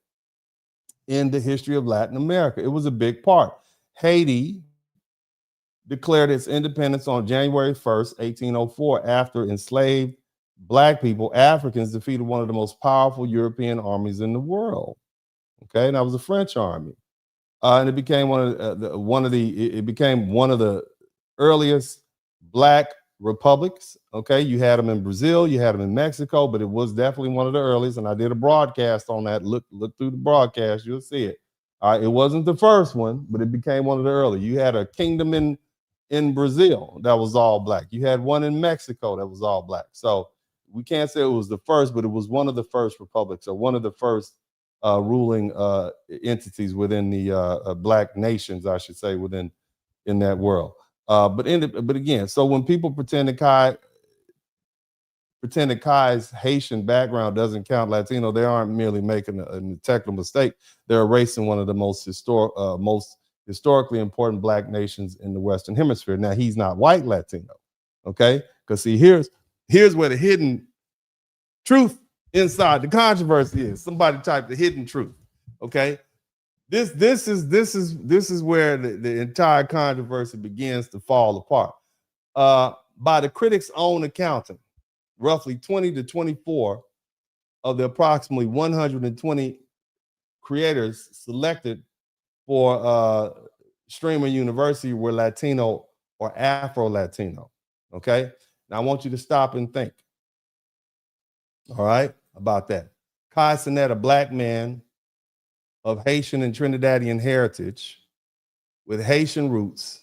in the history of Latin America. It was a big part. Haiti declared its independence on January 1st, 1804, after enslaved Black people, Africans, defeated one of the most powerful European armies in the world. Okay, and that was the French army, and it became one of the earliest Black republics. Okay, you had them in Brazil, you had them in Mexico, but it was definitely one of the earliest. And I did a broadcast on that. Look through the broadcast, you'll see it. It wasn't the first one, but it became one of the early. You had a kingdom in Brazil that was all Black. You had one in Mexico that was all Black. So we can't say it was the first, but it was one of the first republics, or one of the first ruling entities within the Black nations, I should say, in that world. But again, so when people pretend that Kai's Haitian background doesn't count Latino, they aren't merely making a technical mistake. They're erasing one of the most historically important Black nations in the Western Hemisphere. Now, he's not white Latino, okay? Because see, here's where the hidden truth inside the controversy is. Somebody type the hidden truth, okay? This is where the entire controversy begins to fall apart. By the critics' own accounting, roughly 20 to 24 of the approximately 120 creators selected for Streamer University were Latino or Afro-Latino. Okay, now I want you to stop and think. All right, about that. Kai Cenat, a Black man of Haitian and Trinidadian heritage with Haitian roots,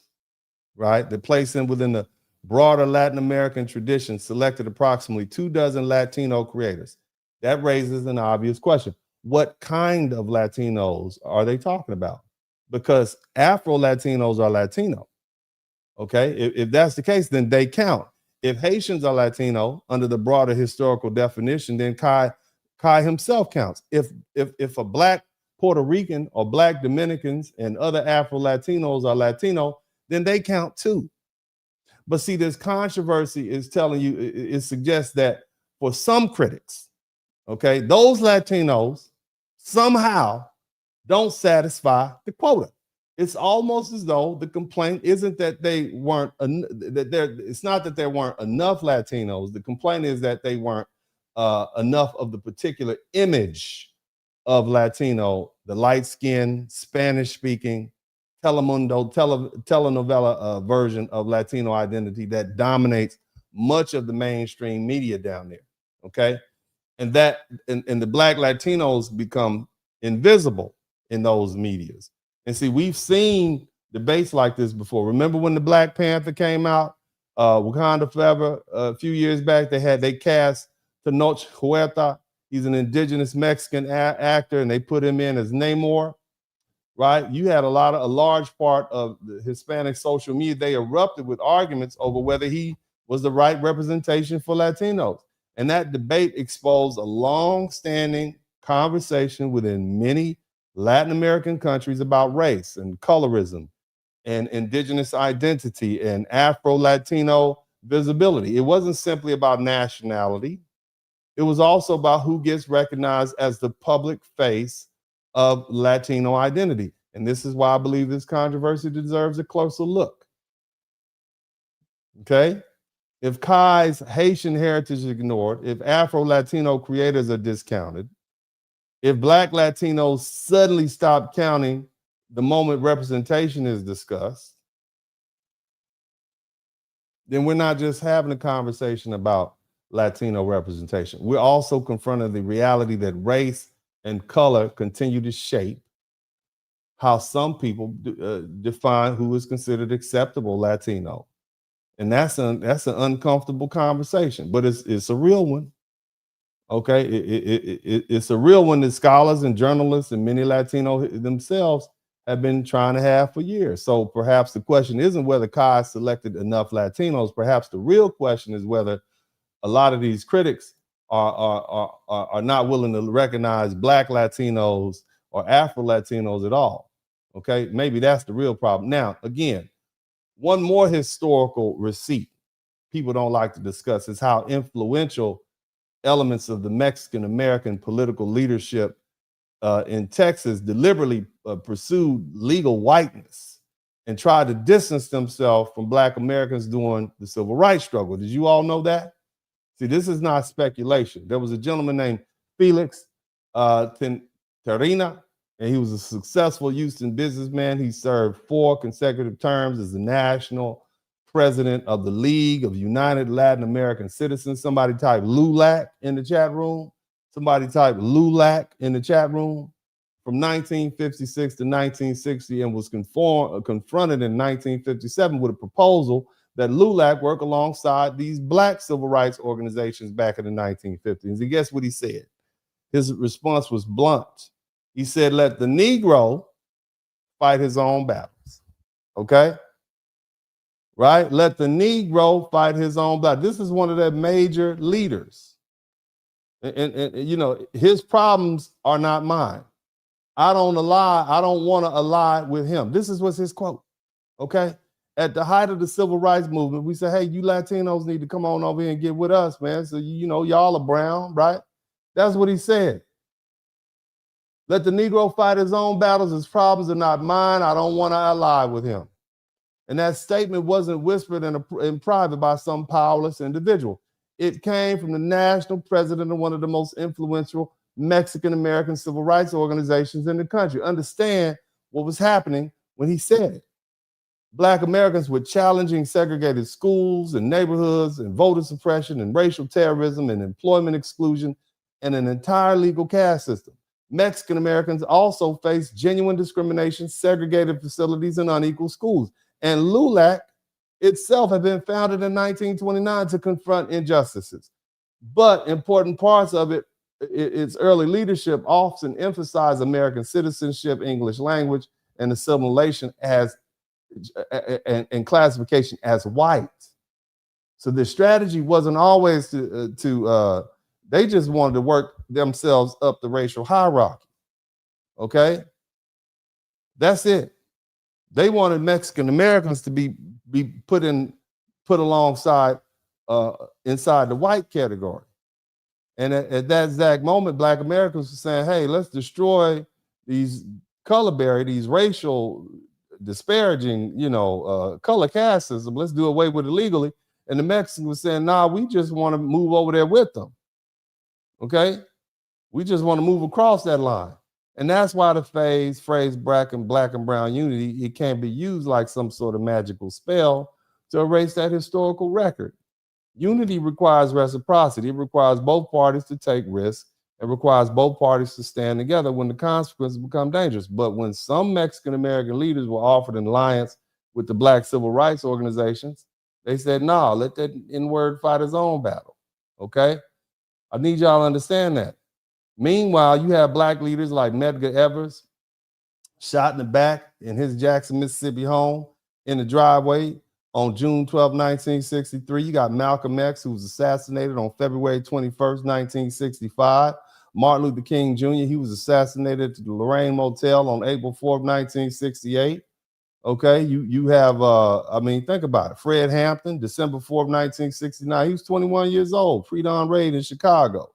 right, that place him within the broader Latin American tradition, selected approximately 24 Latino creators. That raises an obvious question. What kind of Latinos are they talking about? Because Afro-Latinos are Latino, okay? If that's the case, then they count. If Haitians are Latino under the broader historical definition, then Kai himself counts. If a Black Puerto Rican or Black Dominicans and other Afro-Latinos are Latino, then they count too. But see, this controversy is telling you, it suggests that for some critics, okay, those Latinos somehow don't satisfy the quota. It's almost as though the complaint isn't that they weren't, it's not that there weren't enough Latinos. The complaint is that they weren't enough of the particular image of Latino, the light-skinned, Spanish-speaking, Telemundo, telenovela version of Latino identity that dominates much of the mainstream media down there, Okay. And that and the Black Latinos become invisible in those medias. And see, we've seen debates like this before. Remember when the Black Panther came out, Wakanda Forever, a few years back, they cast Tenoch Huerta. He's an indigenous Mexican actor, and they put him in as Namor, right? You had a large part of the Hispanic social media. They erupted with arguments over whether he was the right representation for Latinos. And that debate exposed a long-standing conversation within many Latin American countries about race and colorism and indigenous identity and Afro-Latino visibility. It wasn't simply about nationality. It was also about who gets recognized as the public face of Latino identity. And this is why I believe this controversy deserves a closer look. Okay? If Kai's Haitian heritage is ignored, if Afro-Latino creators are discounted, if Black Latinos suddenly stop counting the moment representation is discussed, then we're not just having a conversation about Latino representation. We're also confronting the reality that race and color continue to shape how some people define who is considered acceptable Latino. And that's an uncomfortable conversation, but it's a real one. Okay, it's a real one that scholars and journalists and many Latino themselves have been trying to have for years. So perhaps the question isn't whether Kai selected enough Latinos. Perhaps the real question is whether a lot of these critics are not willing to recognize Black Latinos or Afro-Latinos at all. Okay, maybe that's the real problem. Now, again, one more historical receipt people don't like to discuss is how influential elements of the Mexican American political leadership in Texas deliberately pursued legal whiteness and tried to distance themselves from Black Americans during the civil rights struggle. Did you all know that? See, this is not speculation. There was a gentleman named Felix Terina, and he was a successful Houston businessman. He served 4 consecutive terms as the national president of the League of United Latin American Citizens. Somebody type LULAC in the chat room. Somebody type LULAC in the chat room. From 1956 to 1960, and was confronted in 1957 with a proposal that LULAC work alongside these Black civil rights organizations back in the 1950s. And guess what he said? His response was blunt. He said, let the Negro fight his own battles. Okay? Right? Let the Negro fight his own battle. This is one of their major leaders. And you know, his problems are not mine. I don't want to ally with him. This was his quote. Okay? At the height of the civil rights movement, we said, hey, you Latinos need to come on over here and get with us, man. So, you know, y'all are brown, right? That's what he said. Let the Negro fight his own battles. His problems are not mine. I don't want to ally with him. And that statement wasn't whispered in private by some powerless individual. It came from the national president of one of the most influential Mexican-American civil rights organizations in the country. Understand what was happening when he said it. Black Americans were challenging segregated schools and neighborhoods and voter suppression and racial terrorism and employment exclusion and an entire legal caste system. Mexican Americans also face genuine discrimination, segregated facilities, and unequal schools. And LULAC itself had been founded in 1929 to confront injustices. But important parts of its early leadership often emphasized American citizenship, English language, and assimilation and classification as white. So the strategy wasn't always they just wanted to work themselves up the racial hierarchy. Okay? That's it. They wanted Mexican Americans to be put alongside inside the white category. And at that exact moment, Black Americans were saying, hey, let's destroy these these racial disparaging, color caste system. Let's do away with it legally. And the Mexicans were saying, nah, we just want to move over there with them. Okay? We just want to move across that line. And that's why the phrase black and brown unity, it can't be used like some sort of magical spell to erase that historical record. Unity requires reciprocity. It requires both parties to take risks. It requires both parties to stand together when the consequences become dangerous. But when some Mexican-American leaders were offered an alliance with the Black civil rights organizations, they said, no, let that N-word fight his own battle, okay? I need y'all to understand that. Meanwhile, you have Black leaders like Medgar Evers shot in the back in his Jackson, Mississippi home in the driveway on June 12, 1963. You got Malcolm X, who was assassinated on February 21st, 1965. Martin Luther King Jr., he was assassinated at the Lorraine Motel on April 4th, 1968. Okay, you have, I mean, think about it. Fred Hampton, December 4th, 1969. He was 21 years old, pre-dawn raid in Chicago.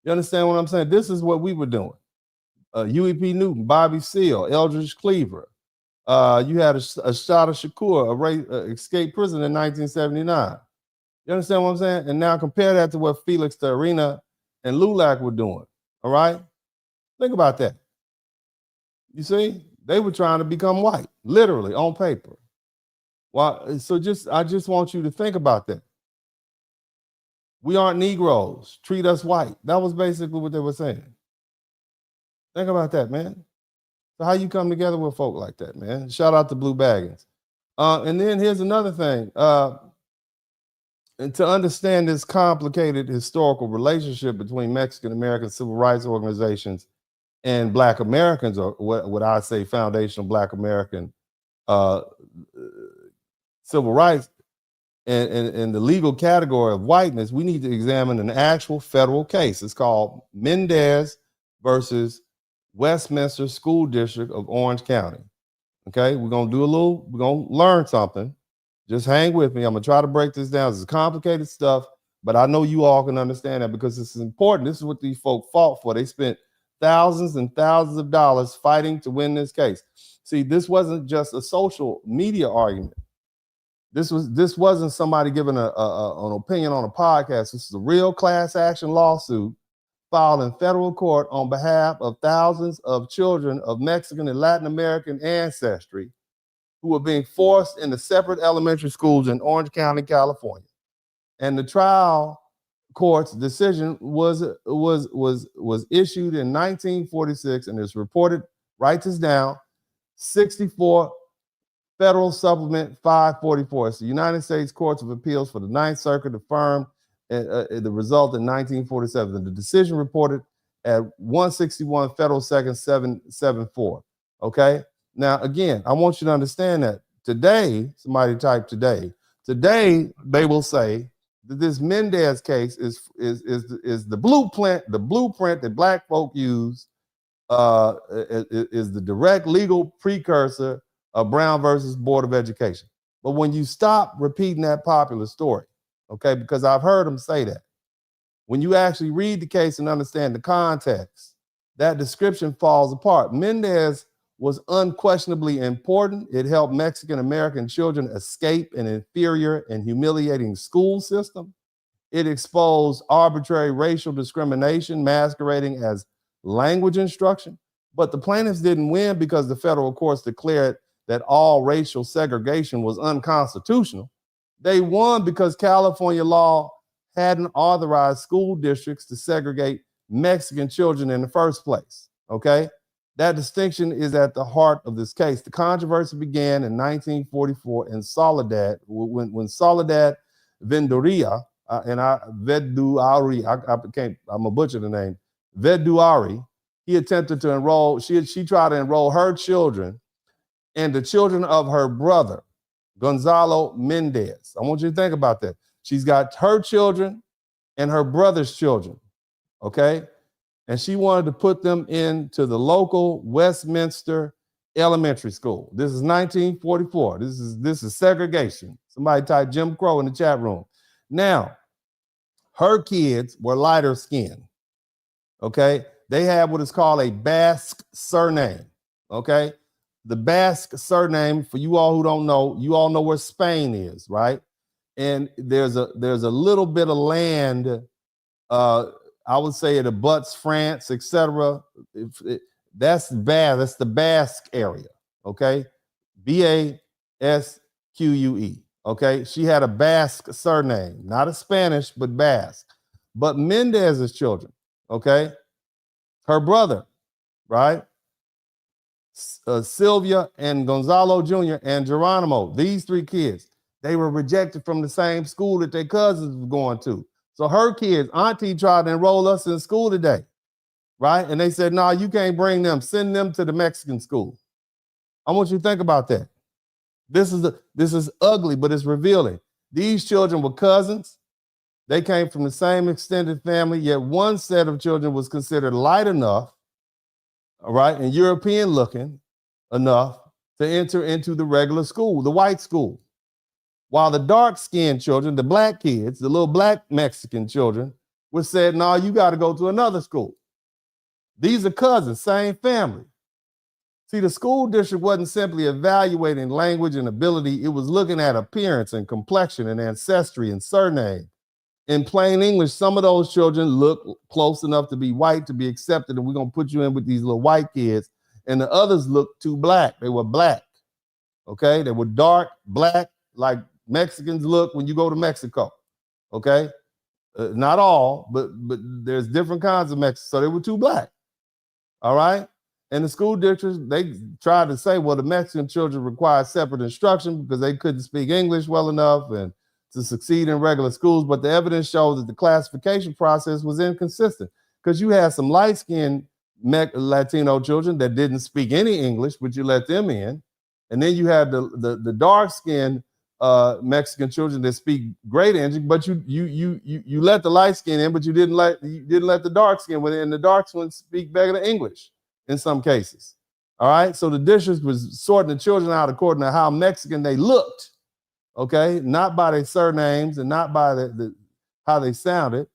You understand what I'm saying? This is what we were doing. Huey P. Newton, Bobby Seale, Eldridge Cleaver. You had Ashada Shakur, escaped prison in 1979. You understand what I'm saying? And now compare that to what Felix Terina and Lulac were doing. All right? Think about that. You see? They were trying to become white, literally, on paper. Well, so I just want you to think about that. We aren't Negroes. Treat us white. That was basically what they were saying. Think about that, man. So how you come together with folk like that, man? Shout out to Blue Baggins. And then here's another thing. And to understand this complicated historical relationship between Mexican-American civil rights organizations and Black Americans, or what I say foundational Black American civil rights, and the legal category of whiteness, we need to examine an actual federal case. It's called Mendez versus Westminster School District of Orange County. Okay, we're gonna learn something. Just hang with me. I'm gonna try to break this down. This is complicated stuff, but I know you all can understand that because this is important. This is what these folk fought for. They spent thousands and thousands of dollars fighting to win this case. See, this wasn't just a social media argument. This wasn't somebody giving an opinion on a podcast. This is a real class action lawsuit filed in federal court on behalf of thousands of children of Mexican and Latin American ancestry who were being forced into separate elementary schools in Orange County, California. And the trial court's decision was issued in 1946, and is reported, write this down, 64 Federal Supplement 544. It's the United States Courts of Appeals for the Ninth Circuit affirmed the result in 1947. And the decision reported at 161 Federal Second 774. Okay? Now, again, I want you to understand that today, somebody type today they will say that this Mendez case is the blueprint that Black folk use, is the direct legal precursor of Brown versus Board of Education. But when you stop repeating that popular story, okay, because I've heard them say that, when you actually read the case and understand the context, that description falls apart. Mendez was unquestionably important. It helped Mexican-American children escape an inferior and humiliating school system. It exposed arbitrary racial discrimination masquerading as language instruction. But the plaintiffs didn't win because the federal courts declared that all racial segregation was unconstitutional. They won because California law hadn't authorized school districts to segregate Mexican children in the first place, okay? That distinction is at the heart of this case. The controversy began in 1944 in Soledad, when Soledad Vendoria, I'm a butcher the name, Veduari, he attempted to enroll, she tried to enroll her children and the children of her brother, Gonzalo Mendez. I want you to think about that. She's got her children and her brother's children, okay? And she wanted to put them into the local Westminster Elementary School. This is 1944. This is segregation. Somebody type Jim Crow in the chat room. Now, her kids were lighter skinned, okay? They have what is called a Basque surname, okay? The Basque surname, for you all who don't know, you all know where Spain is, right? And there's a little bit of land, I would say it abuts France, etc. That's the Basque area, okay? Basque, Okay, she had a Basque surname, not a Spanish, but Basque. But Mendez's children, okay, her brother, right? Sylvia and Gonzalo Jr. and Geronimo, these three kids, they were rejected from the same school that their cousins were going to. So her kids, Auntie tried to enroll us in school today, right? And they said, no, you can't bring them. Send them to the Mexican school. I want you to think about that. This is ugly, but it's revealing. These children were cousins. They came from the same extended family, yet one set of children was considered light enough, all right, and European looking enough to enter into the regular school, the white school. While the dark-skinned children, the black kids, the little black Mexican children, were said, no, you got to go to another school. These are cousins, same family. See, the school district wasn't simply evaluating language and ability. It was looking at appearance and complexion and ancestry and surname. In plain English, some of those children look close enough to be white to be accepted, and we're going to put you in with these little white kids. And the others looked too black. They were black, okay? They were dark, black, like Mexicans look when you go to Mexico, okay? Not all, but there's different kinds of Mexicans. So they were too black, all right? And the school districts, they tried to say, well, the Mexican children require separate instruction because they couldn't speak English well enough and to succeed in regular schools. But the evidence shows that the classification process was inconsistent because you had some light-skinned Latino children that didn't speak any English, but you let them in. And then you had the dark-skinned Mexican children that speak great English, but you let the light skin in, but you didn't let the dark skin in, and the dark ones speak better English in some cases. All right, so the district was sorting the children out according to how Mexican they looked, okay, not by their surnames and not by the how they sounded,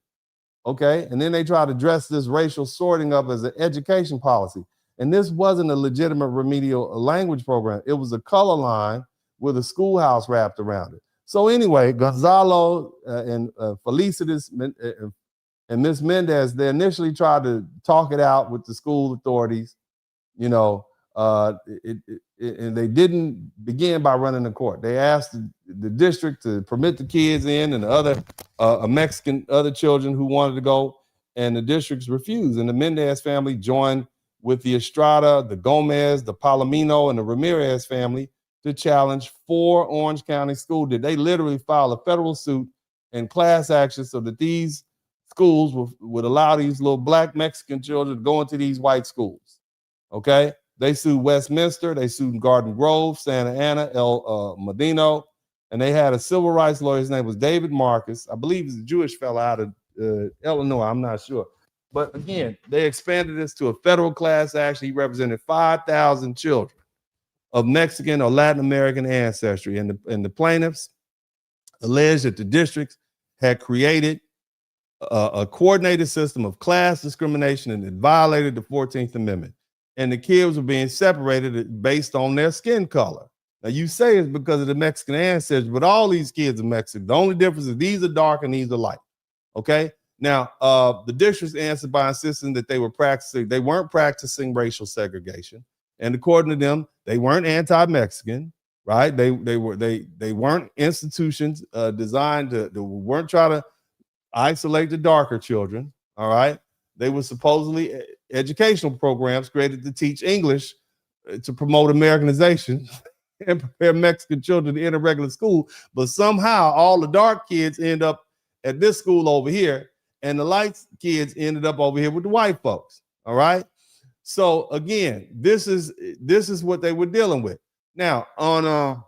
okay, and then they tried to dress this racial sorting up as an education policy, and this wasn't a legitimate remedial language program. It was a color line with a schoolhouse wrapped around it. So anyway, Gonzalo and Felicitas and Miss Mendez, they initially tried to talk it out with the school authorities, you know, and they didn't begin by running the court. They asked the district to permit the kids in and the other other children who wanted to go, and the districts refused. And the Mendez family joined with the Estrada, the Gomez, the Palomino, and the Ramirez family to challenge 4 Orange County school districts. They literally filed a federal suit and class action so that these schools would allow these little black Mexican children to go into these white schools. Okay? They sued Westminster, they sued Garden Grove, Santa Ana, El Medino, and they had a civil rights lawyer. His name was David Marcus. I believe he's a Jewish fellow out of Illinois. I'm not sure. But again, they expanded this to a federal class action. He represented 5,000 children of Mexican or Latin American ancestry. And the plaintiffs alleged that the districts had created a coordinated system of class discrimination and it violated the 14th Amendment. And the kids were being separated based on their skin color. Now you say it's because of the Mexican ancestry, but all these kids are Mexican. The only difference is these are dark and these are light. Okay. Now the districts answered by insisting that they weren't practicing racial segregation. And according to them, they weren't anti-Mexican, right? They weren't institutions designed they weren't trying to isolate the darker children. All right. They were supposedly educational programs created to teach English to promote Americanization and prepare Mexican children to enter regular school. But somehow all the dark kids end up at this school over here, and the light kids ended up over here with the white folks. All right. So again, this is what they were dealing with. Now on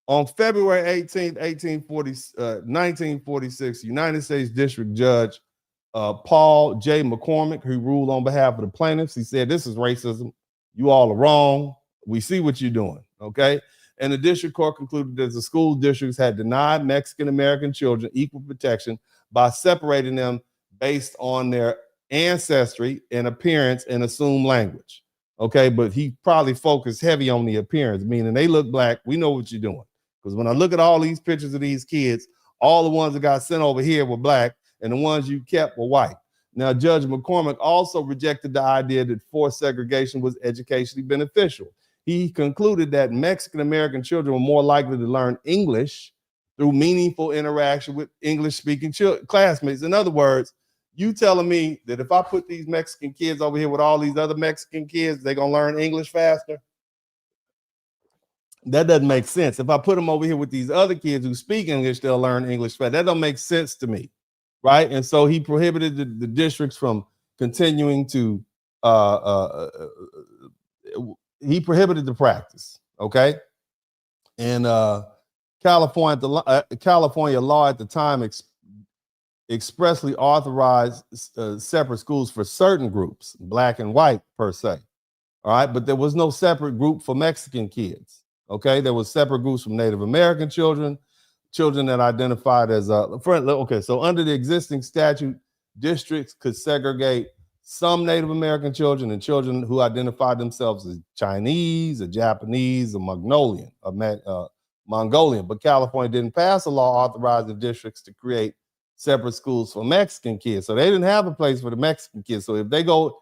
on February 18th, 1946, United States District Judge Paul J. McCormick, who ruled on behalf of the plaintiffs, he said, this is racism. You all are wrong. We see what you're doing, okay? And the district court concluded that the school districts had denied Mexican-American children equal protection by separating them based on their ancestry and appearance and assumed language, okay? But he probably focused heavy on the appearance, meaning they look black. We know what you're doing. Because when I look at all these pictures of these kids, all the ones that got sent over here were black, and the ones you kept were white. Now, Judge McCormick also rejected the idea that forced segregation was educationally beneficial. he concluded that Mexican American children were more likely to learn English through meaningful interaction with English-speaking classmates. In other words, you telling me that if I put these Mexican kids over here with all these other Mexican kids, they're gonna learn English faster? That doesn't make sense. If I put them over here with these other kids who speak English, they'll learn English fast. That don't make sense to me, right? And so he prohibited the districts from continuing to, he prohibited the practice, okay? And California law at the time expressly authorized separate schools for certain groups, black and white per se, all right? But there was no separate group for Mexican kids. Okay, there was separate groups from Native American children that identified as okay. So under the existing statute, districts could segregate some Native American children and children who identified themselves as Chinese, or Japanese, or Mongolian. But California didn't pass a law authorizing districts to create separate schools for Mexican kids. So they didn't have a place for the Mexican kids. So if either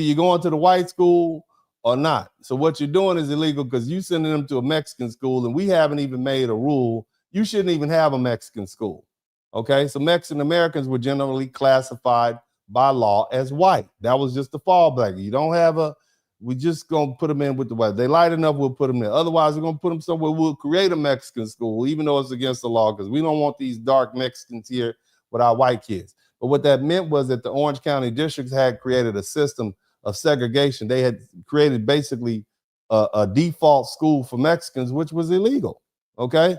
you're going to the white school or not. So what you're doing is illegal because you're sending them to a Mexican school, and we haven't even made a rule. You shouldn't even have a Mexican school. Okay, so Mexican Americans were generally classified by law as white. That was just the fallback. You don't have we just gonna put them in with the white. They light enough, we'll put them there. Otherwise, we're gonna put them somewhere. We'll create a Mexican school, even though it's against the law, because we don't want these dark Mexicans here with our white kids. But what that meant was that the Orange County districts had created a system of segregation. They had created basically a default school for Mexicans, which was illegal. Okay,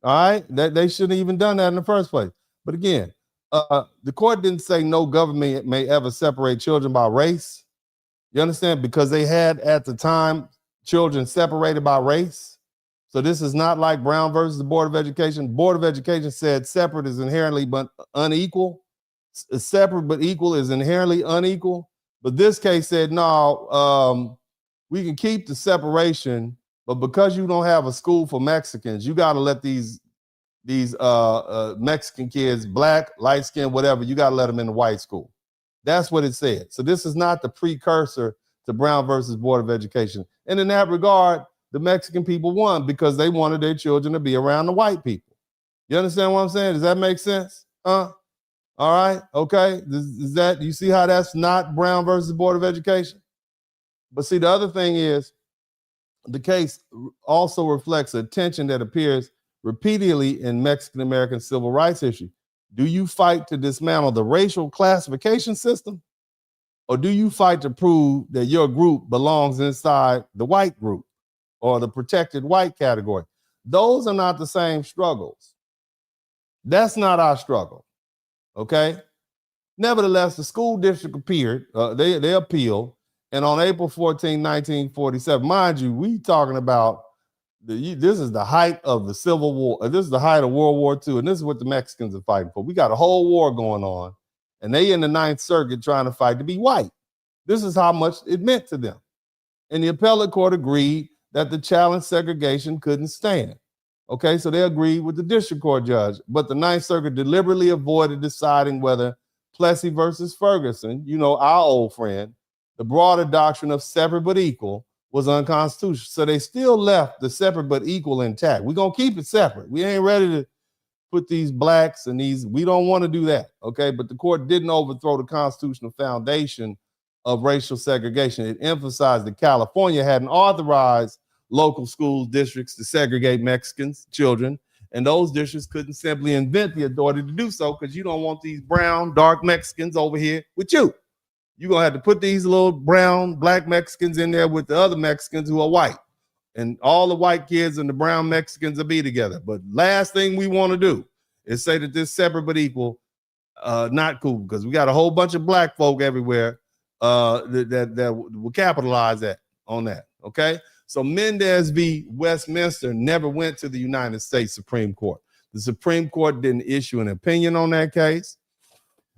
all right, they shouldn't have even done that in the first place. But again, the court didn't say no government may ever separate children by race. You understand? Because they had at the time children separated by race. So this is not like Brown versus the Board of Education. Board of Education said separate is inherently but unequal. Separate but equal is inherently unequal. But this case said, no, we can keep the separation, but because you don't have a school for Mexicans, you got to let these Mexican kids, black, light skin, whatever, you got to let them in the white school. That's what it said. So this is not the precursor to Brown versus Board of Education. And in that regard, the Mexican people won because they wanted their children to be around the white people. You understand what I'm saying? Does that make sense? All right, okay. Is that, you see how that's not Brown versus Board of Education? But see, the other thing is, the case also reflects a tension that appears repeatedly in Mexican American civil rights history. Do you fight to dismantle the racial classification system? Or do you fight to prove that your group belongs inside the white group or the protected white category? Those are not the same struggles. That's not our struggle. Okay. Nevertheless, the school district appeared, they appealed, and on April 14, 1947, mind you, we talking about this is the height of the Civil War. This is the height of World War II, and this is what the Mexicans are fighting for. We got a whole war going on, and they in the Ninth Circuit trying to fight to be white. This is how much it meant to them. And the appellate court agreed that the challenge segregation couldn't stand. Okay, so they agreed with the district court judge, but the Ninth Circuit deliberately avoided deciding whether Plessy versus Ferguson, you know, our old friend, the broader doctrine of separate but equal, was unconstitutional. So they still left the separate but equal intact. We're going to keep it separate. We ain't ready to put these blacks and these, we don't want to do that, okay? But the court didn't overthrow the constitutional foundation of racial segregation. It emphasized that California hadn't authorized local school districts to segregate Mexicans, children, and those districts couldn't simply invent the authority to do so because you don't want these brown, dark Mexicans over here with you. You're going to have to put these little brown, black Mexicans in there with the other Mexicans who are white. And all the white kids and the brown Mexicans will be together. But last thing we want to do is say that this separate but equal, not cool, because we got a whole bunch of black folk everywhere that will capitalize on that, okay? So Mendez v. Westminster never went to the United States Supreme Court. The Supreme Court didn't issue an opinion on that case.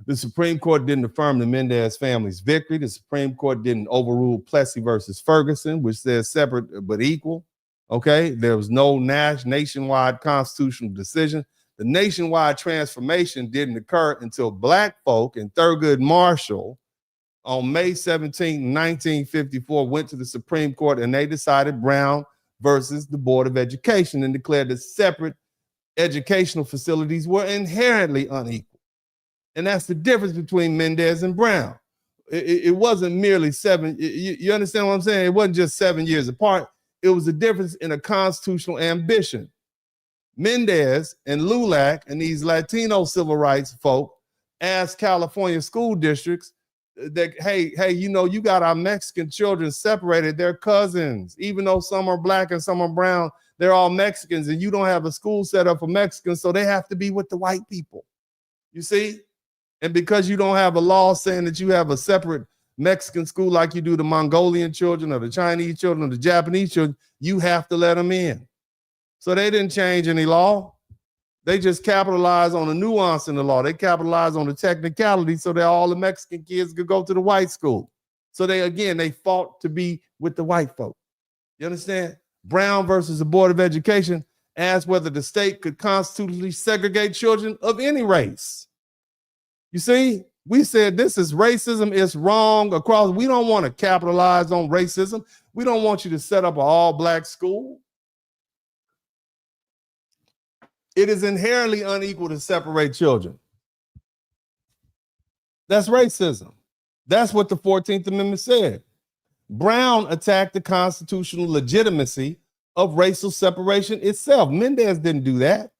The Supreme Court didn't affirm the Mendez family's victory. The Supreme Court didn't overrule Plessy versus Ferguson, which says separate but equal. Okay, there was no nationwide constitutional decision. The nationwide transformation didn't occur until black folk and Thurgood Marshall on May 17, 1954, went to the Supreme Court and they decided Brown versus the Board of Education and declared that separate educational facilities were inherently unequal. And that's the difference between Mendez and Brown. It wasn't merely seven. You understand what I'm saying? It wasn't just 7 years apart. It was a difference in a constitutional ambition. Mendez and LULAC and these Latino civil rights folk asked California school districts that, hey, you know, you got our Mexican children separated. They're cousins. Even though some are black and some are brown, they're all Mexicans, and you don't have a school set up for Mexicans, so they have to be with the white people. You see? And because you don't have a law saying that you have a separate Mexican school like you do the Mongolian children or the Chinese children or the Japanese children, you have to let them in. So they didn't change any law. They just capitalized on the nuance in the law. They capitalized on the technicality so that all the Mexican kids could go to the white school. So they fought to be with the white folk. You understand? Brown versus the Board of Education asked whether the state could constitutionally segregate children of any race. You see, we said this is racism. It's wrong across. We don't want to capitalize on racism. We don't want you to set up an all-black school. It is inherently unequal to separate children. That's racism. That's what the 14th Amendment said. Brown attacked the constitutional legitimacy of racial separation itself. Mendez didn't do that.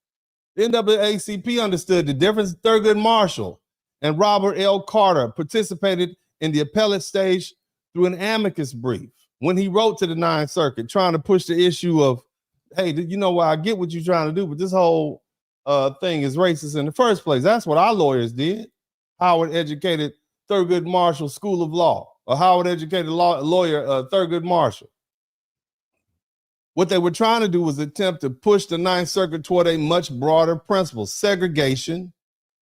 The NAACP understood the difference. Thurgood Marshall and Robert L. Carter participated in the appellate stage through an amicus brief when he wrote to the Ninth Circuit trying to push the issue of, hey, you know what, I get what you're trying to do, but this whole thing is racist in the first place. That's what our lawyers did. Howard educated Thurgood Marshall School of Law, or Howard educated lawyer Thurgood Marshall. What they were trying to do was attempt to push the Ninth Circuit toward a much broader principle. Segregation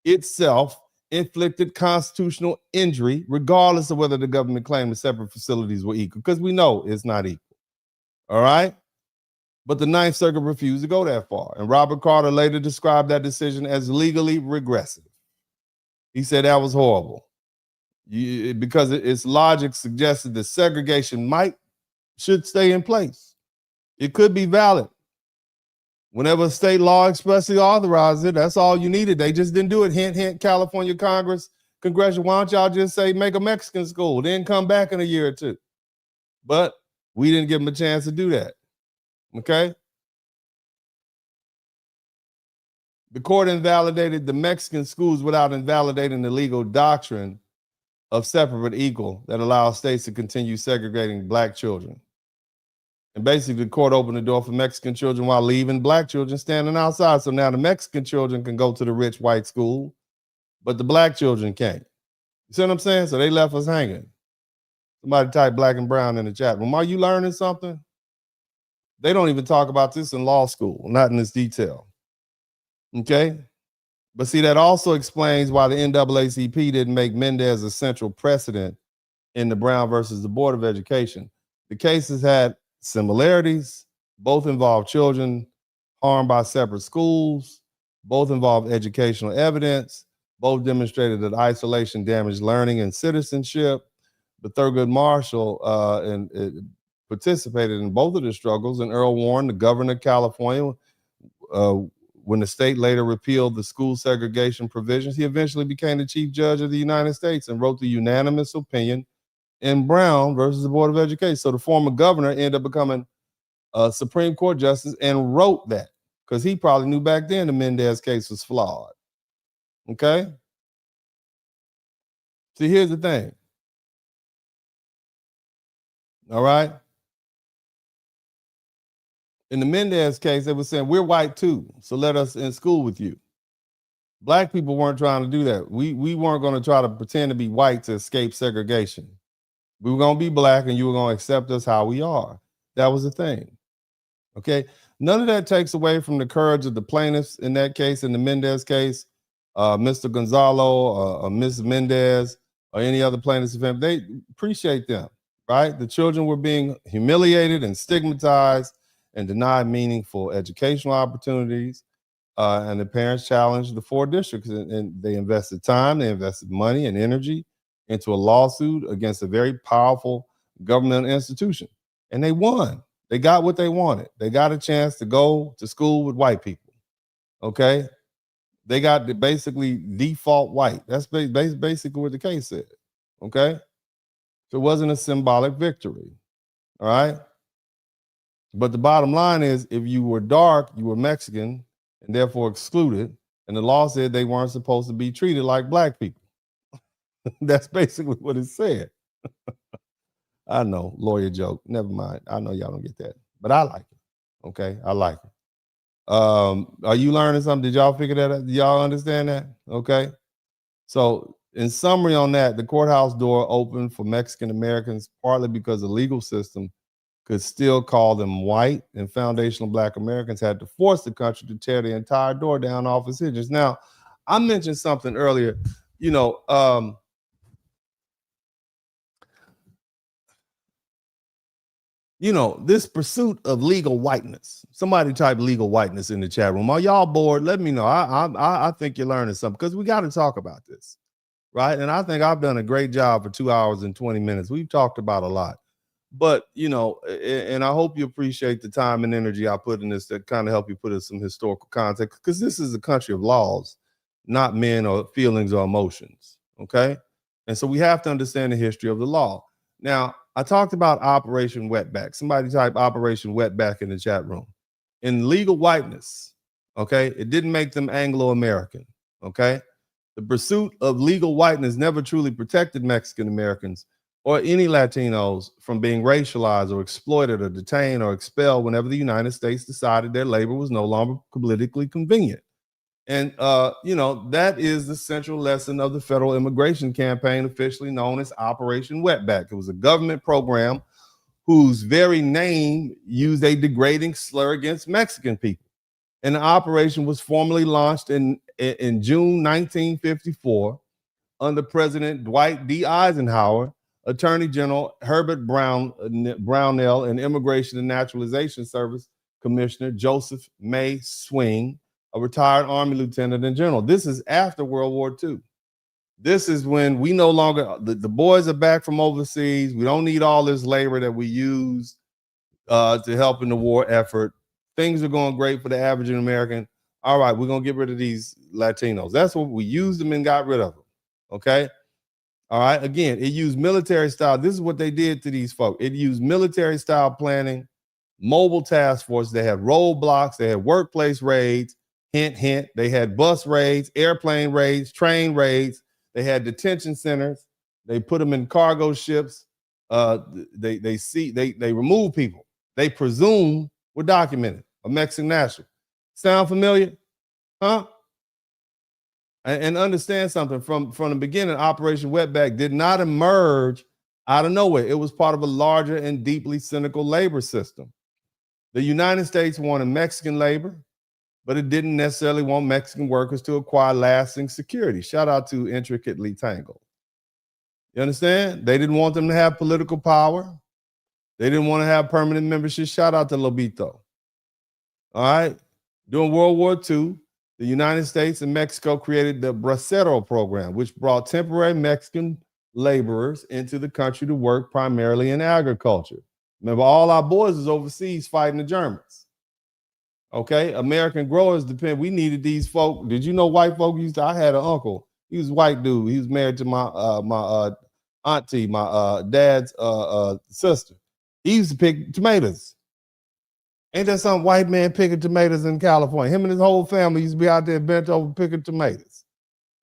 itself inflicted constitutional injury, regardless of whether the government claimed the separate facilities were equal, because we know it's not equal. All right? But the Ninth Circuit refused to go that far. And Robert Carter later described that decision as legally regressive. He said that was horrible because its logic suggested that segregation should stay in place. It could be valid. Whenever state law expressly authorized it, that's all you needed. They just didn't do it. Hint, hint, California Congressional, why don't y'all just say make a Mexican school, then come back in a year or two? But we didn't give them a chance to do that. Okay? The court invalidated the Mexican schools without invalidating the legal doctrine of separate but equal that allows states to continue segregating black children. And basically, the court opened the door for Mexican children while leaving black children standing outside. So now the Mexican children can go to the rich white school, but the black children can't. You see what I'm saying? So they left us hanging. Somebody type black and brown in the chat room. Are you learning something? They don't even talk about this in law school, not in this detail. Okay? But see, that also explains why the NAACP didn't make Mendez a central precedent in the Brown versus the Board of Education. The cases had similarities. Both involved children harmed by separate schools. Both involved educational evidence. Both demonstrated that isolation damaged learning and citizenship. But Thurgood Marshall participated in both of the struggles. And Earl Warren, the governor of California, when the state later repealed the school segregation provisions, he eventually became the chief judge of the United States and wrote the unanimous opinion in Brown versus the Board of Education. So the former governor ended up becoming a Supreme Court justice and wrote that because he probably knew back then the Mendez case was flawed. Okay? See, here's the thing. All right? In the Mendez case, they were saying, we're white too, so let us in school with you. Black people weren't trying to do that. We weren't going to try to pretend to be white to escape segregation. We were going to be black and you were going to accept us how we are. That was the thing. Okay? None of that takes away from the courage of the plaintiffs in that case, in the Mendez case, Mr. Gonzalo, or Ms. Mendez, or any other plaintiffs' family. They appreciate them, right? The children were being humiliated and stigmatized and denied meaningful educational opportunities. And the parents challenged the 4 districts, and they invested time, they invested money and energy into a lawsuit against a very powerful government institution. And they won. They got what they wanted. They got a chance to go to school with white people. Okay? They got the basically default white. That's basically what the case said. Okay? So it wasn't a symbolic victory. All right? But the bottom line is, if you were dark, you were Mexican and therefore excluded. And the law said they weren't supposed to be treated like black people. That's basically what it said. I know, lawyer joke. Never mind. I know y'all don't get that, but I like it. Okay, I like it. Are you learning something? Did y'all figure that out? Did y'all understand that? Okay. So in summary on that, the courthouse door opened for Mexican Americans, partly because the legal system could still call them white, and foundational Black Americans had to force the country to tear the entire door down off its hinges. Now, I mentioned something earlier, this pursuit of legal whiteness. Somebody type legal whiteness in the chat room. Are y'all bored? Let me know. I think you're learning something, because we got to talk about this, right? And I think I've done a great job for 2 hours and 20 minutes. We've talked about a lot. But, and I hope you appreciate the time and energy I put in this to kind of help you put in some historical context, because this is a country of laws, not men or feelings or emotions, okay? And so we have to understand the history of the law. Now, I talked about Operation Wetback. Somebody type Operation Wetback in the chat room. In legal whiteness, okay, it didn't make them Anglo-American, okay? The pursuit of legal whiteness never truly protected Mexican Americans or any Latinos from being racialized or exploited or detained or expelled whenever the United States decided their labor was no longer politically convenient. And, that is the central lesson of the federal immigration campaign, officially known as Operation Wetback. It was a government program whose very name used a degrading slur against Mexican people. And the operation was formally launched in June 1954 under President Dwight D. Eisenhower, Attorney General Herbert Brownell, and Immigration and Naturalization Service Commissioner Joseph May Swing, a retired Army lieutenant and general. This is after World War II. This is when we no longer, the boys are back from overseas. We don't need all this labor that we used to help in the war effort. Things are going great for the average American. All right, we're going to get rid of these Latinos. That's what we used them and got rid of them. Okay. All right. Again, it used military style. This is what they did to these folks. It used military style planning, mobile task force. They had roadblocks. They had workplace raids. Hint, hint. They had bus raids, airplane raids, train raids. They had detention centers. They put them in cargo ships. They remove people. They presume were documented, a Mexican national. Sound familiar? Huh? And understand something from the beginning. Operation Wetback did not emerge out of nowhere. It was part of a larger and deeply cynical labor system. The United States wanted Mexican labor, but it didn't necessarily want Mexican workers to acquire lasting security. Shout out to Intricately Tangled. You understand? They didn't want them to have political power. They didn't want to have permanent membership. Shout out to Lobito. All right. During World War II, the United States and Mexico created the Bracero program, which brought temporary Mexican laborers into the country to work primarily in agriculture. Remember, all our boys is overseas fighting the Germans. Okay, American growers depend. We needed these folk. Did you know white folk used to? I had an uncle. He was a white dude. He was married to my auntie, my dad's sister. He used to pick tomatoes. Ain't that some white man picking tomatoes in California? Him and his whole family used to be out there bent over picking tomatoes.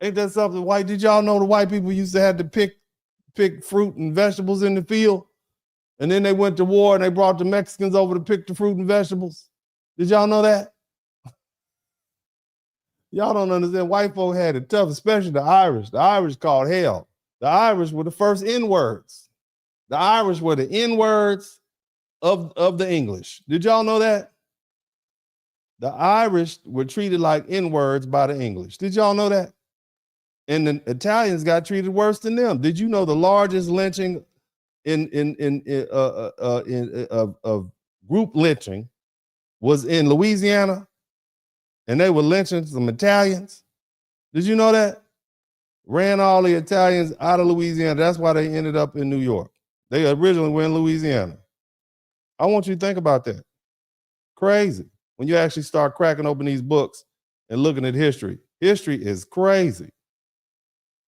Ain't that something white? Did y'all know the white people used to have to pick fruit and vegetables in the field? And then they went to war and they brought the Mexicans over to pick the fruit and vegetables. Did y'all know that? Y'all don't understand. White folk had it tough, especially the Irish. The Irish called hell. The Irish were the first N-words. The Irish were the N-words of the English. Did y'all know that? The Irish were treated like N-words by the English. Did y'all know that? And the Italians got treated worse than them. Did you know the largest lynching of group lynching was in Louisiana? And they were lynching some Italians. Did you know that? ran all the Italians out of Louisiana. That's why they ended up in New York. They originally were in Louisiana. I want you to think about that. Crazy. When you actually start cracking open these books and looking at history. History is crazy.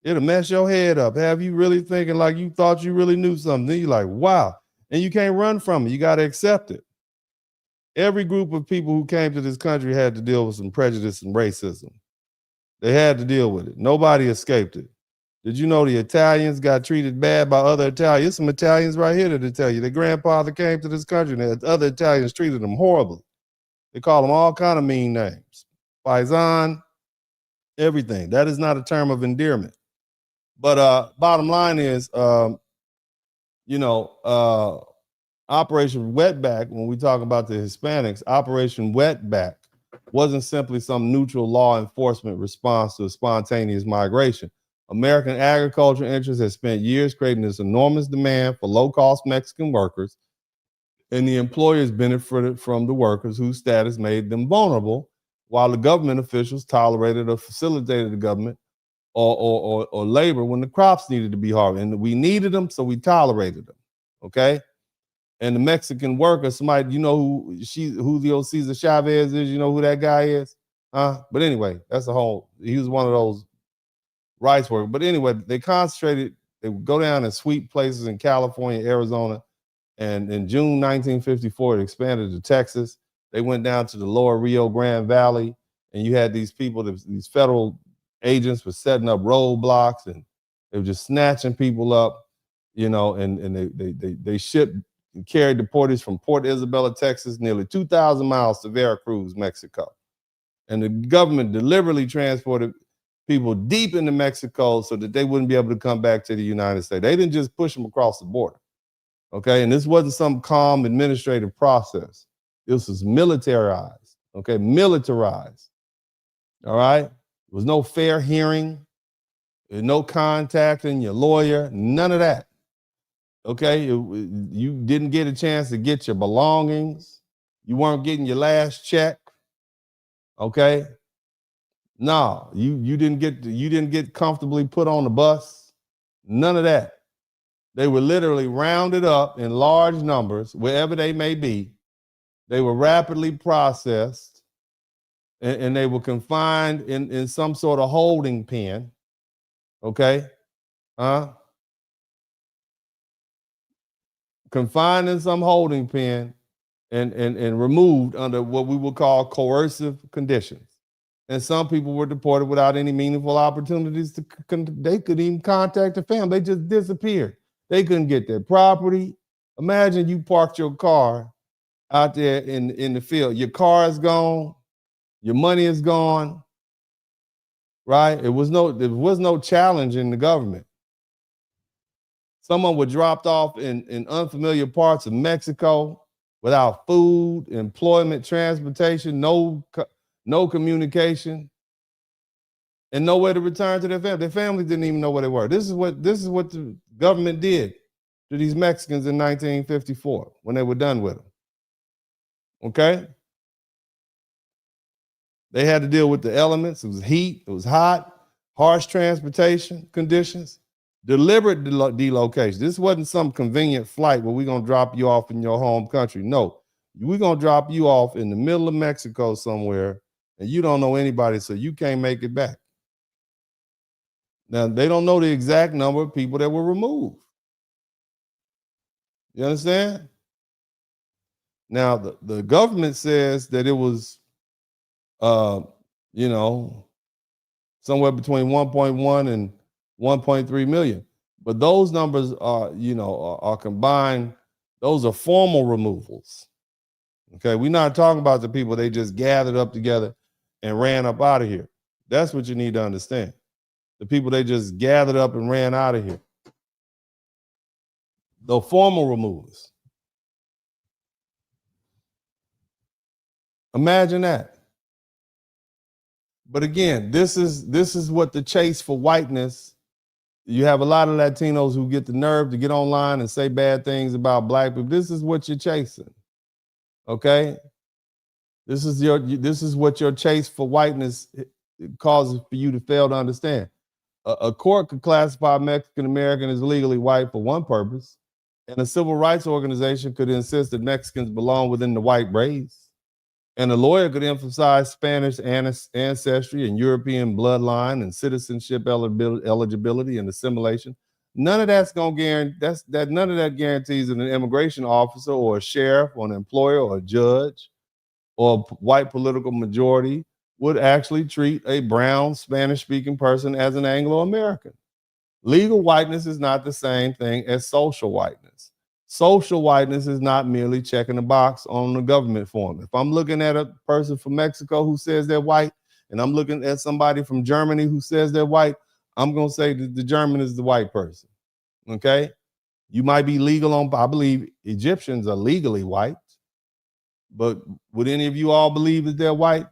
It'll mess your head up. Have you really thinking like you thought you really knew something? Then you're like, wow. And you can't run from it. You got to accept it. Every group of people who came to this country had to deal with some prejudice and racism. They had to deal with it. Nobody escaped it. Did you know the Italians got treated bad by other Italians? There's some Italians right here to tell you. Their grandfather came to this country and the other Italians treated them horribly. They call them all kind of mean names. Paisan, everything. That is not a term of endearment. But bottom line is, Operation Wetback, when we talk about the Hispanics, Operation Wetback wasn't simply some neutral law enforcement response to a spontaneous migration. American agriculture interests have spent years creating this enormous demand for low-cost Mexican workers, and the employers benefited from the workers whose status made them vulnerable, while the government officials tolerated or facilitated the government or labor when the crops needed to be harvested. And we needed them, so we tolerated them, okay? And the Mexican worker, somebody, you know who Julio Cesar Chavez is? You know who that guy is? But anyway, he was one of those rice workers. But anyway, they concentrated, they would go down and sweep places in California, Arizona. And in June 1954, it expanded to Texas. They went down to the lower Rio Grande Valley, and you had these people, these federal agents were setting up roadblocks, and they were just snatching people up, and they shipped and carried deportees from Port Isabella, Texas, nearly 2,000 miles to Veracruz, Mexico. And the government deliberately transported people deep into Mexico so that they wouldn't be able to come back to the United States. They didn't just push them across the border. Okay, and this wasn't some calm administrative process. This was militarized, okay, militarized, all right? There was no fair hearing, no contacting your lawyer, none of that, okay? You didn't get a chance to get your belongings. You weren't getting your last check, okay? No, you didn't get comfortably put on the bus, none of that. They were literally rounded up in large numbers, wherever they may be. They were rapidly processed, and they were confined in some sort of holding pen, okay? Confined in some holding pen and removed under what we would call coercive conditions. And some people were deported without any meaningful opportunities they couldn't even contact the family. They just disappeared. They couldn't get their property. Imagine you parked your car out there in the field. Your car is gone. Your money is gone. Right? There was no challenge in the government. Someone was dropped off in unfamiliar parts of Mexico without food, employment, transportation, no communication, and nowhere to return to their family. Their families didn't even know where they were. This is what the government did to these Mexicans in 1954 when they were done with them. Okay? They had to deal with the elements. It was heat, it was hot, harsh transportation conditions, deliberate delocation. This wasn't some convenient flight where we're going to drop you off in your home country. No, we're going to drop you off in the middle of Mexico somewhere, and you don't know anybody, so you can't make it back. Now, they don't know the exact number of people that were removed. You understand? Now, the government says that it was, somewhere between 1.1 and 1.3 million. But those numbers are combined. Those are formal removals. Okay, we're not talking about the people they just gathered up together and ran up out of here. That's what you need to understand. The people they just gathered up and ran out of here. The formal removals. Imagine that. But again, this is what the chase for whiteness. You have a lot of Latinos who get the nerve to get online and say bad things about black people. This is what you're chasing. Okay? This is what your chase for whiteness causes for you to fail to understand. A court could classify Mexican American as legally white for one purpose, and a civil rights organization could insist that Mexicans belong within the white race. And a lawyer could emphasize Spanish ancestry and European bloodline and citizenship eligibility and assimilation. None of that's going to guarantee none of that guarantees that an immigration officer or a sheriff or an employer or a judge or a white political majority would actually treat a brown Spanish-speaking person as an Anglo-American. Legal whiteness is not the same thing as social whiteness. Social whiteness is not merely checking a box on the government form. If I'm looking at a person from Mexico who says they're white, and I'm looking at somebody from Germany who says they're white, I'm going to say that the German is the white person, okay? You might be legal on, I believe Egyptians are legally white, but would any of you all believe that they're white?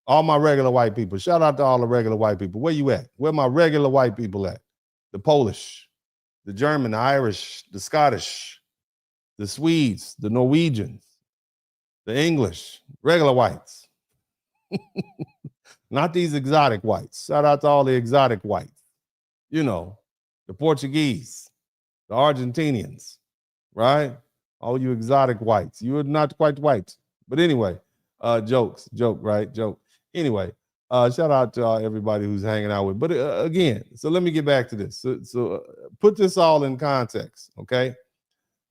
All my regular white people, shout out to all the regular white people. Where you at? Where my regular white people at? The Polish, the German, the Irish, the Scottish, the Swedes, the Norwegians, the English, regular whites. Not these exotic whites. Shout out to all the exotic whites. You know, the Portuguese, the Argentinians, right? All you exotic whites. You are not quite white. But anyway, joke, right? Joke. Anyway, shout out to everybody who's hanging out with. But again, so let me get back to this. So put this all in context, okay?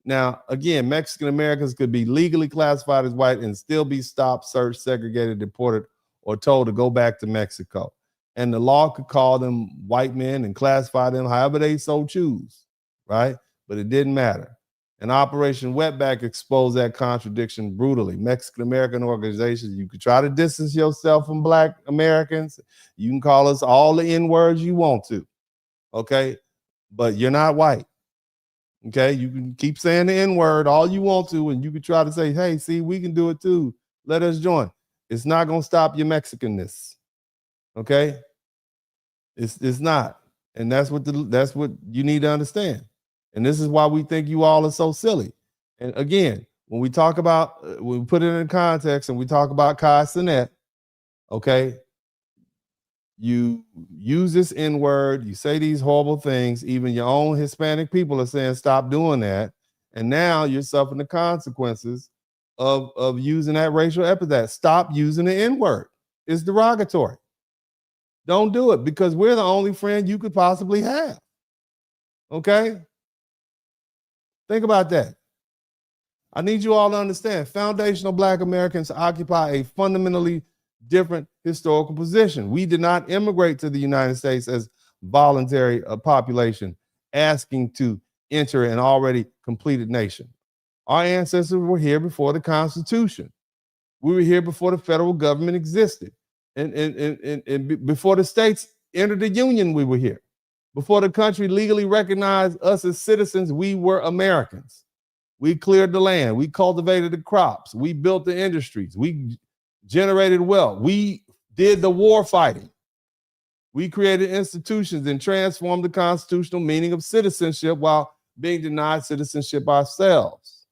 Now, again, Mexican Americans could be legally classified as white and still be stopped, searched, segregated, deported, or told to go back to Mexico. And the law could call them white men and classify them however they so choose, right? But it didn't matter. And Operation Wetback exposed that contradiction brutally. Mexican American organizations, you could try to distance yourself from Black Americans. You can call us all the N-words you want to, okay? But you're not white. Okay, you can keep saying the N-word all you want to, and you can try to say, hey, see, we can do it too. Let us join. It's not going to stop your Mexicanness. Okay? It's not. And that's what you need to understand. And this is why we think you all are so silly. And again, when we talk about, when we put it in context and we talk about Cenat, okay, you use this N-word, you say these horrible things, even your own Hispanic people are saying, stop doing that. And now you're suffering the consequences of using that racial epithet. Stop using the N-word. It's derogatory. Don't do it because we're the only friend you could possibly have. Okay? Think about that. I need you all to understand, foundational Black Americans occupy a fundamentally different historical position. We did not immigrate to the United States as voluntary population asking to enter an already completed nation. Our ancestors were here before the Constitution. We were here before the federal government existed. And before the states entered the Union, we were here. Before the country legally recognized us as citizens, we were Americans. We cleared the land. We cultivated the crops. We built the industries. We generated wealth. We did the war fighting. We created institutions and transformed the constitutional meaning of citizenship while being denied citizenship ourselves.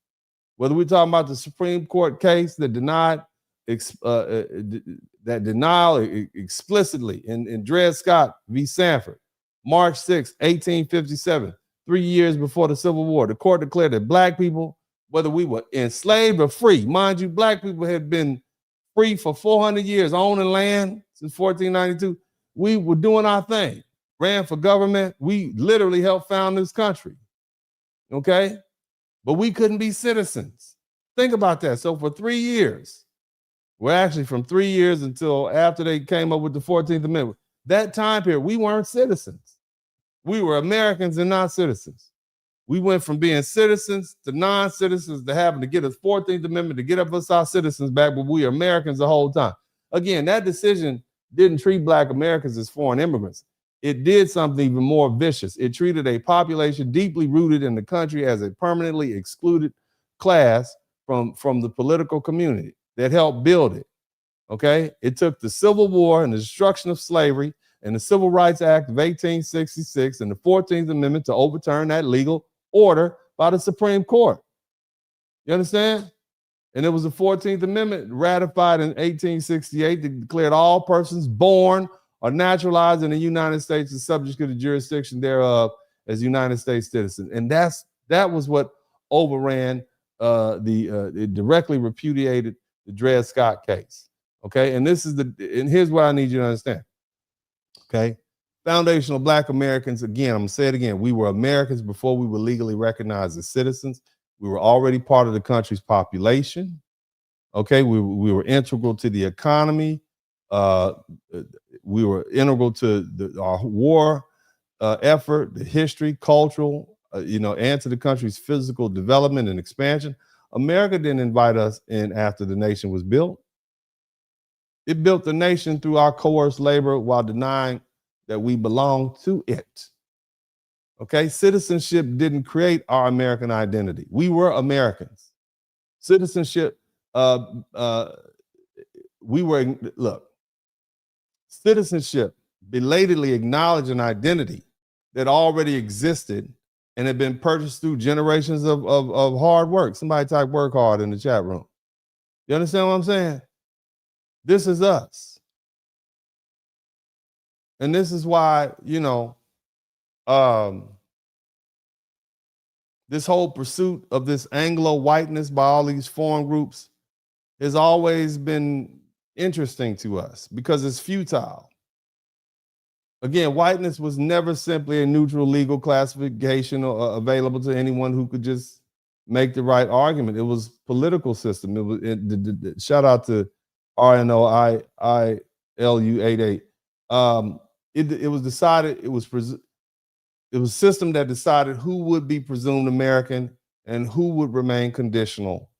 Whether we're talking about the Supreme Court case that denied that denial explicitly in Dred Scott v. Sanford, March 6, 1857, 3 years before the Civil War, the court declared that Black people, whether we were enslaved or free, mind you, Black people had been free for 400 years, owning land since 1492. We were doing our thing, ran for government. We literally helped found this country, okay? But we couldn't be citizens. Think about that. So for 3 years, well, actually from 3 years until after they came up with the 14th Amendment, that time period, we weren't citizens. We were Americans and not citizens. We went from being citizens to non-citizens to having to get a 14th Amendment to get us our citizens back, but we are Americans the whole time. Again, that decision didn't treat Black Americans as foreign immigrants. It did something even more vicious. It treated a population deeply rooted in the country as a permanently excluded class from the political community that helped build it, okay? It took the Civil War and the destruction of slavery and the Civil Rights Act of 1866 and the 14th Amendment to overturn that legal order by the Supreme Court. You understand? And it was the 14th Amendment ratified in 1868 that declared all persons born are naturalized in the United States and subject to the jurisdiction thereof as United States citizens. And that was what overran it directly repudiated the Dred Scott case. Okay, and here's what I need you to understand. Okay, foundational Black Americans, again, I'm gonna say it again, we were Americans before we were legally recognized as citizens. We were already part of the country's population. Okay, we were integral to the economy. We were integral to our war effort, the history, cultural, and to the country's physical development and expansion. America didn't invite us in after the nation was built. It built the nation through our coerced labor while denying that we belong to it. Okay, citizenship didn't create our American identity. We were Americans. Citizenship, citizenship belatedly acknowledged an identity that already existed and had been purchased through generations of hard work. Somebody type work hard in the chat room. You understand what I'm saying? This is us. And this is why, this whole pursuit of this Anglo-whiteness by all these foreign groups has always been interesting to us because it's futile. Again, whiteness was never simply a neutral legal classification available to anyone who could just make the right argument. It was political system. Shout out to RNOILU88. It was decided, it was a system that decided who would be presumed American and who would remain conditional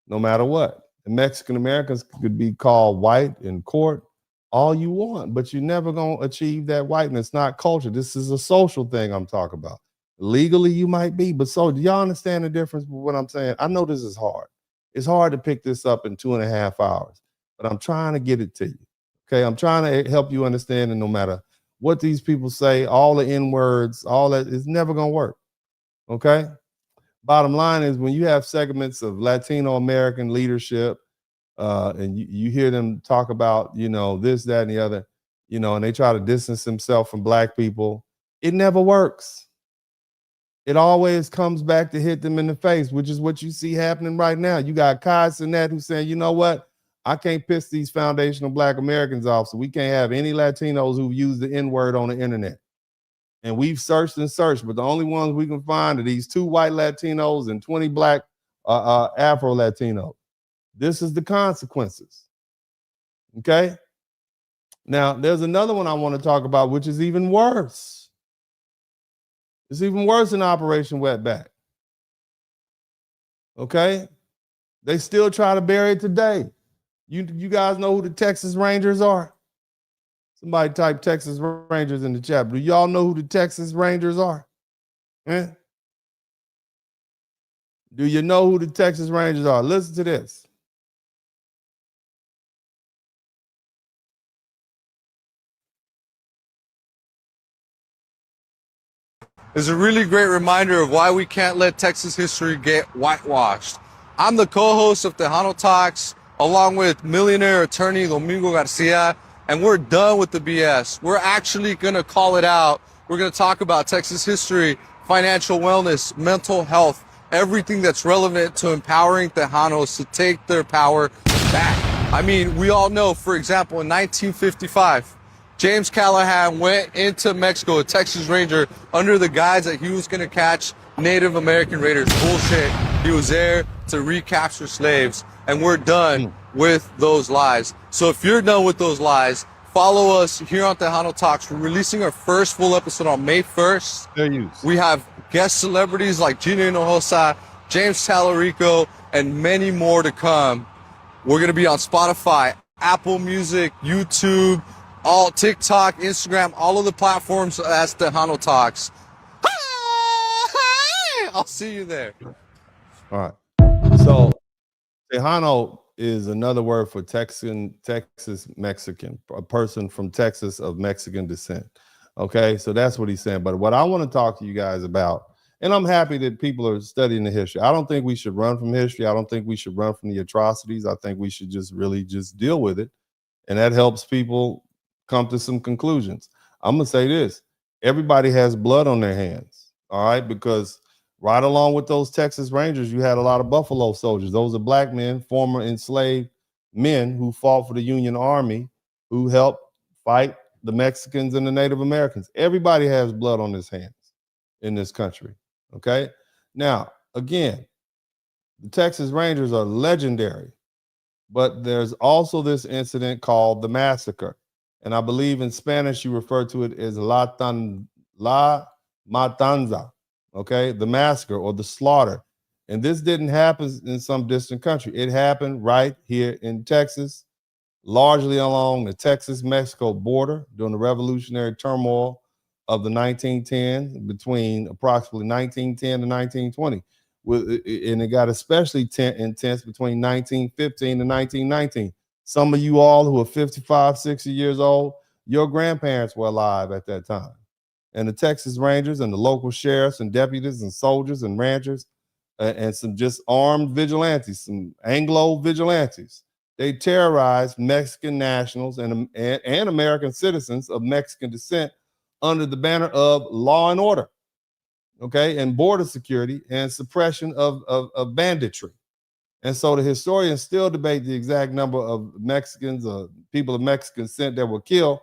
no matter what. And Mexican Americans could be called white in court all you want, but you're never going to achieve that whiteness, not culture. This is a social thing I'm talking about. Legally, you might be, but so do y'all understand the difference with what I'm saying? I know this is hard. It's hard to pick this up in 2.5 hours, but I'm trying to get it to you. Okay, I'm trying to help you understand, and no matter what these people say, all the N-words, all that is never going to work. Okay? Bottom line is when you have segments of Latino American leadership, and you hear them talk about, this, that, and the other, and they try to distance themselves from Black people, it never works. It always comes back to hit them in the face, which is what you see happening right now. You got Cenat who's saying, you know what? I can't piss these foundational Black Americans off, so we can't have any Latinos who've used the N-word on the internet. And we've searched and searched, but the only ones we can find are these 2 white Latinos and 20 Black Afro-Latinos. This is the consequences. Okay? Now, there's another one I want to talk about, which is even worse. It's even worse than Operation Wetback. Okay? They still try to bury it today. You guys know who the Texas Rangers are? Somebody type Texas Rangers in the chat. Do y'all know who the Texas Rangers are? Eh? Do you know who the Texas Rangers are? Listen to this. Is a really great reminder of why we can't let Texas history get whitewashed. I'm the co-host of Tejano Talks, along with millionaire attorney Domingo Garcia, and we're done with the BS. We're actually going to call it out. We're going to talk about Texas history, financial wellness, mental health, everything that's relevant to empowering Tejanos to take their power back. I mean, we all know, for example, in 1955, James Callahan went into Mexico, a Texas Ranger, under the guise that he was going to catch Native American raiders. Bullshit. He was there to recapture slaves, and we're done with those lies. So if you're done with those lies, follow us here on Tejano Talks. We're releasing our first full episode on May 1st. We have guest celebrities like Gina Hinojosa, James Talarico, and many more to come. We're going to be on Spotify, Apple Music, YouTube, all TikTok, Instagram, all of the platforms as Tejano Talks. I'll see you there. All right. So Tejano is another word for Texas Mexican, a person from Texas of Mexican descent. Okay, so that's what he's saying. But what I want to talk to you guys about, and I'm happy that people are studying the history. I don't think we should run from history. I don't think we should run from the atrocities. I think we should just really just deal with it. And that helps people come to some conclusions. I'm gonna say this: everybody has blood on their hands, all right? Because right along with those Texas Rangers, you had a lot of Buffalo Soldiers. Those are black men, former enslaved men who fought for the Union Army, who helped fight the Mexicans and the Native Americans. Everybody has blood on his hands in this country, okay? Now, again, the Texas Rangers are legendary, but there's also this incident called the massacre. And I believe in Spanish, you refer to it as La Matanza, okay? The massacre or the slaughter. And this didn't happen in some distant country. It happened right here in Texas, largely along the Texas-Mexico border during the revolutionary turmoil of the 1910s, between approximately 1910 to 1920. And it got especially intense between 1915 and 1919. Some of you all who are 55, 60 years old, your grandparents were alive at that time. And the Texas Rangers and the local sheriffs and deputies and soldiers and ranchers and some just armed vigilantes, some Anglo vigilantes, they terrorized Mexican nationals and American citizens of Mexican descent under the banner of law and order, okay, and border security and suppression of banditry. And so the historians still debate the exact number of Mexicans or people of Mexican descent that were killed,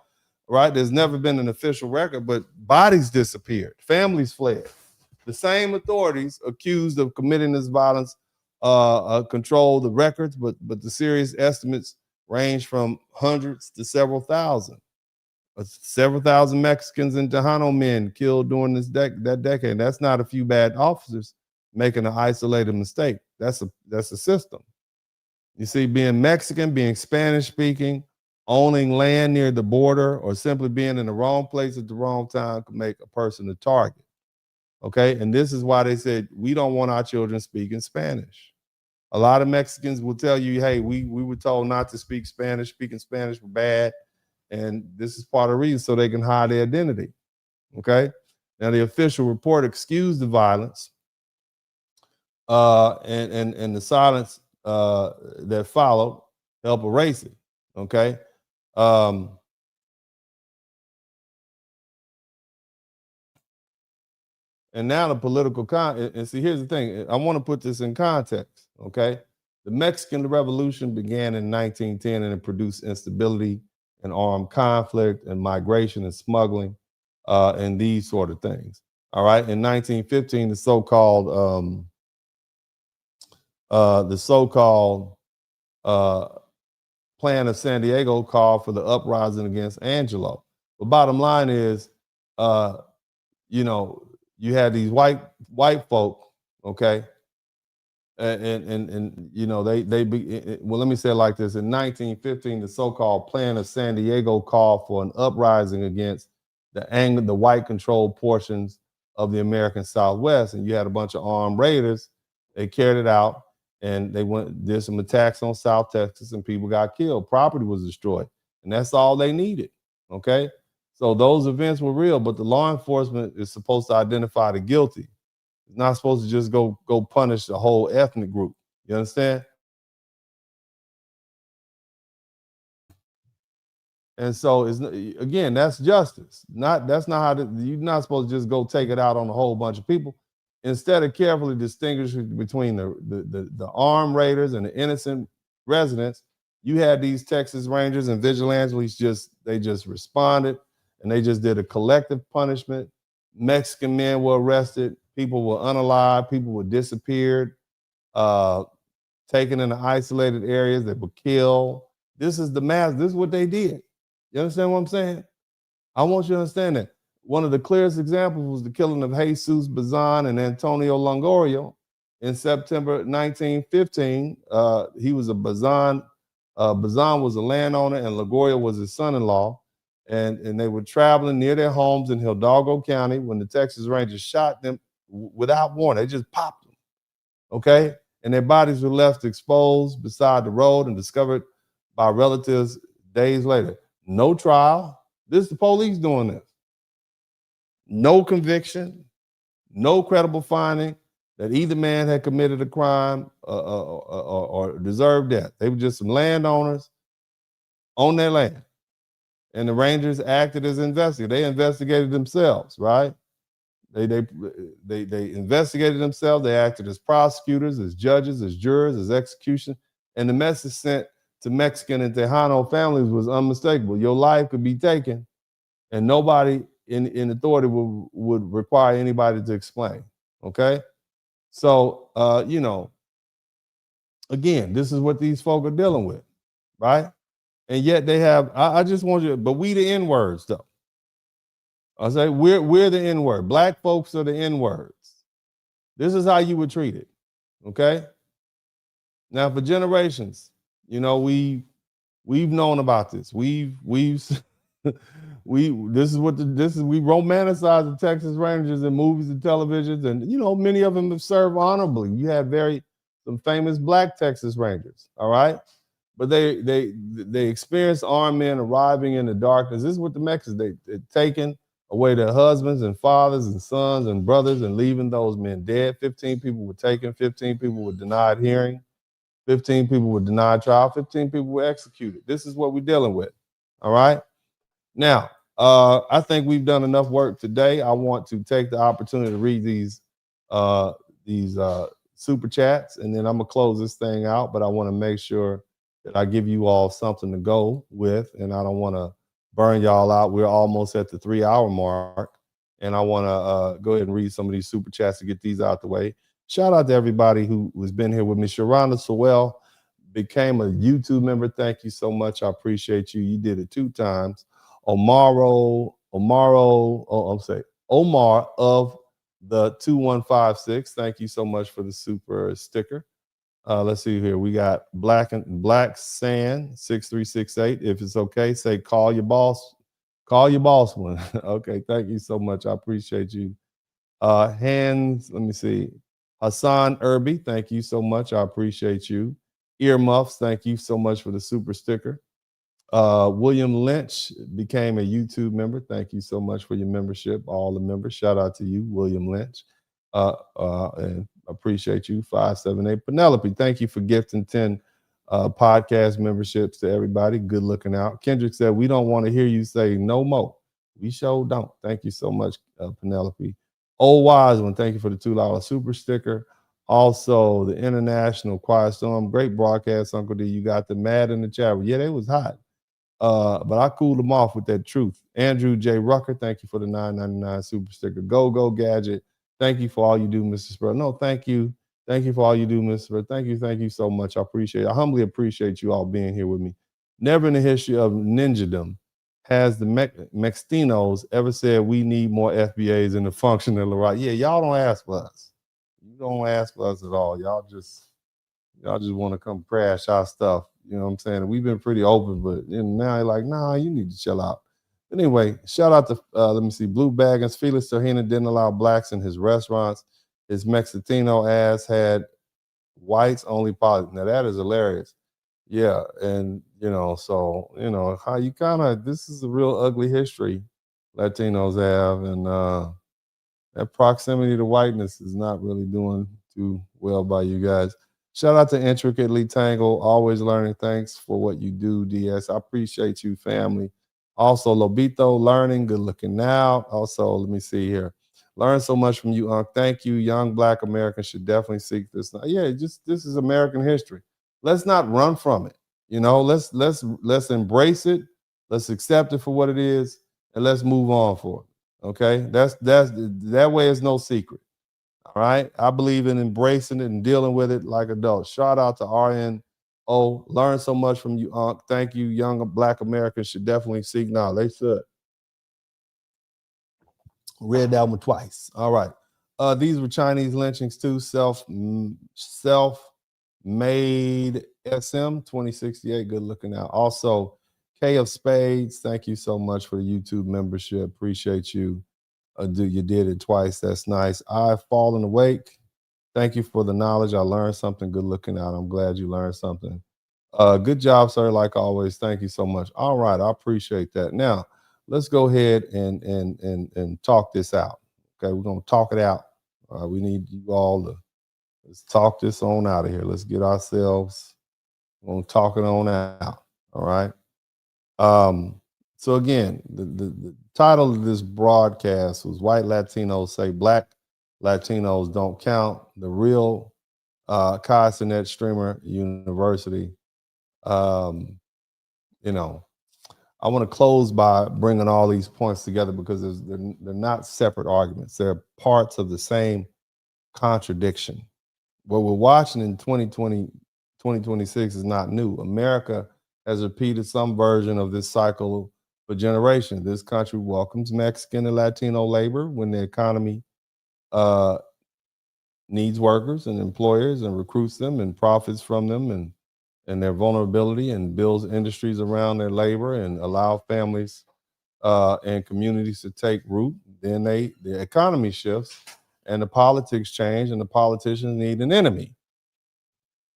right? There's never been an official record, but bodies disappeared, families fled. The same authorities accused of committing this violence control the records, but the serious estimates range from hundreds to several thousand. Several thousand Mexicans and Tejano men killed during that decade. That's not a few bad officers making an isolated mistake. That's a system. You see, being Mexican, being Spanish speaking, owning land near the border, or simply being in the wrong place at the wrong time could make a person a target. Okay, and this is why they said we don't want our children speaking Spanish. A lot of Mexicans will tell you, hey, we were told not to speak Spanish, speaking Spanish were bad, and this is part of the reason so they can hide their identity. Okay, now the official report excused the violence and the silence that followed helped erase it. Okay. And now the political and see, here's the thing. I want to put this in context, okay? The Mexican Revolution began in 1910 and it produced instability and armed conflict and migration and smuggling and these sort of things. All right. In 1915, the so-called Plan of San Diego called for the uprising against Angelo. The bottom line is, you know, you had these white folk, okay, and you know well, let me say it like this: in 1915, the so-called Plan of San Diego called for an uprising against the white-controlled portions of the American Southwest, and you had a bunch of armed raiders. They carried it out, and did some attacks on South Texas, and people got killed. Property was destroyed, and that's all they needed. Okay. So those events were real, but the law enforcement is supposed to identify the guilty. It's not supposed to just go punish the whole ethnic group. You understand? And so again, that's justice. That's not how you're not supposed to just go take it out on a whole bunch of people. Instead of carefully distinguishing between the armed raiders and the innocent residents, you had these Texas Rangers and vigilantes they just responded. And they just did a collective punishment. Mexican men were arrested. People were unalived. People were disappeared, taken into isolated areas. They were killed. This is the mass. This is what they did. You understand what I'm saying? I want you to understand that. One of the clearest examples was the killing of Jesus Bazan and Antonio Longoria in September 1915. He was a Bazan. Bazan was a landowner and Longoria was his son-in-law. And they were traveling near their homes in Hidalgo County when the Texas Rangers shot them without warning. They just popped them, okay? And their bodies were left exposed beside the road and discovered by relatives days later. No trial. This is the police doing this. No conviction, no credible finding that either man had committed a crime or deserved death. They were just some landowners on their land. And the Rangers acted as investigators. They investigated themselves, right? They investigated themselves. They acted as prosecutors, as judges, as jurors, as execution. And the message sent to Mexican and Tejano families was unmistakable. Your life could be taken, and nobody in authority would require anybody to explain. Okay? So, again, this is what these folk are dealing with, right? And yet they have, I just want you, but we the N-words, though. I say we're the N-word. Black folks are the N-words. This is how you would treat it. Okay. Now for generations, we've known about this. We romanticize the Texas Rangers in movies and televisions, and many of them have served honorably. You had some famous Black Texas Rangers, all right? But they experienced armed men arriving in the darkness. This is what the Mexicans, they're taking away their husbands and fathers and sons and brothers and leaving those men dead. 15 people were taken, 15 people were denied hearing, 15 people were denied trial, 15 people were executed. This is what we're dealing with, all right? Now, I think we've done enough work today. I want to take the opportunity to read these super chats, and then I'm gonna close this thing out, but I wanna make sure that I give you all something to go with, and I don't wanna burn y'all out. We're almost at the 3-hour mark, and I wanna go ahead and read some of these super chats to get these out the way. Shout out to everybody who has been here with me. Sharonda Sewell became a YouTube member. Thank you so much. I appreciate you. You did it 2 times. Omar of the 2156. Thank you so much for the super sticker. Let's see here. We got Black Sand 6368. If it's okay, say call your boss one. Okay, thank you so much. I appreciate you. Let me see. Hassan Irby, thank you so much. I appreciate you. Earmuffs, thank you so much for the super sticker. William Lynch became a YouTube member. Thank you so much for your membership, all the members. Shout out to you, William Lynch. And appreciate you. 578 Penelope, thank you for gifting 10 podcast memberships to everybody. Good looking out. Kendrick said, we don't want to hear you say no more. We sure don't. Thank you so much, Penelope. Old Wise One, thank you for the $2 super sticker. Also, the International Quiet Storm, great broadcast, Uncle D. You got the mad in the chat. Yeah, they was hot. But I cooled them off with that truth. Andrew J. Rucker, thank you for the $9.99 super sticker. Go Gadget, thank you for all you do, Mr. Spur. No, thank you. Thank you for all you do, Mr. Spur. Thank you so much. I appreciate it. I humbly appreciate you all being here with me. Never in the history of ninjadom has the Mexicanos ever said we need more FBAs in the functional right. Yeah, y'all don't ask for us. You don't ask for us at all. Y'all just want to come crash our stuff. You know what I'm saying? We've been pretty open, but now you're like, nah, you need to chill out. But anyway, shout out to, let me see, Blue Baggins. Felix Tahina didn't allow blacks in his restaurants. His Mexicano ass had whites only policy. Now that is hilarious. Yeah, and, so, how you this is a real ugly history Latinos have, and that proximity to whiteness is not really doing too well by you guys. Shout out to Intricately Tangled, always learning. Thanks for what you do, DS. I appreciate you, family. Also, Lobito, learning, good looking now. Also, let me see here. Learn so much from you, Unc. Thank you. Young Black Americans should definitely seek this. Yeah, this is American history. Let's not run from it. Let's embrace it. Let's accept it for what it is, and let's move on for it. Okay, that way is no secret. All right, I believe in embracing it and dealing with it like adults. Shout out to RNO. Learn so much from you, Unc. Thank you. Young Black Americans should definitely seek knowledge. They should. Read that one twice. All right. These were Chinese lynchings too. Self-made SM 2068. Good looking out. Also, K of Spades. Thank you so much for the YouTube membership. Appreciate you. You did it twice. That's nice. I've fallen awake. Thank you for the knowledge. I learned something. Good looking out. I'm glad you learned something. Good job, sir. Like always. Thank you so much. All right. I appreciate that. Now, let's go ahead and talk this out. Okay. We're going to talk it out. We need you all to let's talk this on out of here. Let's get ourselves. We're going to talk it on out. All right. So again, the title of this broadcast was White Latinos Say Black Latinos Don't Count, the real Cenat streamer, Univerity. You know, I want to close by bringing all these points together because they're not separate arguments. They're parts of the same contradiction. What we're watching in 2026 is not new. America has repeated some version of this cycle for generations. This country welcomes Mexican and Latino labor when the economy needs workers and employers and recruits them and profits from them and their vulnerability and builds industries around their labor and allow families and communities to take root. Then the economy shifts and the politics change and the politicians need an enemy.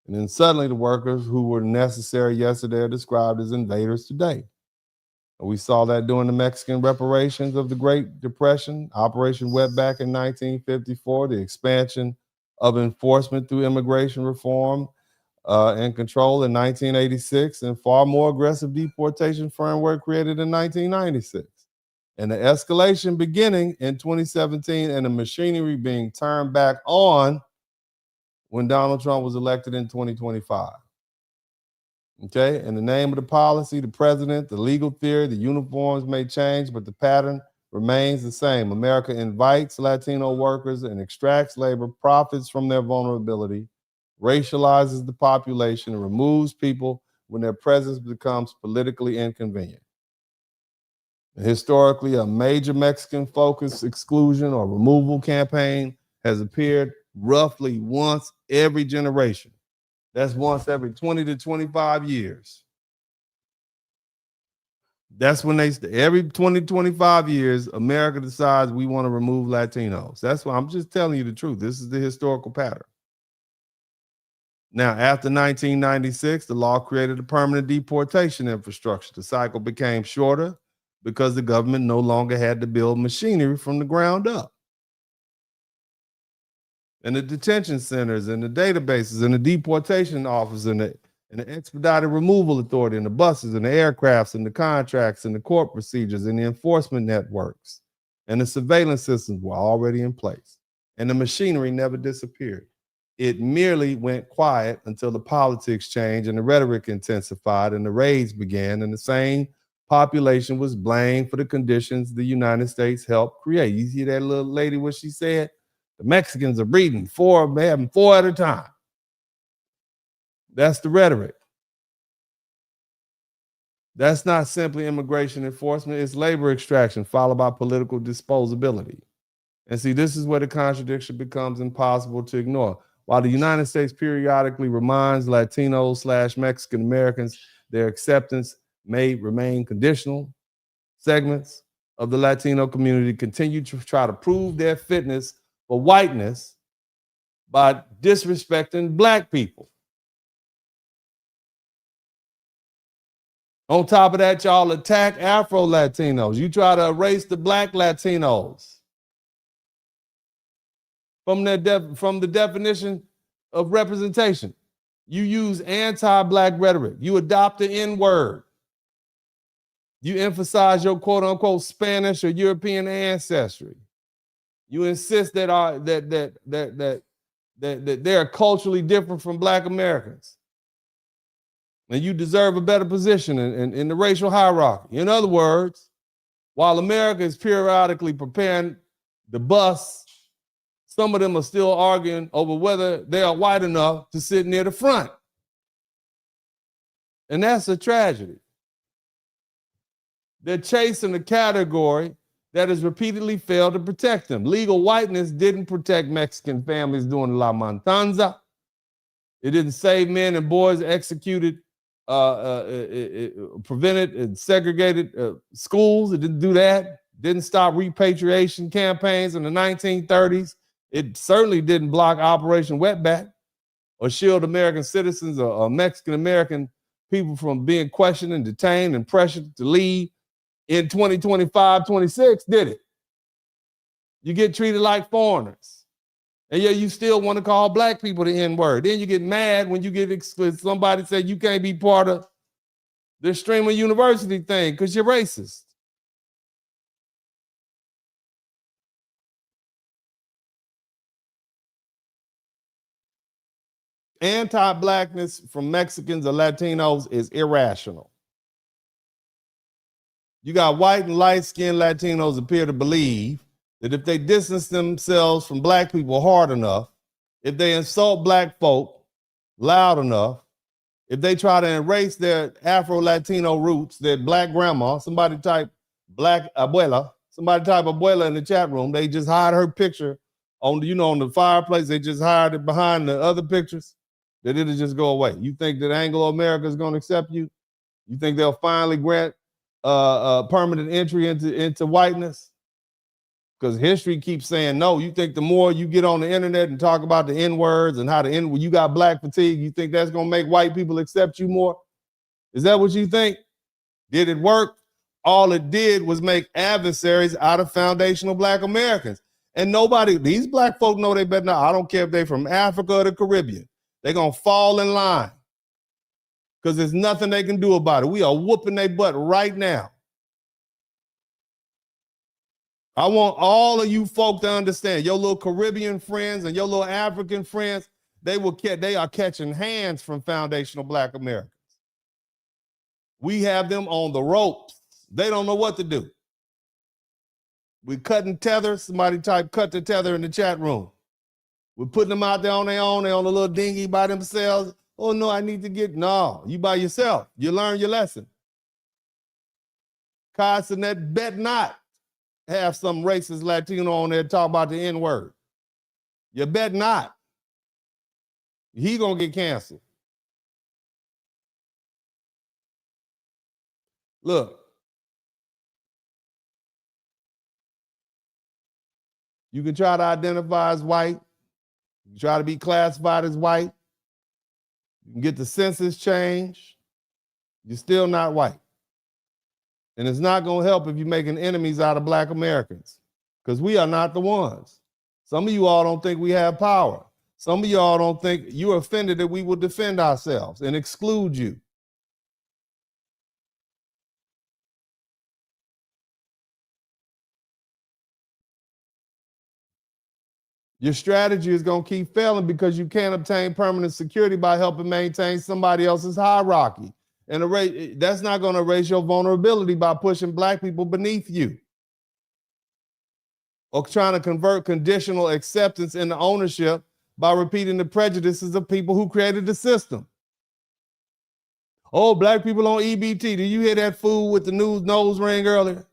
And then suddenly the workers who were necessary yesterday are described as invaders today. And we saw that during the Mexican reparations of the Great Depression, Operation Wetback in 1954, the expansion of enforcement through immigration reform and control in 1986, and far more aggressive deportation framework created in 1996. And the escalation beginning in 2017 and the machinery being turned back on when Donald Trump was elected in 2025. Okay, in the name of the policy, the president, the legal theory, the uniforms may change, but the pattern remains the same. America invites Latino workers and extracts labor, profits from their vulnerability, racializes the population, and removes people when their presence becomes politically inconvenient. Historically, a major Mexican-focused exclusion or removal campaign has appeared roughly once every generation. That's once every 20 to 25 years. That's when every 20 to 25 years, America decides we want to remove Latinos. That's why I'm just telling you the truth. This is the historical pattern. Now, after 1996, the law created a permanent deportation infrastructure. The cycle became shorter because the government no longer had to build machinery from the ground up. And the detention centers and the databases and the deportation office and the expedited removal authority and the buses and the aircrafts and the contracts and the court procedures and the enforcement networks and the surveillance systems were already in place. And the machinery never disappeared. It merely went quiet until the politics changed and the rhetoric intensified and the raids began and the same population was blamed for the conditions the United States helped create. You see that little lady, what she said? The Mexicans are breeding having four at a time. That's the rhetoric. That's not simply immigration enforcement, it's labor extraction followed by political disposability. And see, this is where the contradiction becomes impossible to ignore. While the United States periodically reminds Latinos/Mexican Americans their acceptance may remain conditional, segments of the Latino community continue to try to prove their fitness for whiteness by disrespecting Black people. On top of that, y'all attack Afro-Latinos. You try to erase the Black Latinos from the definition of representation. You use anti-Black rhetoric. You adopt the N-word. You emphasize your quote-unquote Spanish or European ancestry. You insist that they are culturally different from Black Americans. And you deserve a better position in the racial hierarchy. In other words, while America is periodically preparing the bus, some of them are still arguing over whether they are white enough to sit near the front. And that's a tragedy. They're chasing a category that has repeatedly failed to protect them. Legal whiteness didn't protect Mexican families during La Matanza. It didn't save men and boys executed, prevented and segregated schools. It didn't do that. Didn't stop repatriation campaigns in the 1930s. It certainly didn't block Operation Wetback or shield American citizens or Mexican-American people from being questioned and detained and pressured to leave in 2025, 26, did it? You get treated like foreigners. And yeah, you still want to call Black people the N-word. Then you get mad when you get somebody say you can't be part of This streamer university thing, because you're racist. Anti-blackness from Mexicans or Latinos is irrational. You got white and light-skinned Latinos appear to believe that if they distance themselves from black people hard enough, if they insult black folk loud enough, if they try to erase their Afro-Latino roots, their black grandma, somebody type black abuela, somebody type abuela in the chat room, they just hide her picture on, on the fireplace, they just hide it behind the other pictures, that it'll just go away. You think that Anglo-America is going to accept you? You think they'll finally grant permanent entry into whiteness? Because history keeps saying no. You think the more you get on the internet and talk about the N-words and how when you got black fatigue, you think that's going to make white people accept you more? Is that what you think? Did it work? All it did was make adversaries out of foundational black Americans. And these black folk know they better not. I don't care if they're from Africa or the Caribbean. They're going to fall in line because there's nothing they can do about it. We are whooping their butt right now. I want all of you folk to understand, your little Caribbean friends and your little African friends, they are catching hands from foundational black Americans. We have them on the ropes. They don't know what to do. We're cutting tethers. Somebody type cut the tether in the chat room. We're putting them out there on their own. They're on a little dinghy by themselves. Oh, no, I need to no, you by yourself. You learn your lesson. Cenat bet not have some racist Latino on there talk about the N-word. You bet not. He gonna get canceled. Look. You can try to identify as white. You can try to be classified as white. You can get the census changed. You're still not white. And it's not going to help if you're making enemies out of black Americans, because we are not the ones. Some of you all don't think we have power. Some of y'all don't think you're offended that we will defend ourselves and exclude you. Your strategy is going to keep failing because you can't obtain permanent security by helping maintain somebody else's hierarchy. And that's not going to erase your vulnerability by pushing black people beneath you or trying to convert conditional acceptance into ownership by repeating the prejudices of people who created the system. Oh, black people on EBT. Did you hear that fool with the nose ring earlier?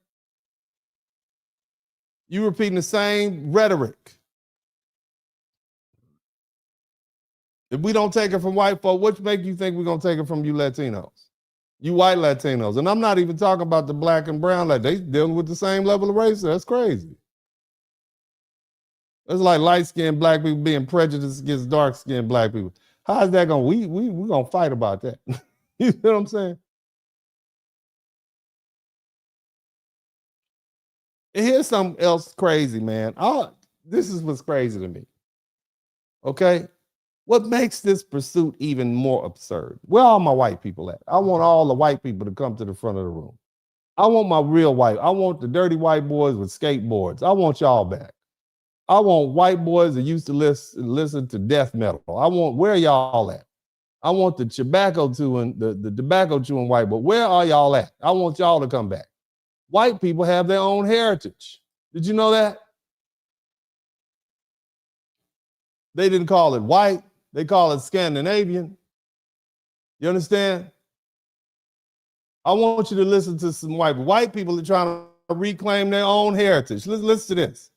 You repeating the same rhetoric. If we don't take it from white folk, what makes you think we're going to take it from you Latinos? You white Latinos. And I'm not even talking about the black and brown. Like they dealing with the same level of racism. That's crazy. It's like light-skinned black people being prejudiced against dark-skinned black people. How's that going? We going to fight about that. You know what I'm saying? And here's something else crazy, man. This is what's crazy to me. Okay? What makes this pursuit even more absurd? Where are my white people at? I want all the white people to come to the front of the room. I want my real white. I want the dirty white boys with skateboards. I want y'all back. I want white boys that used to listen to death metal. Where are y'all at? I want the tobacco chewing white boy. Where are y'all at? I want y'all to come back. White people have their own heritage. Did you know that? They didn't call it white. They call it Scandinavian. You understand? I want you to listen to some white people that are trying to reclaim their own heritage. Listen to this.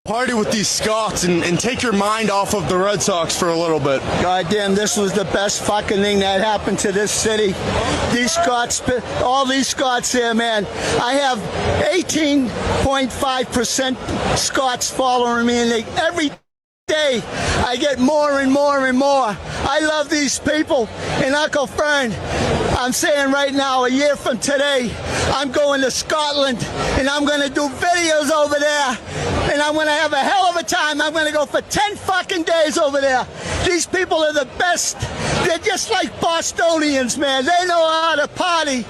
Party with these Scots and take your mind off of the Red Sox for a little bit. Goddamn, this was the best fucking thing that happened to this city. These Scots, all these Scots here, man. I have 18.5% Scots following me, and every day, I get more and more and more. I love these people. And Uncle Fern, I'm saying right now, a year from today, I'm going to Scotland and I'm going to do videos over there. And I'm going to have a hell of a time. I'm going to go for 10 fucking days over there. These people are the best. They're just like Bostonians, man. They know how to party.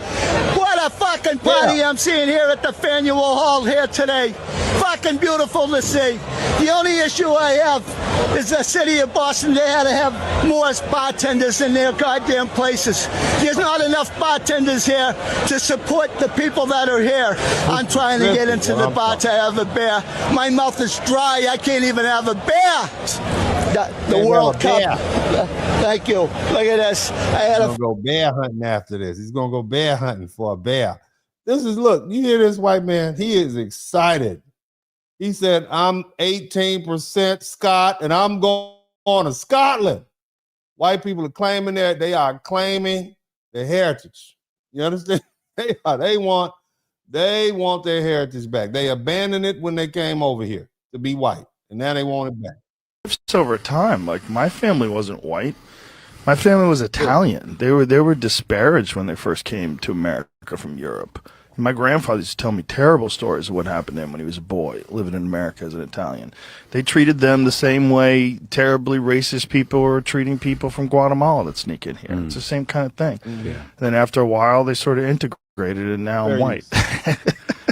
What a fucking party I'm seeing here at the Faneuil Hall here today. Fucking beautiful to see. The only issue I have is the city of Boston. They had to have more bartenders in their goddamn places. There's not enough bartenders here to support the people that are here. I'm trying to get into the bar to have a beer. My mouth is dry. I can't even have a beer. The World Cup. Thank you. Look at this. I had to go bear hunting after this. He's gonna go bear hunting for a bear. This is, look, you hear this white man? He is excited. He said, I'm 18% Scot and I'm going to Scotland. White people are claiming that they are claiming their heritage. You understand? They want their heritage back. They abandoned it when they came over here to be white, and now they want it back. It's over time. Like, my family wasn't white. My family was Italian. They were disparaged when they first came to America from Europe. My grandfather used to tell me terrible stories of what happened to him when he was a boy living in America as an Italian. They treated them the same way terribly racist people were treating people from Guatemala that sneak in here. It's the same kind of thing. Yeah. And then after a while, they sort of integrated, and now I'm white.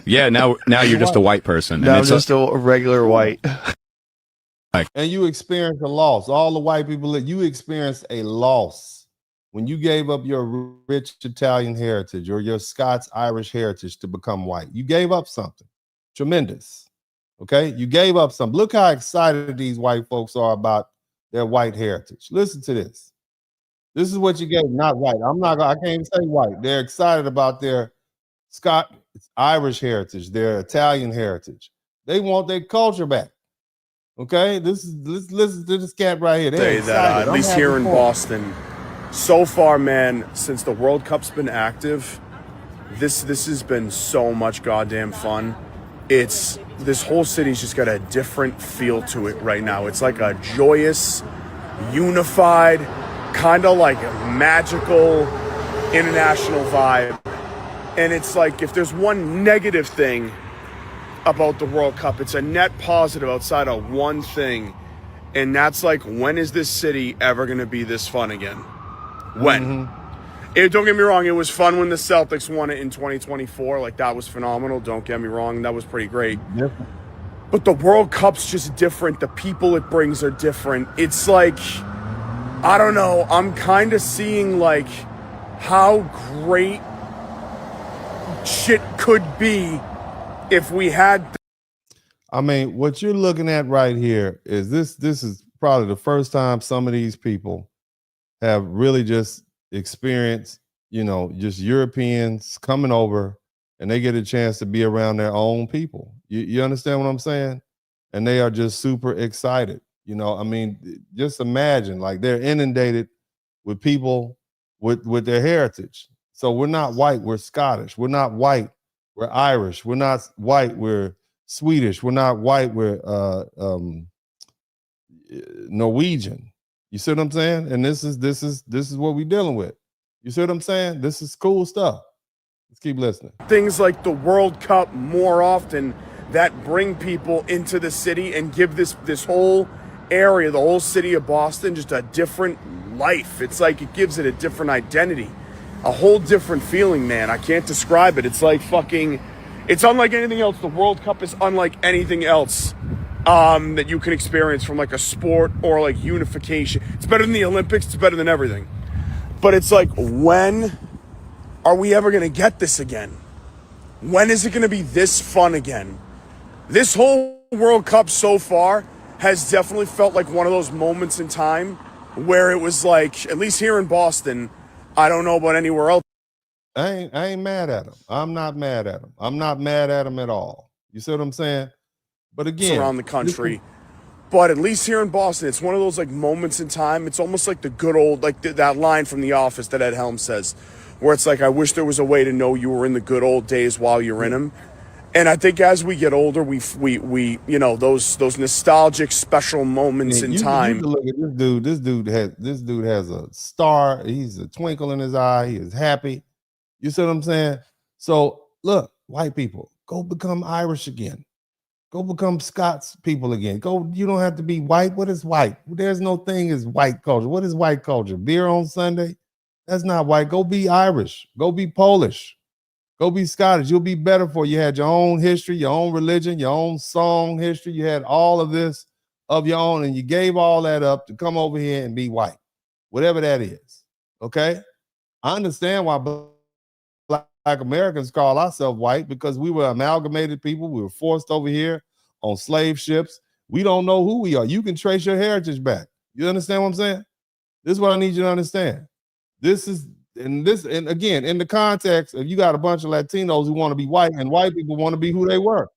Yeah, now you're just a white person. Now I'm just a regular white. And you experience a loss. All the white people, you experienced a loss when you gave up your rich Italian heritage or your Scots-Irish heritage to become white. You gave up something tremendous, okay? You gave up something. Look how excited these white folks are about their white heritage. Listen to this. This is what you gave, not white. I can't even say white. They're excited about their Irish heritage, their Italian heritage. They want their culture back. Okay, listen to this cat right here. Say that at least here in Boston, so far, man, since the World Cup's been active, this has been so much goddamn fun. This whole city's just got a different feel to it right now. It's like a joyous, unified, kind of like a magical international vibe. And it's like, if there's one negative thing about the World Cup, it's a net positive outside of one thing, and that's like, when is this city ever going to be this fun again? When? Don't get me wrong, it was fun when the Celtics won it in 2024. Like, that was phenomenal. Don't get me wrong, that was pretty great. Yep. But the World Cup's just different. The people it brings are different. It's like, I don't know, I'm kind of seeing like how great shit could be if we had. I mean, what you're looking at right here is this is probably the first time some of these people have really just experienced, just Europeans coming over and they get a chance to be around their own people. You understand what I'm saying? And they are just super excited. I mean, just imagine, like, they're inundated with people with their heritage. So we're not white, we're Scottish. We're not white, we're Irish. We're not white, we're Swedish. We're not white, we're Norwegian. You see what I'm saying? And this is what we're dealing with. You see what I'm saying? This is cool stuff. Let's keep listening. Things like the World Cup more often that bring people into the city and give this whole area, the whole city of Boston, just a different life. It's like it gives it a different identity, a whole different feeling, man. I can't describe it. It's like it's unlike anything else. The World Cup is unlike anything else that you can experience from like a sport or like unification. It's better than the Olympics. It's better than everything. But it's like, when are we ever going to get this again? When is it going to be this fun again? This whole World Cup so far has definitely felt like one of those moments in time where it was like, at least here in Boston, I don't know about anywhere else. I ain't mad at him. I'm not mad at him. I'm not mad at him at all. You see what I'm saying? But again, around the country. But at least here in Boston, it's one of those like moments in time. It's almost like the good old, like that line from The Office that Ed Helms says, where it's like, I wish there was a way to know you were in the good old days while you're in them. And I think as we get older, we you know, those nostalgic special moments in time. You can look at this dude. This dude has a star. He's a twinkle in his eye. He is happy. You see what I'm saying? So look, white people, go become Irish again. Go become Scots people again. Go. You don't have to be white. What is white? There's no thing as white culture. What is white culture? Beer on Sunday? That's not white. Go be Irish. Go be Polish. Go be Scottish. You'll be better for it. You had your own history, your own religion, your own song history. You had all of this of your own, and you gave all that up to come over here and be white, whatever that is. Okay? I understand why Black Americans call ourselves white, because we were amalgamated people. We were forced over here on slave ships. We don't know who we are. You can trace your heritage back. You understand what I'm saying? This is what I need you to understand. This is, and again, in the context of you got a bunch of Latinos who want to be white, and white people want to be who they were.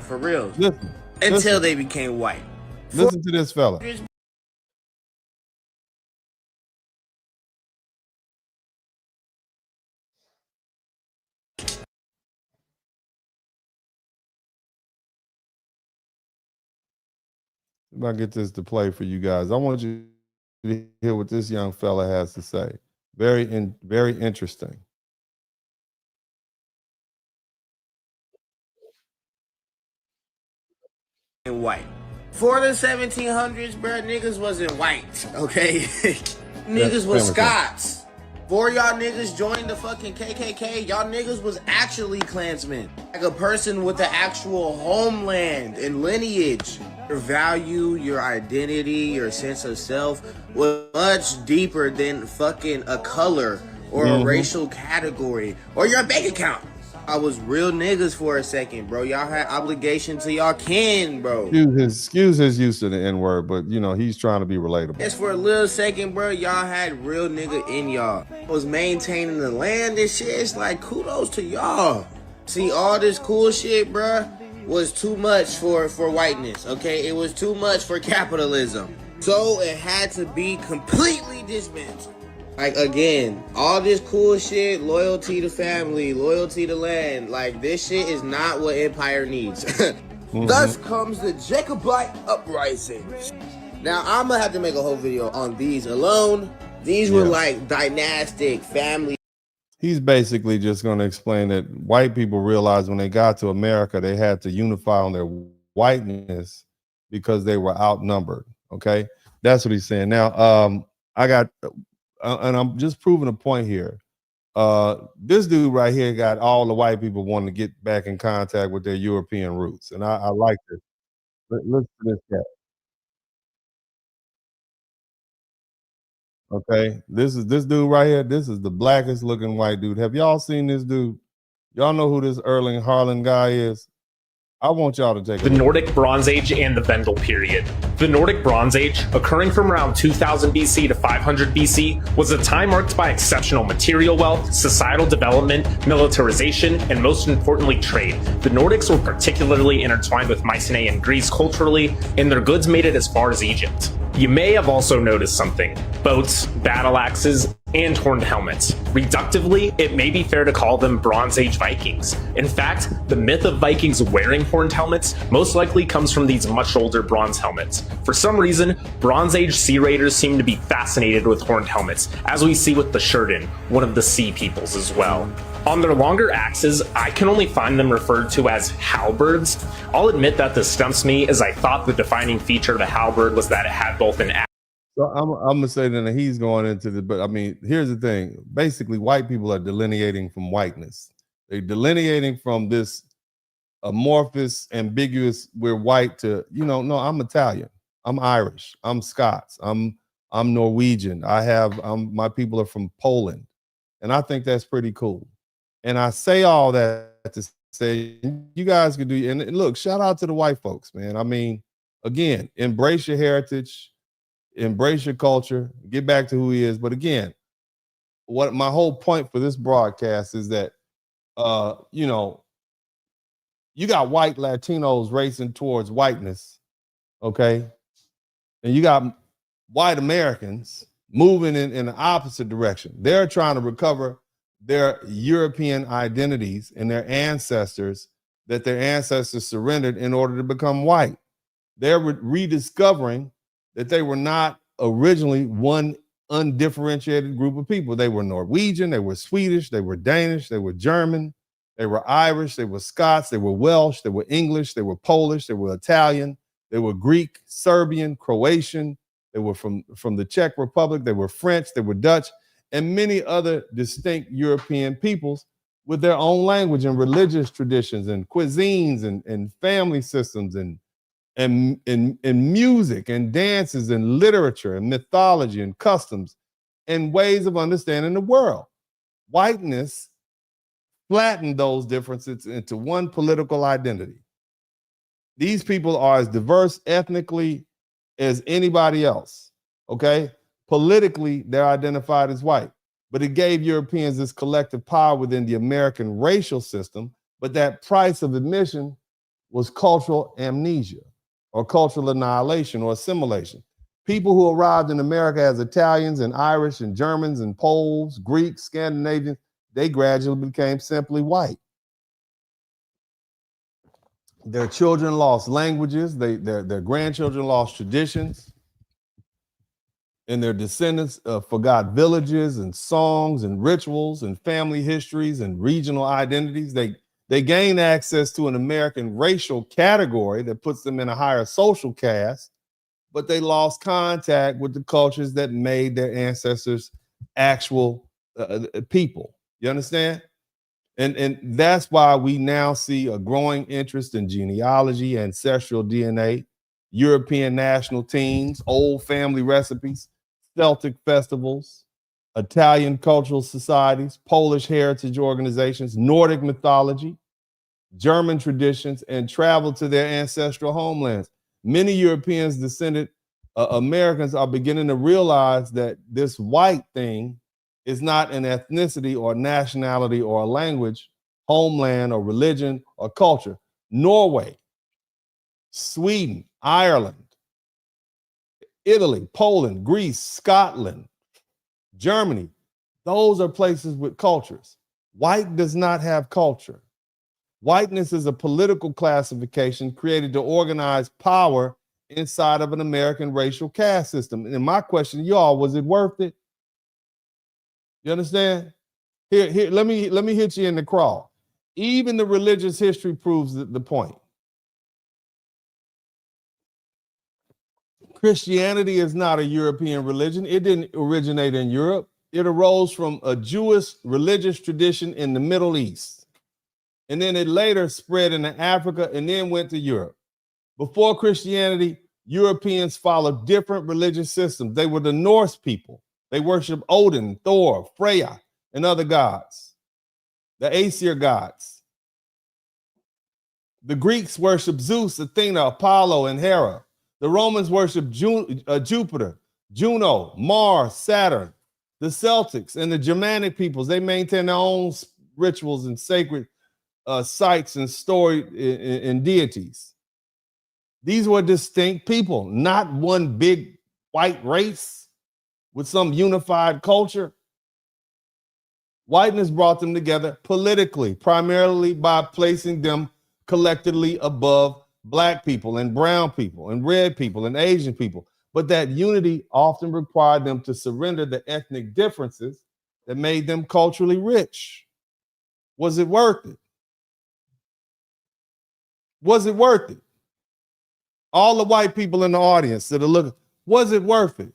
For real. Listen, they became white. Listen to this fella. If I get this to play for you guys, I want you to hear what this young fella has to say. Very interesting. White. For the 1700s, bro, niggas wasn't white, okay? Niggas was Scots. Before y'all niggas joined the fucking KKK, y'all niggas was actually Klansmen. Like a person with the actual homeland and lineage. Your value, your identity, your sense of self was much deeper than fucking a color or a racial category or your bank account. I was real niggas for a second, bro. Y'all had obligation to y'all kin, bro. Excuse his use of the N-word, but you know, he's trying to be relatable. Just for a little second, bro, y'all had real nigga in y'all. Was maintaining the land and shit. It's like, kudos to y'all. See, all this cool shit, bro, was too much for whiteness, okay? It was too much for capitalism. So it had to be completely dismantled. Like, again, all this cool shit, loyalty to family, loyalty to land, like, this shit is not what empire needs. Thus comes the Jacobite uprising. Now, I'm gonna have to make a whole video on these alone. These were like dynastic family. He's basically just going to explain that white people realized when they got to America, they had to unify on their whiteness because they were outnumbered. Okay, that's what he's saying. Now, I got, and I'm just proving a point here. This dude right here got all the white people wanting to get back in contact with their European roots, and I like this. Listen to this guy. Okay, this dude right here. This is the blackest looking white dude. Have y'all seen this dude? Y'all know who this Erling Haaland guy is? I want y'all to take the Nordic Bronze Age and the Vendel period. The Nordic Bronze Age, occurring from around 2000 BC to 500 BC, was a time marked by exceptional material wealth, societal development, militarization, and most importantly, trade. The Nordics were particularly intertwined with Mycenae and Greece culturally, and their goods made it as far as Egypt. You may have also noticed something: boats, battle axes, and horned helmets. Reductively, it may be fair to call them Bronze Age Vikings. In fact, the myth of Vikings wearing horned helmets most likely comes from these much older bronze helmets. For some reason, Bronze Age sea raiders seem to be fascinated with horned helmets, as we see with the Shurden, one of the sea peoples as well. On their longer axes, I can only find them referred to as halberds. I'll admit that this stumps me, as I thought the defining feature of a halberd was that it had both an axe. So I'm gonna say that he's going into the, but I mean, here's the thing. Basically, white people are delineating from whiteness. They're delineating from this amorphous, ambiguous, we're white to, no, I'm Italian, I'm Irish, I'm Scots, I'm Norwegian. My people are from Poland. And I think that's pretty cool. And I say all that to say, you guys can do, and look, shout out to the white folks, man. I mean, again, embrace your heritage, embrace your culture, get back to who he is. But again, what my whole point for this broadcast is that, you got white Latinos racing towards whiteness, okay? And you got white Americans moving in the opposite direction. They're trying to recover their European identities and their ancestors that their ancestors surrendered in order to become white. They're rediscovering that they were not originally one undifferentiated group of people. They were Norwegian, they were Swedish, they were Danish, they were German, they were Irish, they were Scots, they were Welsh, they were English, they were Polish, they were Italian, they were Greek, Serbian, Croatian, they were from the Czech Republic, they were French, they were Dutch, and many other distinct European peoples with their own language and religious traditions and cuisines and family systems and music and dances and literature and mythology and customs and ways of understanding the world. Whiteness flattened those differences into one political identity. These people are as diverse ethnically as anybody else, okay? Politically, they're identified as white, but it gave Europeans this collective power within the American racial system, but that price of admission was cultural amnesia or cultural annihilation or assimilation. People who arrived in America as Italians and Irish and Germans and Poles, Greeks, Scandinavians, they gradually became simply white. Their children lost languages, their grandchildren lost traditions, and their descendants forgot villages and songs and rituals and family histories and regional identities. They gain access to an American racial category that puts them in a higher social caste, but they lost contact with the cultures that made their ancestors actual people. You understand? And that's why we now see a growing interest in genealogy, ancestral DNA, European national teams, old family recipes, Celtic festivals, Italian cultural societies, Polish heritage organizations, Nordic mythology, German traditions, and travel to their ancestral homelands. Many Europeans descended Americans are beginning to realize that this white thing is not an ethnicity or nationality or a language, homeland or religion or culture. Norway, Sweden, Ireland, Italy, Poland, Greece, Scotland, Germany, those are places with cultures. White does not have culture. Whiteness is a political classification created to organize power inside of an American racial caste system. And my question to y'all, was it worth it? You understand? Here, let me hit you in the crawl. Even the religious history proves the point. Christianity is not a European religion. It didn't originate in Europe. It arose from a Jewish religious tradition in the Middle East. And then it later spread into Africa and then went to Europe. Before Christianity, Europeans followed different religious systems. They were the Norse people. They worshiped Odin, Thor, Freya, and other gods, the Aesir gods. The Greeks worshiped Zeus, Athena, Apollo, and Hera. The Romans worshiped Jupiter, Juno, Mars, Saturn. The Celtics and the Germanic peoples, they maintain their own rituals and sacred sites and story and deities. These were distinct people, not one big white race with some unified culture. Whiteness brought them together politically, primarily by placing them collectively above Black people and brown people and red people and Asian people. But that unity often required them to surrender the ethnic differences that made them culturally rich. Was it worth it? Was it worth it? All the white people in the audience that are looking, was it worth it?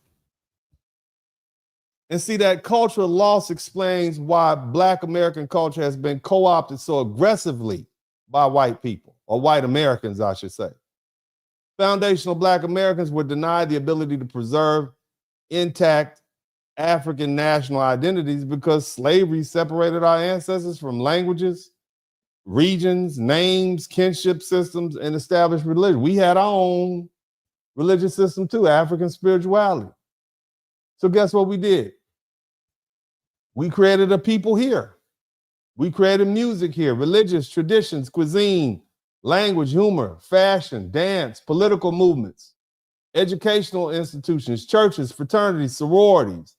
And see, that cultural loss explains why Black American culture has been co-opted so aggressively by white people, or white Americans, I should say. Foundational Black Americans were denied the ability to preserve intact African national identities because slavery separated our ancestors from languages, regions, names, kinship systems, and established religion. We had our own religious system too, African spirituality. So guess what we did? We created a people here. We created music here, religious traditions, cuisine, language, humor, fashion, dance, political movements, educational institutions, churches, fraternities, sororities,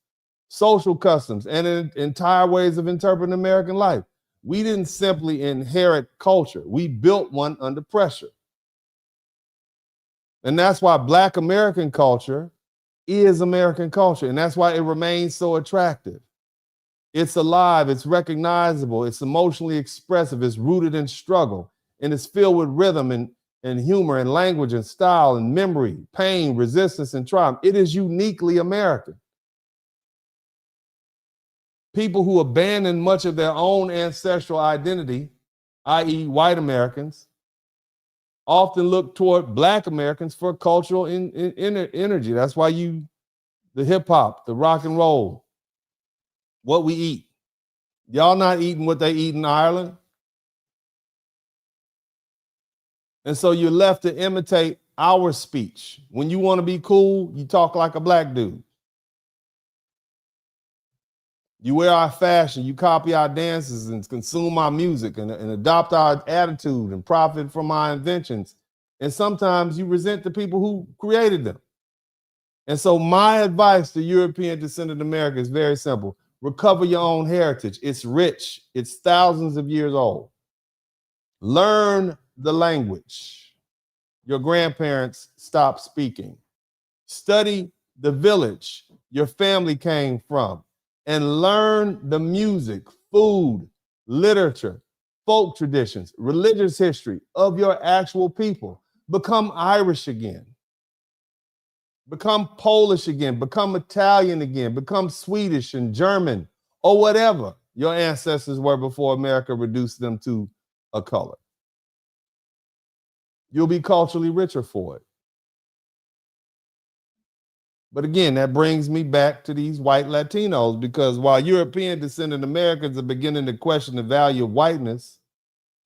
social customs, and entire ways of interpreting American life. We didn't simply inherit culture. We built one under pressure. And that's why Black American culture is American culture. And that's why it remains so attractive. It's alive, it's recognizable, it's emotionally expressive, it's rooted in struggle, and it's filled with rhythm and humor and language and style and memory, pain, resistance, and triumph. It is uniquely American. People who abandon much of their own ancestral identity, i.e. white Americans, often look toward Black Americans for cultural energy. That's why the hip hop, the rock and roll, what we eat. Y'all not eating what they eat in Ireland. And so you're left to imitate our speech. When you want to be cool, you talk like a Black dude. You wear our fashion, you copy our dances and consume our music and adopt our attitude and profit from our inventions. And sometimes you resent the people who created them. And so my advice to European descendant America is very simple. Recover your own heritage. It's rich. It's thousands of years old. Learn the language your grandparents stopped speaking. Study the village your family came from. And learn the music, food, literature, folk traditions, religious history of your actual people. Become Irish again. Become Polish again. Become Italian again. Become Swedish and German or whatever your ancestors were before America reduced them to a color. You'll be culturally richer for it. But again, that brings me back to these white Latinos, because while European descendant Americans are beginning to question the value of whiteness,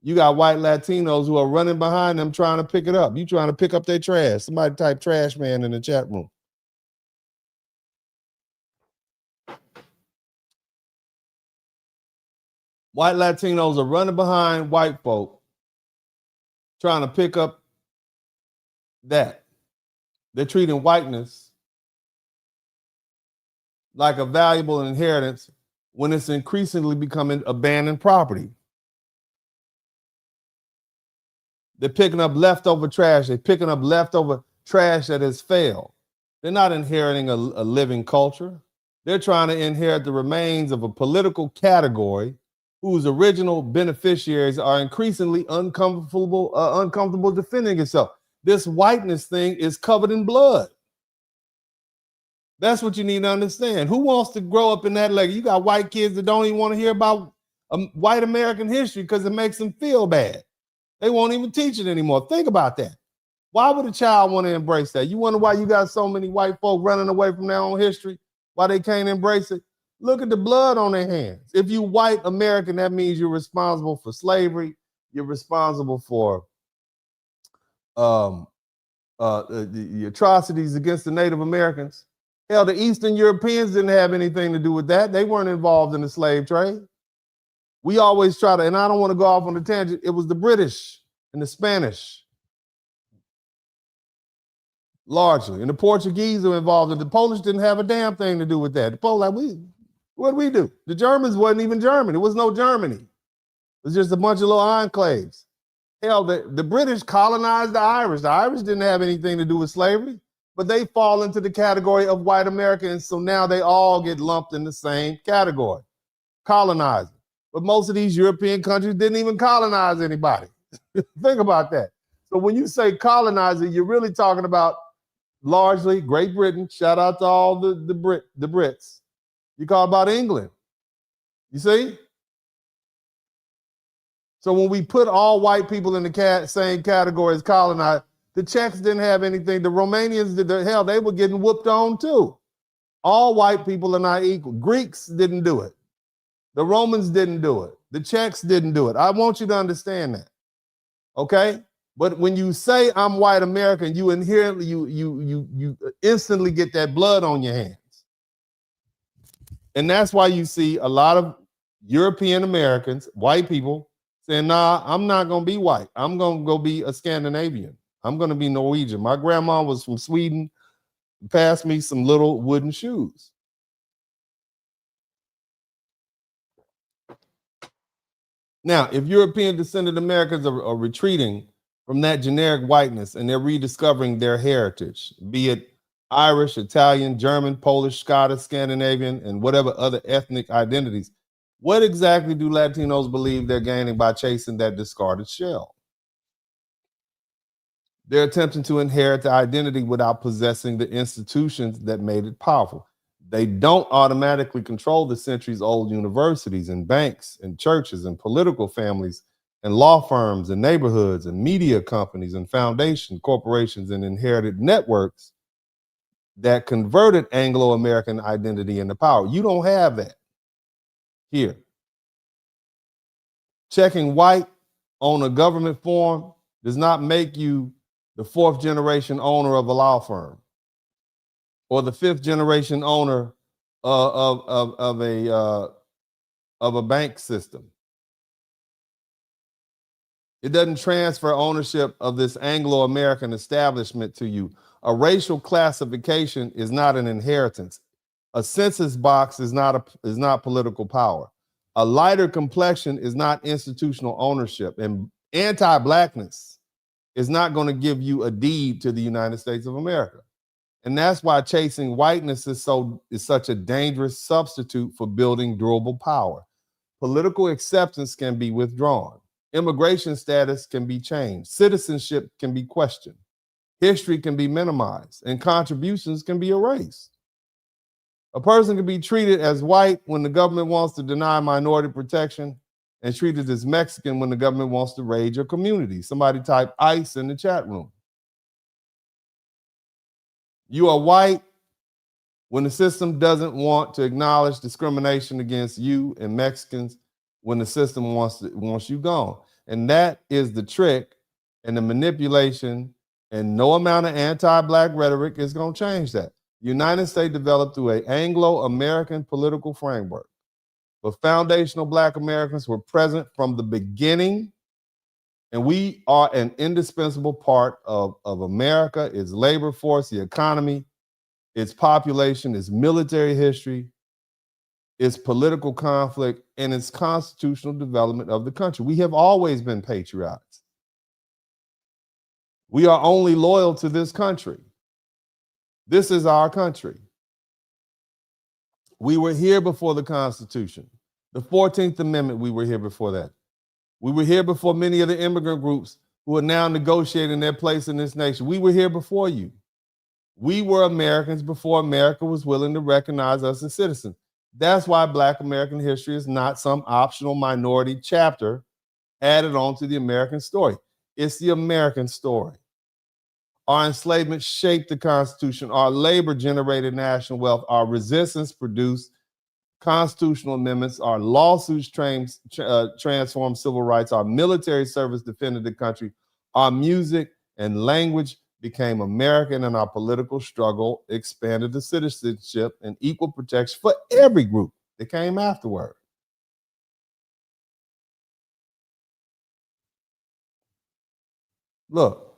you got white Latinos who are running behind them trying to pick it up. You trying to pick up their trash. Somebody type trash man in the chat room. White Latinos are running behind white folk trying to pick up that. They're treating whiteness like a valuable inheritance when it's increasingly becoming abandoned property. They're picking up leftover trash. They're picking up leftover trash that has failed. They're not inheriting a living culture. They're trying to inherit the remains of a political category whose original beneficiaries are increasingly uncomfortable defending itself. This whiteness thing is covered in blood. That's what you need to understand. Who wants to grow up in that legacy? You got white kids that don't even want to hear about white American history because it makes them feel bad. They won't even teach it anymore. Think about that. Why would a child want to embrace that? You wonder why you got so many white folk running away from their own history? Why they can't embrace it? Look at the blood on their hands. If you white American, that means you're responsible for slavery. You're responsible for the atrocities against the Native Americans. Hell, the Eastern Europeans didn't have anything to do with that. They weren't involved in the slave trade. We always try to, and I don't want to go off on a tangent, it was the British and the Spanish, largely. And the Portuguese were involved, and the Polish didn't have a damn thing to do with that. The Polish, what did we do? The Germans wasn't even German. It was no Germany. It was just a bunch of little enclaves. Hell, the British colonized the Irish. The Irish didn't have anything to do with slavery, but they fall into the category of white Americans, so now they all get lumped in the same category, colonizing. But most of these European countries didn't even colonize anybody. Think about that. So when you say colonizer, you're really talking about largely Great Britain. Shout out to all the Brits. You call about England. You see? So when we put all white people in the same category as colonized, the Czechs didn't have anything. The Romanians did. Hell, they were getting whooped on too. All white people are not equal. Greeks didn't do it. The Romans didn't do it. The Czechs didn't do it. I want you to understand that. Okay? But when you say I'm white American, you inherently, you instantly get that blood on your hands. And that's why you see a lot of European Americans, white people, saying, nah, I'm not going to be white. I'm going to go be a Scandinavian. I'm going to be Norwegian. My grandma was from Sweden, passed me some little wooden shoes. Now, if European descended Americans are retreating from that generic whiteness and they're rediscovering their heritage, be it Irish, Italian, German, Polish, Scottish, Scandinavian, and whatever other ethnic identities, what exactly do Latinos believe they're gaining by chasing that discarded shell? They're attempting to inherit the identity without possessing the institutions that made it powerful. They don't automatically control the centuries-old universities and banks and churches and political families and law firms and neighborhoods and media companies and foundation corporations and inherited networks that converted Anglo-American identity into power. You don't have that here. Checking white on a government form does not make you the fourth generation owner of a law firm or the fifth generation owner of a bank system. It doesn't transfer ownership of this Anglo-American establishment to you. A racial classification is not an inheritance. A census box is not political power. A lighter complexion is not institutional ownership. And anti-blackness is not going to give you a deed to the United States of America. And that's why chasing whiteness is such a dangerous substitute for building durable power. Political acceptance can be withdrawn. Immigration status can be changed. Citizenship can be questioned. History can be minimized, and contributions can be erased. A person can be treated as white when the government wants to deny minority protection and treated as Mexican when the government wants to raid your community. Somebody type ICE in the chat room. You are white when the system doesn't want to acknowledge discrimination against you and Mexicans when the system wants you gone. And that is the trick and the manipulation, and no amount of anti-black rhetoric is going to change that. The United States developed through an Anglo-American political framework, but foundational Black Americans were present from the beginning, and we are an indispensable part of America, its labor force, the economy, its population, its military history, its political conflict, and its constitutional development of the country. We have always been patriots. We are only loyal to this country. This is our country. We were here before the Constitution. The 14th Amendment, we were here before that. We were here before many of the immigrant groups who are now negotiating their place in this nation. We were here before you. We were Americans before America was willing to recognize us as citizens. That's why Black American history is not some optional minority chapter added on to the American story. It's the American story. Our enslavement shaped the Constitution. Our labor generated national wealth. Our resistance produced constitutional amendments. Our lawsuits transformed civil rights. Our military service defended the country. Our music and language became American, and our political struggle expanded the citizenship and equal protection for every group that came afterward. Look,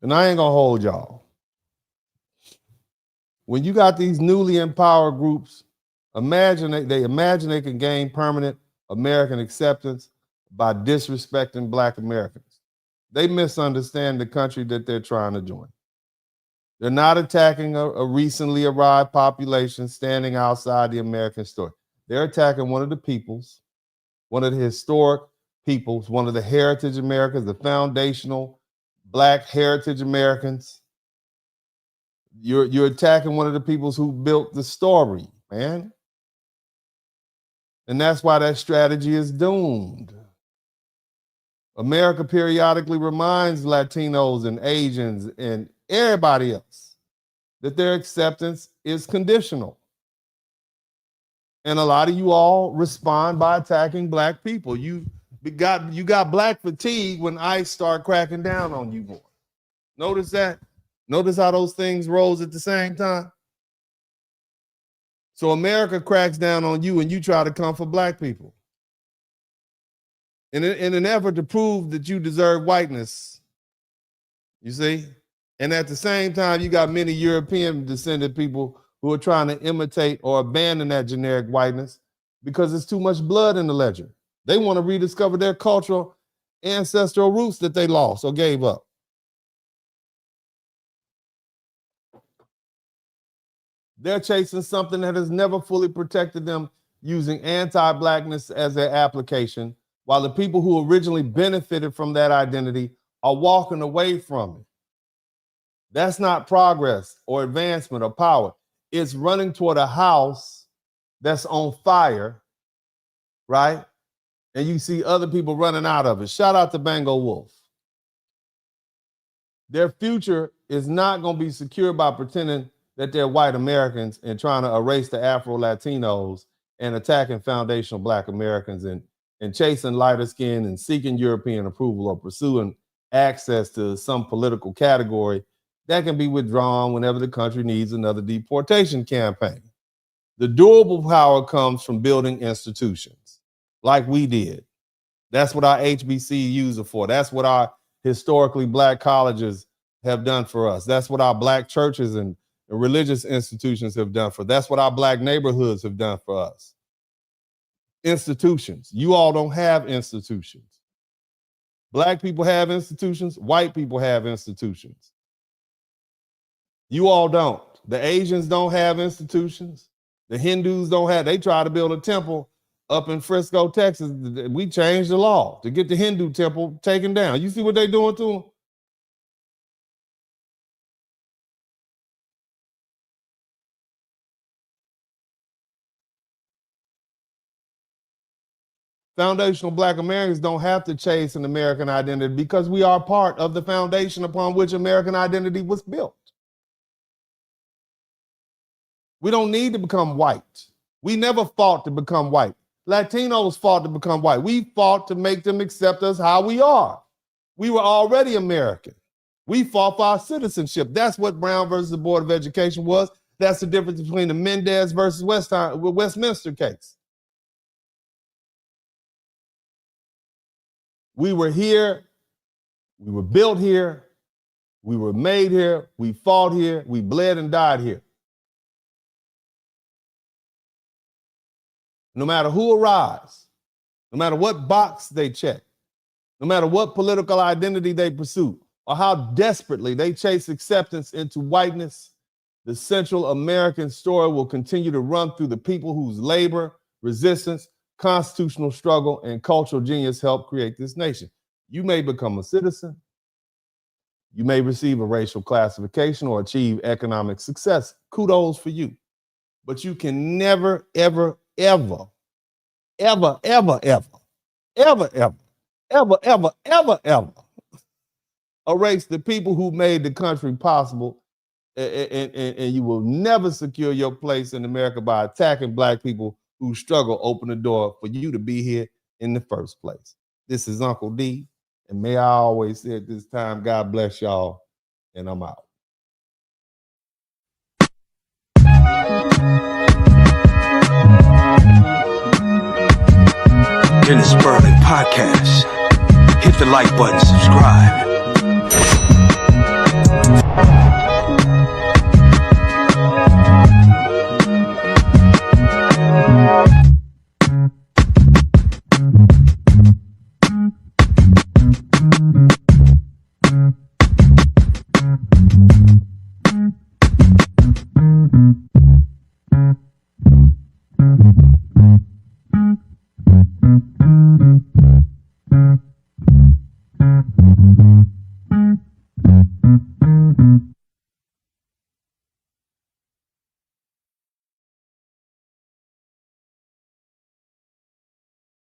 and I ain't gonna hold y'all. When you got these newly empowered groups, they imagine they can gain permanent American acceptance by disrespecting Black Americans. They misunderstand the country that they're trying to join. They're not attacking a recently arrived population standing outside the American story. They're attacking one of the peoples, one of the historic peoples, one of the heritage Americans, the foundational Black heritage Americans. You're attacking one of the peoples who built the story, man. And that's why that strategy is doomed. America periodically reminds Latinos and Asians and everybody else that their acceptance is conditional. And a lot of you all respond by attacking Black people. You got Black fatigue when ICE start cracking down on you more. Notice that? Notice how those things rose at the same time? So America cracks down on you and you try to come for Black people. In an effort to prove that you deserve whiteness, you see? And at the same time, you got many European descended people who are trying to imitate or abandon that generic whiteness because there's too much blood in the ledger. They want to rediscover their cultural ancestral roots that they lost or gave up. They're chasing something that has never fully protected them, using anti-blackness as their application, while the people who originally benefited from that identity are walking away from it. That's not progress or advancement or power. It's running toward a house that's on fire, right? And you see other people running out of it. Shout out to Bango Wolf. Their future is not going to be secured by pretending that they're white Americans and trying to erase the Afro-Latinos and attacking foundational Black Americans and chasing lighter skin and seeking European approval or pursuing access to some political category that can be withdrawn whenever the country needs another deportation campaign. The durable power comes from building institutions like we did. That's what our HBCUs are for. That's what our historically Black colleges have done for us. That's what our Black churches and religious institutions have done for us. That's what our Black neighborhoods have done for us. Institutions. You all don't have institutions. Black people have institutions. White people have institutions. You all don't. The Asians don't have institutions. The Hindus don't have. They try to build a temple up in Frisco, Texas. We changed the law to get the Hindu temple taken down. You see what they're doing to them? Foundational Black Americans don't have to chase an American identity because we are part of the foundation upon which American identity was built. We don't need to become white. We never fought to become white. Latinos fought to become white. We fought to make them accept us how we are. We were already American. We fought for our citizenship. That's what Brown versus the Board of Education was. That's the difference between the Mendez versus Westminster case. We were here, we were built here, we were made here, we fought here, we bled and died here. No matter who arrives, no matter what box they check, no matter what political identity they pursue, or how desperately they chase acceptance into whiteness, the Central American story will continue to run through the people whose labor, resistance, constitutional struggle, and cultural genius helped create this nation. You may become a citizen, you may receive a racial classification or achieve economic success. Kudos for you. But you can never, ever, ever, ever, ever, ever, ever, ever, ever, ever, ever, ever erase the people who made the country possible, and you will never secure your place in America by attacking Black people who struggle open the door for you to be here in the first place. This is Uncle D, and may I always say at this time, God bless y'all, and I'm out. Dennis Spurling Podcast. Hit the like button, subscribe.